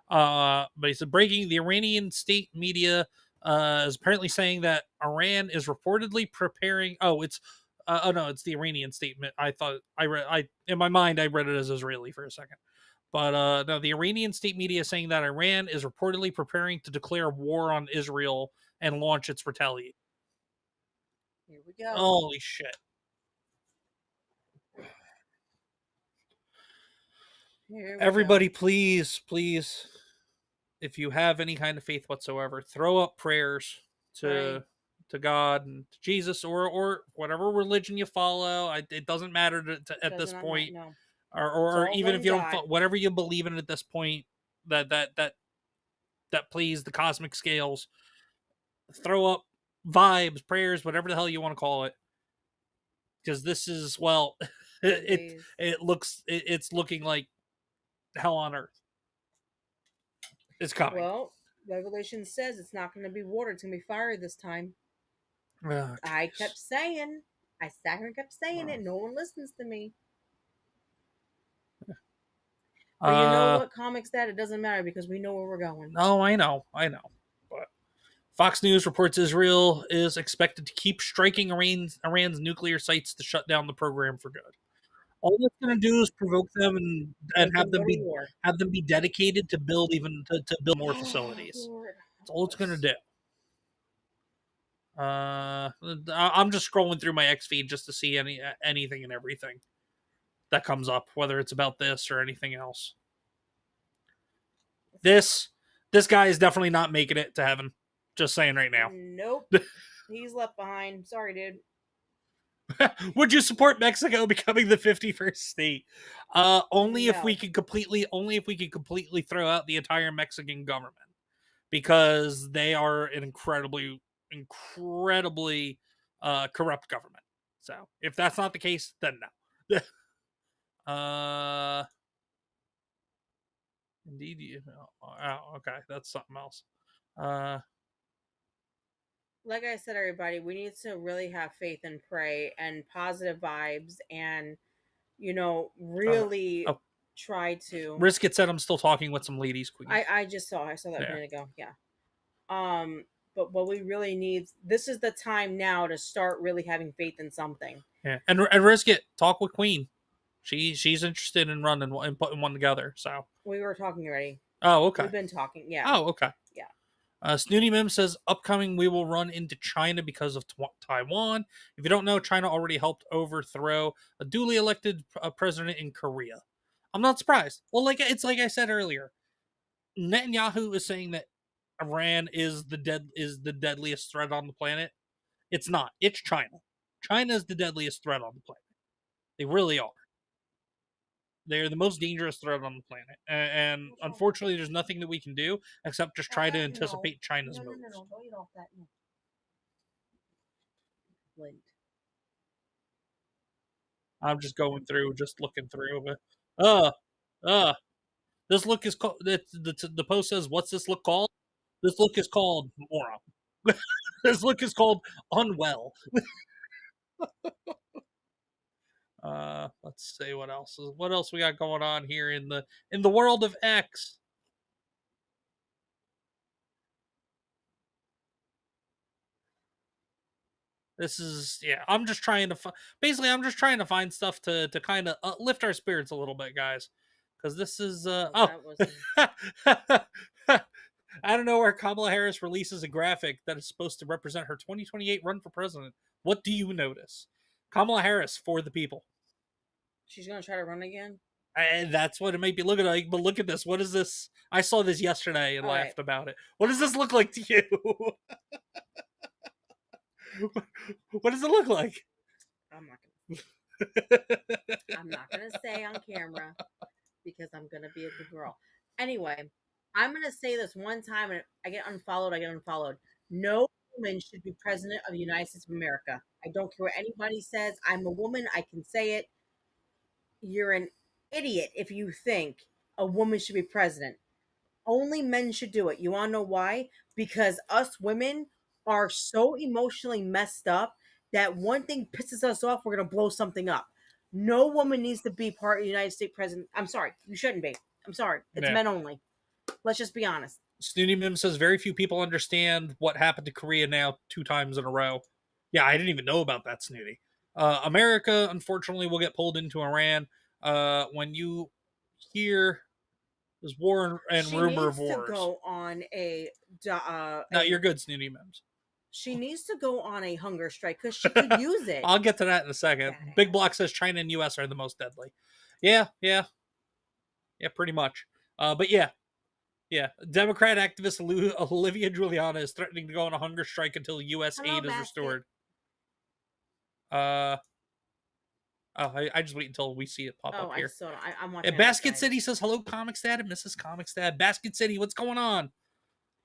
but he said breaking the Iranian state media is apparently saying that Iran is reportedly preparing. It's no, it's the Iranian statement. I thought in my mind I read it as Israeli for a second, but no, the Iranian state media is saying that Iran is reportedly preparing to declare war on Israel and launch its retaliation. Here we go. Holy shit. Everybody, please, if you have any kind of faith whatsoever, throw up prayers to God and to Jesus or whatever religion you follow. It doesn't matter at this point, or even if you don't, whatever you believe in at this point, that please the cosmic scales. Throw up vibes, prayers, whatever the hell you want to call it, because this is it's looking like hell on earth. It's coming. Well, Revelation says it's not going to be water; it's going to be fire this time. Oh, I kept saying, I sat here and kept saying it. No one listens to me. But you know what, Comics Dad? It doesn't matter because we know where we're going. Oh, I know. But Fox News reports Israel is expected to keep striking Iran's nuclear sites to shut down the program for good. All it's going to do is provoke them and have them be dedicated to build more facilities. That's all it's going to do. I'm just scrolling through my X feed just to see anything and everything that comes up, whether it's about this or anything else. This guy is definitely not making it to heaven. Just saying right now. Nope. He's left behind. Sorry, dude. Would you support Mexico becoming the 51st state? Only if we No. could completely throw out the entire Mexican government, because they are an incredibly corrupt government. So if that's not the case, then no. Indeed. Oh, okay, that's something else. Like I said, everybody, we need to really have faith and pray and positive vibes, and really try to. Risk it said I'm still talking with some ladies, Queen. I saw that a minute ago. Yeah. But what we really need, this is the time now to start really having faith in something. Yeah, and risk it. Talk with Queen. She's interested in running and putting one together. So we were talking already. Oh, okay. We've been talking. Yeah. Oh, okay. Yeah. Snooty Mim says, upcoming, we will run into China because of Taiwan. If you don't know, China already helped overthrow a duly elected president in Korea. I'm not surprised. Well, like I said earlier, Netanyahu is saying that Iran is the deadliest threat on the planet. It's not. It's China. China is the deadliest threat on the planet. They really are. They're the most dangerous threat on the planet. And unfortunately, there's nothing that we can do except just try to anticipate China's moves. No, don't eat off that. No. I'm just going through, just looking through. This look is called, the post says, what's this look called? This look is called moron. This look is called unwell. Let's see what else we got going on here in the world of X. This is, yeah, I'm just trying to find stuff to kind of lift our spirits a little bit, guys, because this is I don't know, where Kamala Harris releases a graphic that is supposed to represent her 2028 run for president. What do you notice? Kamala Harris for the people. She's gonna try to run again. That's what it might be looking like. But look at this. What is this? I saw this yesterday and laughed about it. What does this look like to you? What does it look like? I'm not gonna say on camera because I'm gonna be a good girl. Anyway, I'm gonna say this one time, and I get unfollowed. No woman should be president of the United States of America. I don't care what anybody says. I'm a woman. I can say it. You're an idiot if you think a woman should be president. Only men should do it. You want to know why? Because us women are so emotionally messed up that one thing pisses us off, we're going to blow something up. No woman needs to be part of the United States president. I'm sorry. You shouldn't be. I'm sorry. It's men only. Let's just be honest. Snooty Mim says, very few people understand what happened to Korea now 2 times in a row. Yeah, I didn't even know about that, Snooty. America, unfortunately, will get pulled into Iran. When you hear there's war and rumor of wars. She needs to go on a... no, you're good, Snooty Mims. She needs to go on a hunger strike because she could use it. I'll get to that in a second. Big Block says China and U.S. are the most deadly. Yeah, pretty much. But yeah. Democrat activist Olivia Giuliana is threatening to go on a hunger strike until U.S. aid is restored. I just wait until we see it pop up here. I'm watching. Basket City says, hello, Comics Dad and Mrs. Comics Dad. Basket City, what's going on?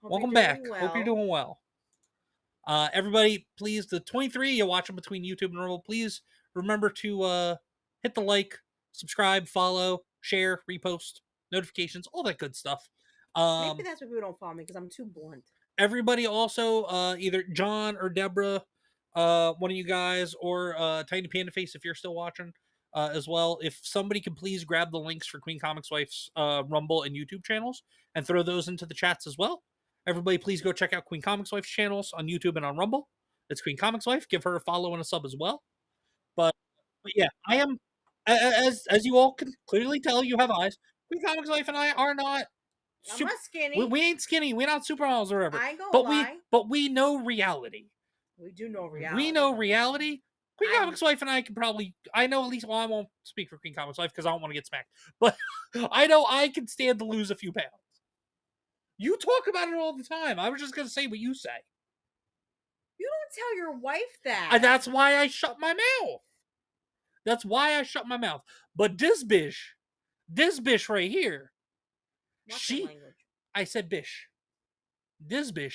Welcome back. Hope you're doing well. Everybody, please, the 23 you're watching between YouTube and Rumble, please remember to hit the like, subscribe, follow, share, repost, notifications, all that good stuff. Maybe that's why people don't follow me, because I'm too blunt. Everybody also, either John or Deborah, one of you guys, or Tiny Panda Face, if you're still watching, as well, if somebody could please grab the links for Queen Comics Wife's Rumble and YouTube channels and throw those into the chats as well. Everybody, please go check out Queen Comics Wife's channels on YouTube and on Rumble. It's Queen Comics Wife. Give her a follow and a sub as well. But yeah, I am, as you all can clearly tell, you have eyes. Queen Comics Wife and I are not. I'm not skinny. We ain't skinny. We're not supermodels or whatever. I ain't gonna lie. But we know reality. We do know reality. We know reality. Queen Comics Wife and I can probably, I know at least, well, I won't speak for Queen Comics Wife because I don't want to get smacked. But I know I can stand to lose a few pounds. You talk about it all the time. I was just gonna say what you say. You don't tell your wife that. And that's why I shut my mouth. That's why I shut my mouth. But this bitch right here, What's the language? I said bish. This bitch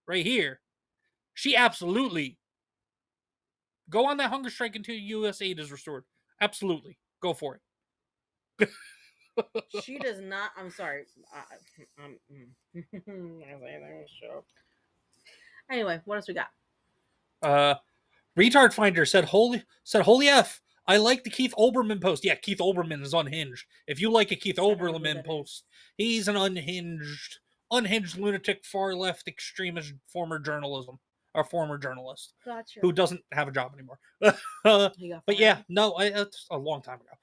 right here, she absolutely go on that hunger strike until U.S. aid is restored. Absolutely, go for it. She does not. I'm sorry. Anyway, what else we got? Retard Finder said holy F. I like the Keith Olbermann post. Yeah, Keith Olbermann is unhinged. If you like a Keith Olbermann post, he's an unhinged lunatic, far left extremist former journalist Gotcha. who doesn't have a job anymore. But yeah, no, it's a long time ago.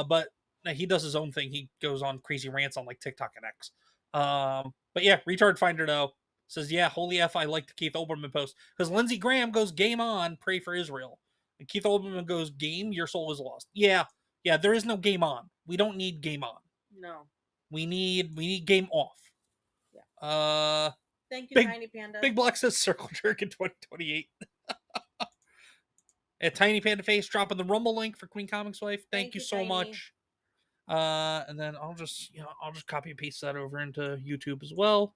But he does his own thing. He goes on crazy rants on like TikTok and X. But yeah, Retard Finder though says, yeah, holy F, I like the Keith Olbermann post. Because Lindsey Graham goes, game on, pray for Israel. And Keith Olbermann goes, game, your soul is lost. Yeah, there is no game on. We don't need game on. No. We need game off. Yeah. Thank you, Tiny Panda. Big Block says Circle Jerk in 2028. A Tiny Panda Face dropping the Rumble link for QueenComixWife. Thank you so much. And then I'll just copy and paste that over into YouTube as well.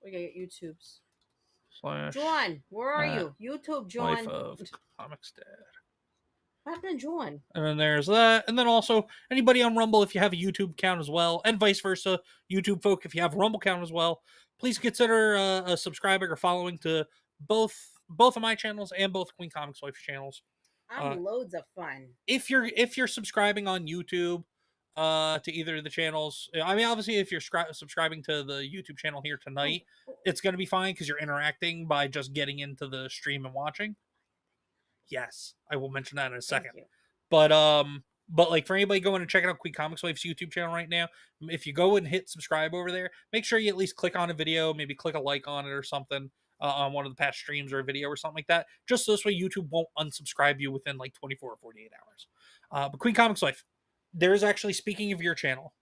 We got YouTube's. / John, where are you? YouTube, John. Life of Comics Dad. What happened to John? And then there's that. And then also, anybody on Rumble, if you have a YouTube account as well, and vice versa, YouTube folk, if you have a Rumble account as well, please consider subscribing or following to both of my channels and both QueenComixWife's channels. I'm loads of fun. If you're subscribing on YouTube to either of the channels, I mean, obviously, if you're subscribing to the YouTube channel here tonight, it's going to be fine because you're interacting by just getting into the stream and watching. Yes, I will mention that in a second. But like for anybody going and checking out QueenComixWife's YouTube channel right now, if you go and hit subscribe over there, make sure you at least click on a video, maybe click a like on it or something on one of the past streams or a video or something like that. Just so this way YouTube won't unsubscribe you within like 24 or 48 hours. But QueenComixWife, there is actually, speaking of your channel,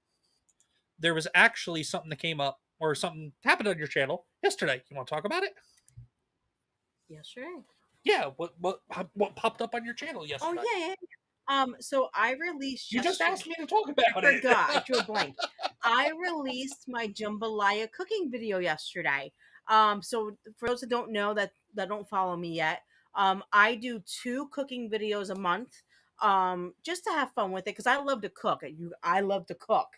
there was actually something that came up or something happened on your channel yesterday. You want to talk about it? Yesterday? Yeah, what popped up on your channel yesterday? Oh yeah. So I released. You just asked me to talk about it. I forgot. I drew a blank. I released my jambalaya cooking video yesterday. So for those that don't know that don't follow me yet, I do 2 cooking videos a month. Just to have fun with it because I love to cook. I love to cook.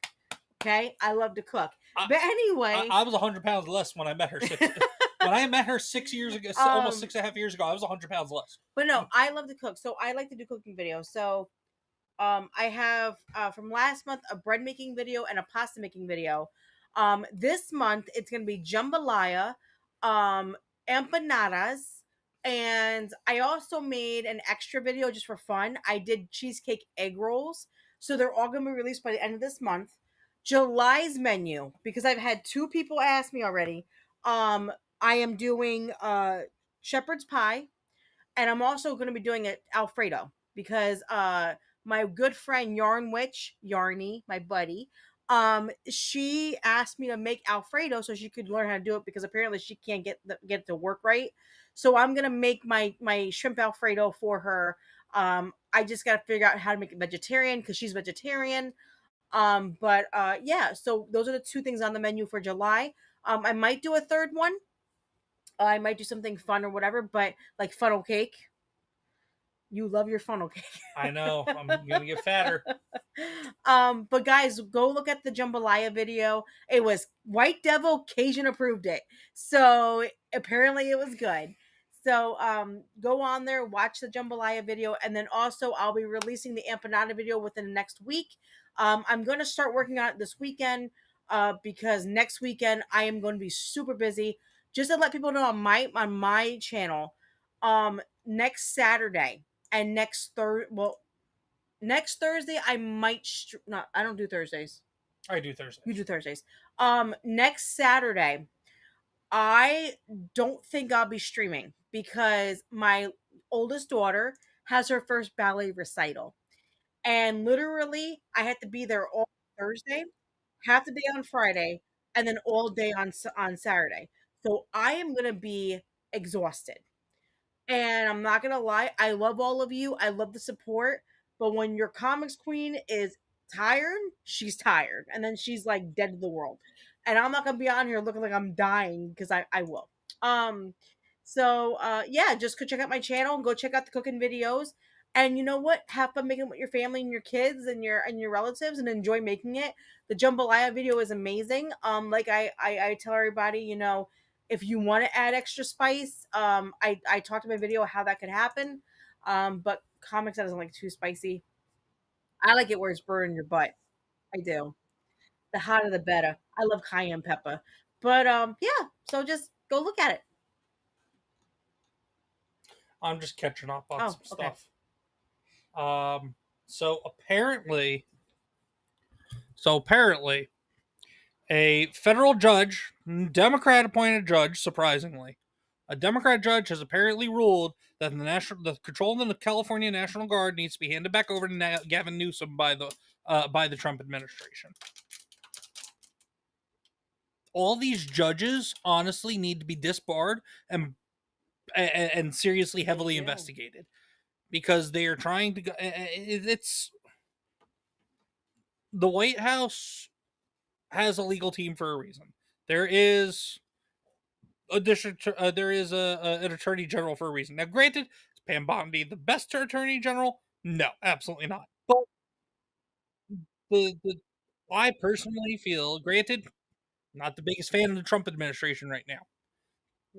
Okay, I love to cook. But anyway, I was 100 pounds less when I met her. When I met her 6 years ago, almost 6.5 years ago, I was 100 pounds less. But no, I love to cook, so I like to do cooking videos. So, I have from last month a bread making video and a pasta making video. This month it's gonna be jambalaya, empanadas, and I also made an extra video just for fun. I did cheesecake egg rolls, so they're all gonna be released by the end of this month. July's menu, because I've had 2 people ask me already. I am doing shepherd's pie, and I'm also going to be doing it Alfredo because my good friend Yarny, my buddy, she asked me to make Alfredo so she could learn how to do it because apparently she can't get it to work right. So I'm gonna make my shrimp Alfredo for her. I just got to figure out how to make it vegetarian because she's vegetarian. Yeah, so those are the 2 things on the menu for July. I might do a third one. I might do something fun or whatever, but like funnel cake. You love your funnel cake. I know. I'm gonna get fatter. But guys, go look at the jambalaya video. It was White Devil Cajun approved it, so apparently it was good. So go on there, watch the jambalaya video, and then also I'll be releasing the empanada video within the next week. I'm going to start working on it this weekend because next weekend I am going to be super busy. Just to let people know on my channel, next Saturday and next Thursday I might I don't do Thursdays. I do Thursdays. You do Thursdays. Next Saturday, I don't think I'll be streaming because my oldest daughter has her first ballet recital. And literally, I had to be there all Thursday, half the day on Friday, and then all day on Saturday. So I am gonna be exhausted. And I'm not gonna lie, I love all of you. I love the support. But when your comics queen is tired, she's tired. And then she's like dead to the world. And I'm not gonna be on here looking like I'm dying because I will. Yeah, just go check out my channel and go check out the cooking videos. And you know what? Have fun making it with your family and your kids and your relatives and enjoy making it. The jambalaya video is amazing. Like I tell everybody, you know, if you want to add extra spice, I talked in my video how that could happen. But Comix doesn't like too spicy. I like it where it's burning your butt. I do. The hotter the better. I love cayenne pepper. But yeah, so just go look at it. I'm just catching up on some okay. stuff. So apparently, a federal judge, Democrat appointed judge, surprisingly, a Democrat judge has apparently ruled that the control of the California National Guard needs to be handed back over to Gavin Newsom by the Trump administration. All these judges honestly need to be disbarred and seriously heavily investigated, because they are trying to go. It's the White House has a legal team for a reason. There is an attorney general for a reason. Now, granted, is Pam Bondi the best attorney general? No, absolutely not. But I personally feel, granted, not the biggest fan of the Trump administration right now.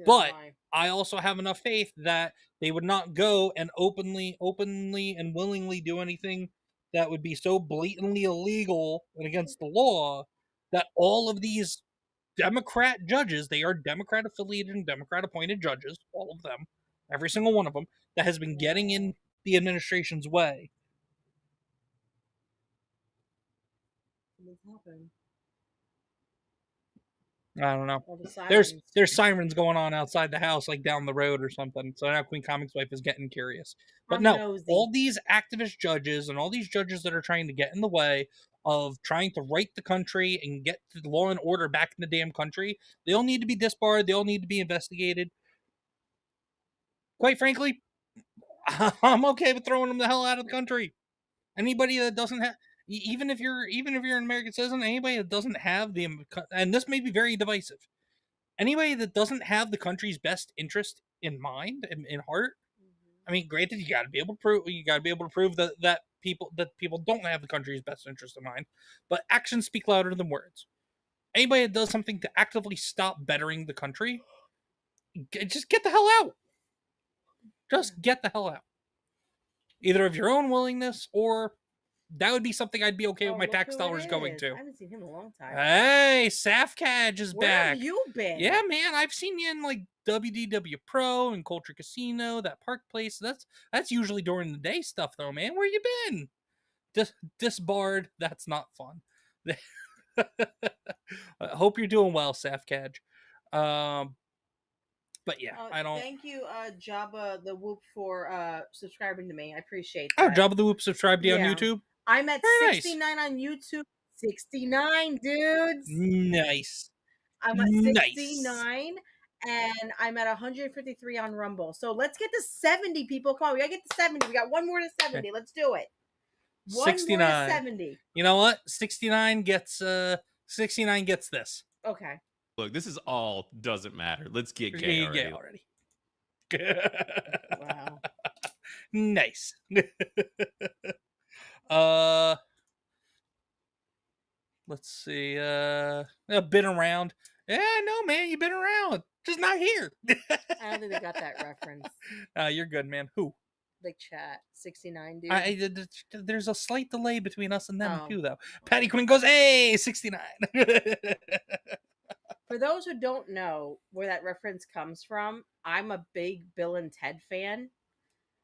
But I also have enough faith that they would not go and openly and willingly do anything that would be so blatantly illegal and against the law that all of these Democrat judges, they are Democrat affiliated and Democrat appointed judges, all of them, every single one of them, that has been getting in the administration's way. What's happened? I don't know. The There's sirens going on outside the house, like down the road or something. So now QueenComixWife is getting curious. But I'm no, nosy. all these activist judges and all these judges that are trying to get in the way of trying to right the country and get the law and order back in the damn country, they all need to be disbarred. They all need to be investigated. Quite frankly, I'm okay with throwing them the hell out of the country. Anybody that doesn't have, even if you're an American citizen, anybody that doesn't have and this may be very divisive, anybody that doesn't have the country's best interest in mind and in heart. I mean, granted, you got to be able to prove that people don't have the country's best interest in mind, but actions speak louder than words. Anybody that does something to actively stop bettering the country, just get the hell out. Just get the hell out. Either of your own willingness, or that would be something I'd be okay with my tax dollars going to. I haven't seen him in a long time. Hey, Safcaj is Where back. have you been? Yeah, man, I've seen you in like WDW Pro and Culture Casino, that park place. That's usually during the day stuff, though, man. Where you been? Disbarred. That's not fun. I hope you're doing well, Safcaj. But yeah, I don't. Thank you, Jabba the Whoop, for subscribing to me. I appreciate Oh, that. Jabba the Whoop subscribed to you on YouTube. I'm at Very 69 on YouTube. 69 dudes. Nice. I'm at 69 and I'm at 153 on Rumble. So let's get to 70 people. Come on, we gotta get to 70. We got one more to 70. Okay. Let's do it. 69. More to 70. You know what? 69 gets this. Okay. Look, this is all doesn't matter. Let's get gay already. Wow. Nice. Let's see. I've been around. Yeah, no, man, you've been around. Just not here. I don't think they got that reference. You're good, man. Who? The chat. 69, dude. There's a slight delay between us and them, too, though. Patty Quinn goes, hey, 69. For those who don't know where that reference comes from, I'm a big Bill and Ted fan.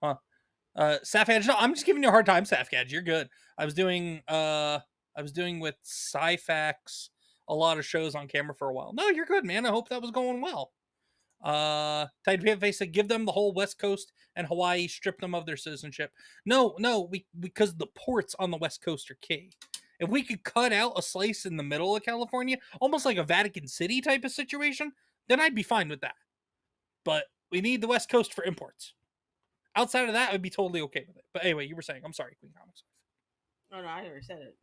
Huh. Safcaj, no, I'm just giving you a hard time, Safcaj. You're good. I was doing with Sci-Fax a lot of shows on camera for a while. No, you're good, man. I hope that was going well. Tight said, give them the whole West Coast and Hawaii, strip them of their citizenship. No, because the ports on the West Coast are key. If we could cut out a slice in the middle of California, almost like a Vatican City type of situation, then I'd be fine with that. But we need the West Coast for imports. Outside of that, I'd be totally okay with it. But anyway, you were saying, I'm sorry, Queen Comics. Oh no, I never said it.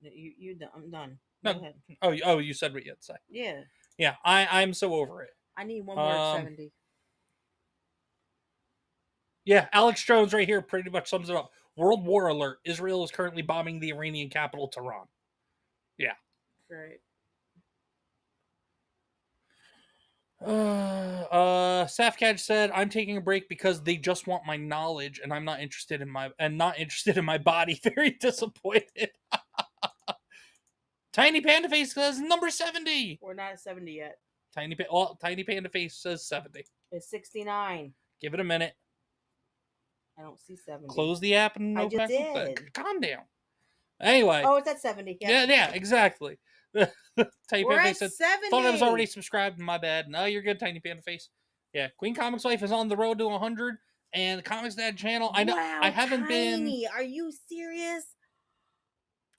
I'm done. No. Go ahead. Oh, you said what you had to say. Yeah. Yeah, I'm so over it. I need one more 70. Yeah, Alex Jones right here pretty much sums it up. World War alert. Israel is currently bombing the Iranian capital, Tehran. Yeah. Great. Safcaj said, I'm taking a break because they just want my knowledge and I'm not interested in my body. Very disappointed. Tiny Panda Face says number 70. We're not at 70 yet. Tiny Panda Face says 70. It's 69. Give it a minute. I don't see 70. Close the app and I open just back. did. Calm down. Anyway. Oh, it's at 70. Yeah, Yeah, exactly. Tiny We're Panda at Face said, 70. thought I was already subscribed. My bad. No, you're good, Tiny Panda Face. Yeah, QueenComixWife is on the road to 100, and the Comics Dad channel. I know wow, I haven't Tiny. Are you serious?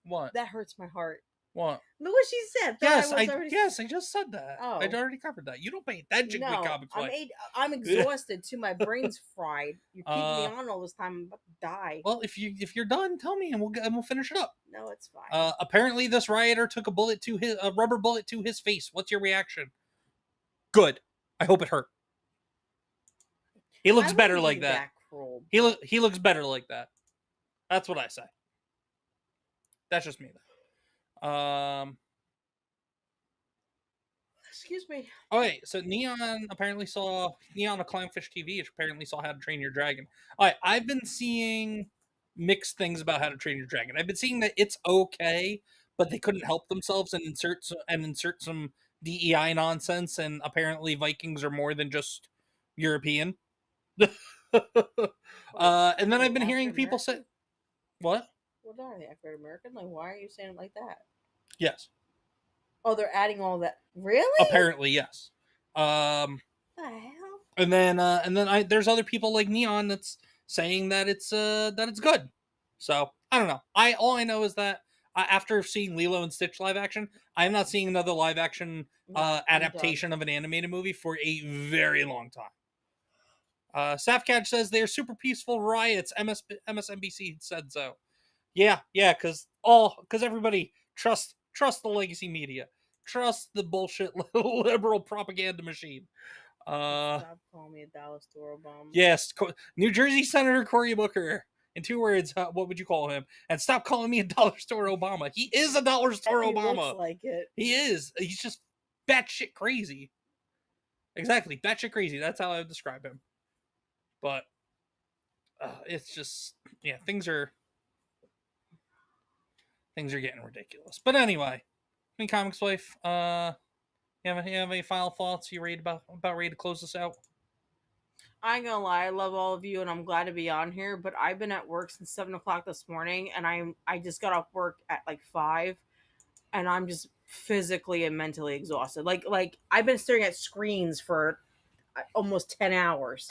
What? That hurts my heart. What? Look what she said. I just said that. Oh. I'd already covered that. You don't pay attention, No, QueenComixWife. I'm exhausted too. My brain's fried. You keep me on all this time. I'm about to die. Well, if you're done, tell me and we'll finish it up. No, it's fine. Apparently, this rioter took a rubber bullet to his face. What's your reaction? Good. I hope it hurt. He looks better like that. He looks better like that. That's what I say. That's just me, though. Excuse me. Oh wait, so Neon of Clownfish TV apparently saw How to Train Your Dragon. All right, I've been seeing mixed things about How to Train Your Dragon. I've been seeing that it's okay, but they couldn't help themselves and insert some DEI nonsense, and apparently Vikings are more than just European. And then I've been hearing people say, "What? What are they, African American? Like, why are you saying it like that?" Yes. Oh, they're adding all that. Really? Apparently, yes. The hell? And then there's other people like Neon that's saying that it's good. So I don't know. All I know is that after seeing Lilo and Stitch live action, I'm not seeing another live action adaptation of an animated movie for a very long time. Safcaj says they're super peaceful riots. MSNBC said so. Yeah, because everybody trust the legacy media. Trust the bullshit liberal propaganda machine. Stop calling me a dollar store Obama. Yes, New Jersey Senator Cory Booker. In 2 words, what would you call him? And stop calling me a dollar store Obama. He is a dollar store Obama. Looks like it. He is. He's just batshit crazy. Exactly, batshit crazy. That's how I would describe him. But it's just, yeah, things are getting ridiculous. But anyway, QueenComixWife, you have any final thoughts? You ready about ready to close this out? I ain't gonna lie, I love all of you, and I'm glad to be on here. But I've been at work since 7:00 this morning, and I just got off work at like 5, and I'm just physically and mentally exhausted. Like I've been staring at screens for almost 10 hours,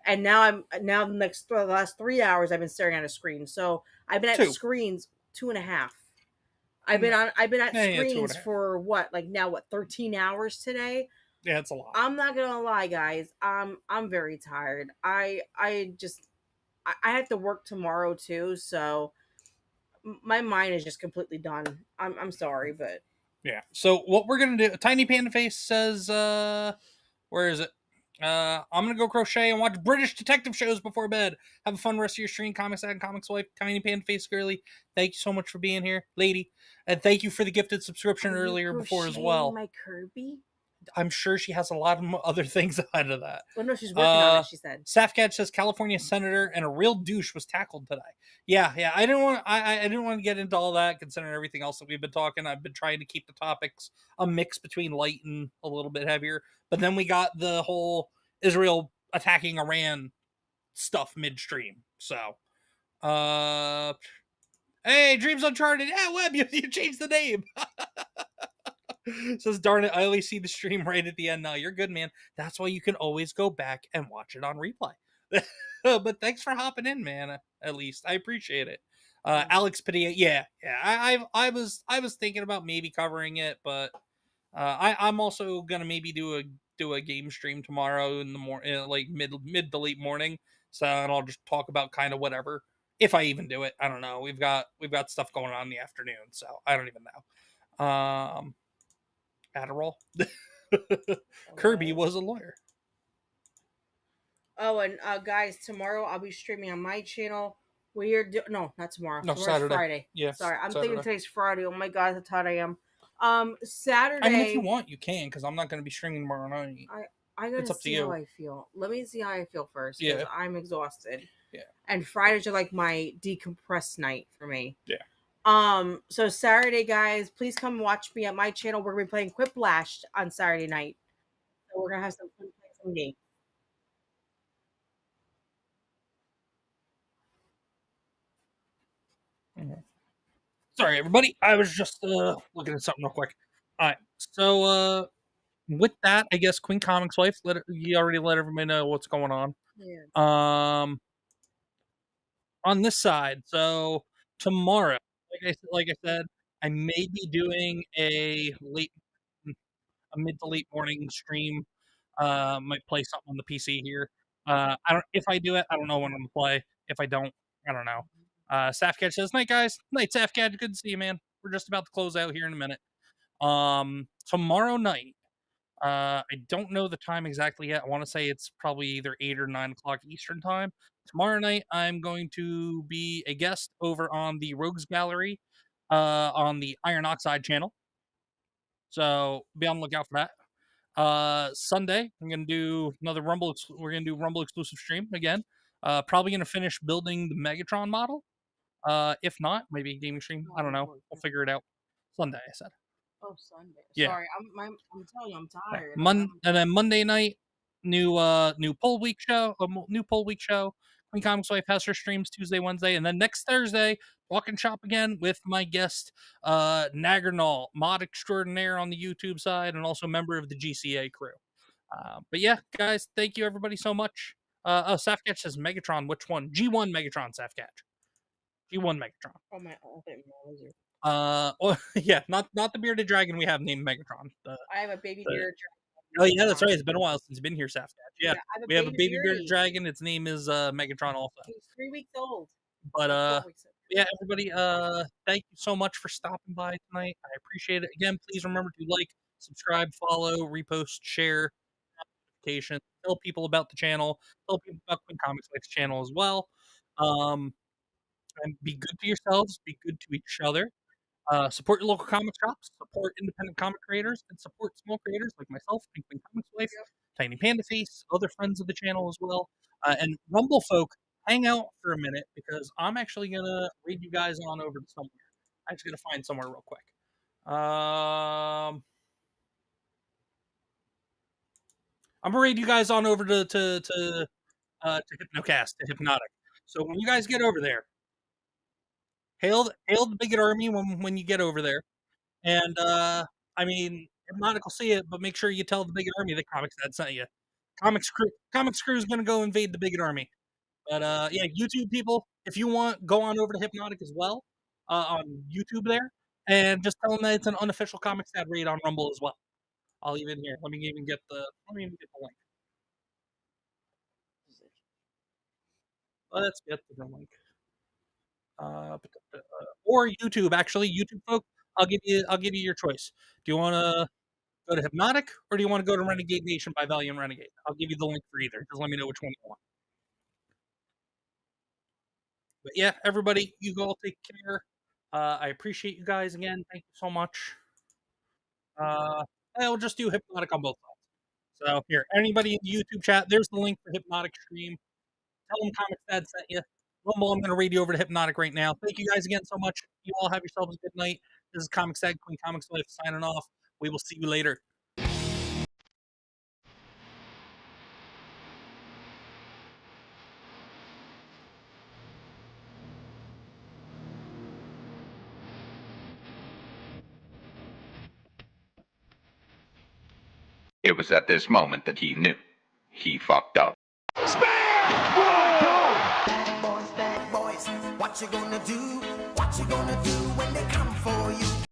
and now the last 3 hours I've been staring at a screen. So I've been at screens 2.5. I've been at screens for what, 13 hours today. Yeah, it's a lot. I'm not gonna lie, guys. I'm very tired. I have to work tomorrow too, so my mind is just completely done. I'm sorry, but yeah. So what we're gonna do? Tiny Panda Face says, where is it? I'm gonna go crochet and watch British detective shows before bed. Have a fun rest of your stream. Comics and ComicsWife, Tiny Panda Face Girly. Thank you so much for being here, lady, and thank you for the gifted subscription earlier before as well. My Kirby. I'm sure she has a lot of other things ahead of that. Well, no, she's working on it. She said. Safcaj says California senator and a real douche was tackled today. Yeah. I didn't want to get into all that, considering everything else that we've been talking. I've been trying to keep the topics a mix between light and a little bit heavier. But then we got the whole Israel attacking Iran stuff midstream. So, hey, Dreams Uncharted. Yeah, Webb, you changed the name. Says, darn it, I only see the stream right at the end. No, you're good, man. That's why you can always go back and watch it on replay. But thanks for hopping in, man. At least I appreciate it. Alex Padilla, yeah. I was thinking about maybe covering it, but I'm also gonna maybe do a game stream tomorrow in the like mid to late morning. So and I'll just talk about kind of whatever, if I even do it. I don't know. We've got stuff going on in the afternoon, so I don't even know. Adderall. Kirby was a lawyer. Oh, and guys, tomorrow I'll be streaming on my channel. No, not tomorrow. No, Tomorrow's Saturday. Friday. Yeah, Sorry, I'm Saturday. thinking today's Friday. Oh my god, that's how I am. Saturday. I mean, if you want, you can, because I'm not going to be streaming tomorrow night. I gotta It's up to see you. how I feel. Let me see how I feel first, Yeah. because I'm exhausted. Yeah. And Fridays are like my decompress night for me. Yeah. So Saturday, guys, please come watch me at my channel. We're gonna be playing Quiplash on Saturday night. So we're gonna have some fun playing some games. Sorry, everybody. I was just looking at something real quick. All right. So with that, I guess QueenComixWife, you already let everybody know what's going on. Yeah. On this side, so tomorrow, like I said, I may be doing a mid to late morning stream. Might play something on the PC here. I don't. If I do it, I don't know when I'm gonna play. If I don't, I don't know. Safcatch says, "Night, guys. Night, Safcatch. Good to see you, man. We're just about to close out here in a minute. Tomorrow night. I don't know the time exactly yet. I want to say it's probably either 8 or 9 o'clock Eastern time. Tomorrow night, I'm going to be a guest over on the Rogues Gallery on the Iron Oxide channel. So be on the lookout for that. Sunday, I'm gonna do another Rumble. We're gonna do Rumble exclusive stream again. Probably gonna finish building the Megatron model. If not, maybe a gaming stream. I don't know. We'll figure it out. Sunday, I said. Oh, Sunday. Yeah. Sorry, I'm telling you, I'm tired. And then Monday night, new poll week show. New poll week show. QueenComixWife has her streams Tuesday, Wednesday, and then next Thursday, walk and shop again with my guest, Nagarnal, mod extraordinaire on the YouTube side, and also member of the GCA crew. But yeah, guys, thank you everybody so much. Safcatch says Megatron. Which one? G1 Megatron, Safcatch. G1 Megatron. Oh my! Lizard. Well, yeah, not the bearded dragon we have named Megatron. I have a baby bearded dragon. Oh yeah, that's right. It's been a while since you've been here, Safcatch. Yeah, I we have a baby bearded bearded dragon. Its name is Megatron also. He's 3 weeks old. But yeah, everybody, thank you so much for stopping by tonight. I appreciate it. Again, please remember to like, subscribe, follow, repost, share, notifications, tell people about the channel, tell people about QueenComixWife's channel as well. And be good to yourselves, be good to each other. Support your local comic shops, support independent comic creators, and support small creators like myself and QueenComixWife, Tiny Panda Face, other friends of the channel as well. And Rumble folk, hang out for a minute because I'm actually gonna read you guys on over to somewhere. I just gotta find somewhere real quick. I'm gonna read you guys on over to Hypnocast, to Hypnotic. So when you guys get over there, hail the bigot army when you get over there. And I mean, Hypnotic will see it, but make sure you tell the bigot army that Comix Dad sent you. Comix Crew is gonna go invade the bigot army. But yeah, YouTube people, if you want, go on over to Hypnotic as well on YouTube there, and just tell them that it's an unofficial Comix Dad raid on Rumble as well. I'll even here. Let me even get the link. Let's get the link. Or YouTube, actually, YouTube folk. I'll give you your choice. Do you want to go to Hypnotic or do you want to go to Renegade Nation by Valiant Renegade? I'll give you the link for either. Just let me know which one you want. But yeah, everybody, you go all take care. I appreciate you guys again. Thank you so much. I'll just do Hypnotic on both sides. So here, anybody in the YouTube chat, there's the link for Hypnotic stream. Tell them Comix Dad sent you. Rumble, I'm going to read you over to Hypnotic right now. Thank you guys again so much. You all have yourselves a good night. This is Comix Dad, QueenComixWife signing off. We will see you later. It was at this moment that he knew. He fucked up. Bad boys, what you gonna do? What you gonna do when they come for you?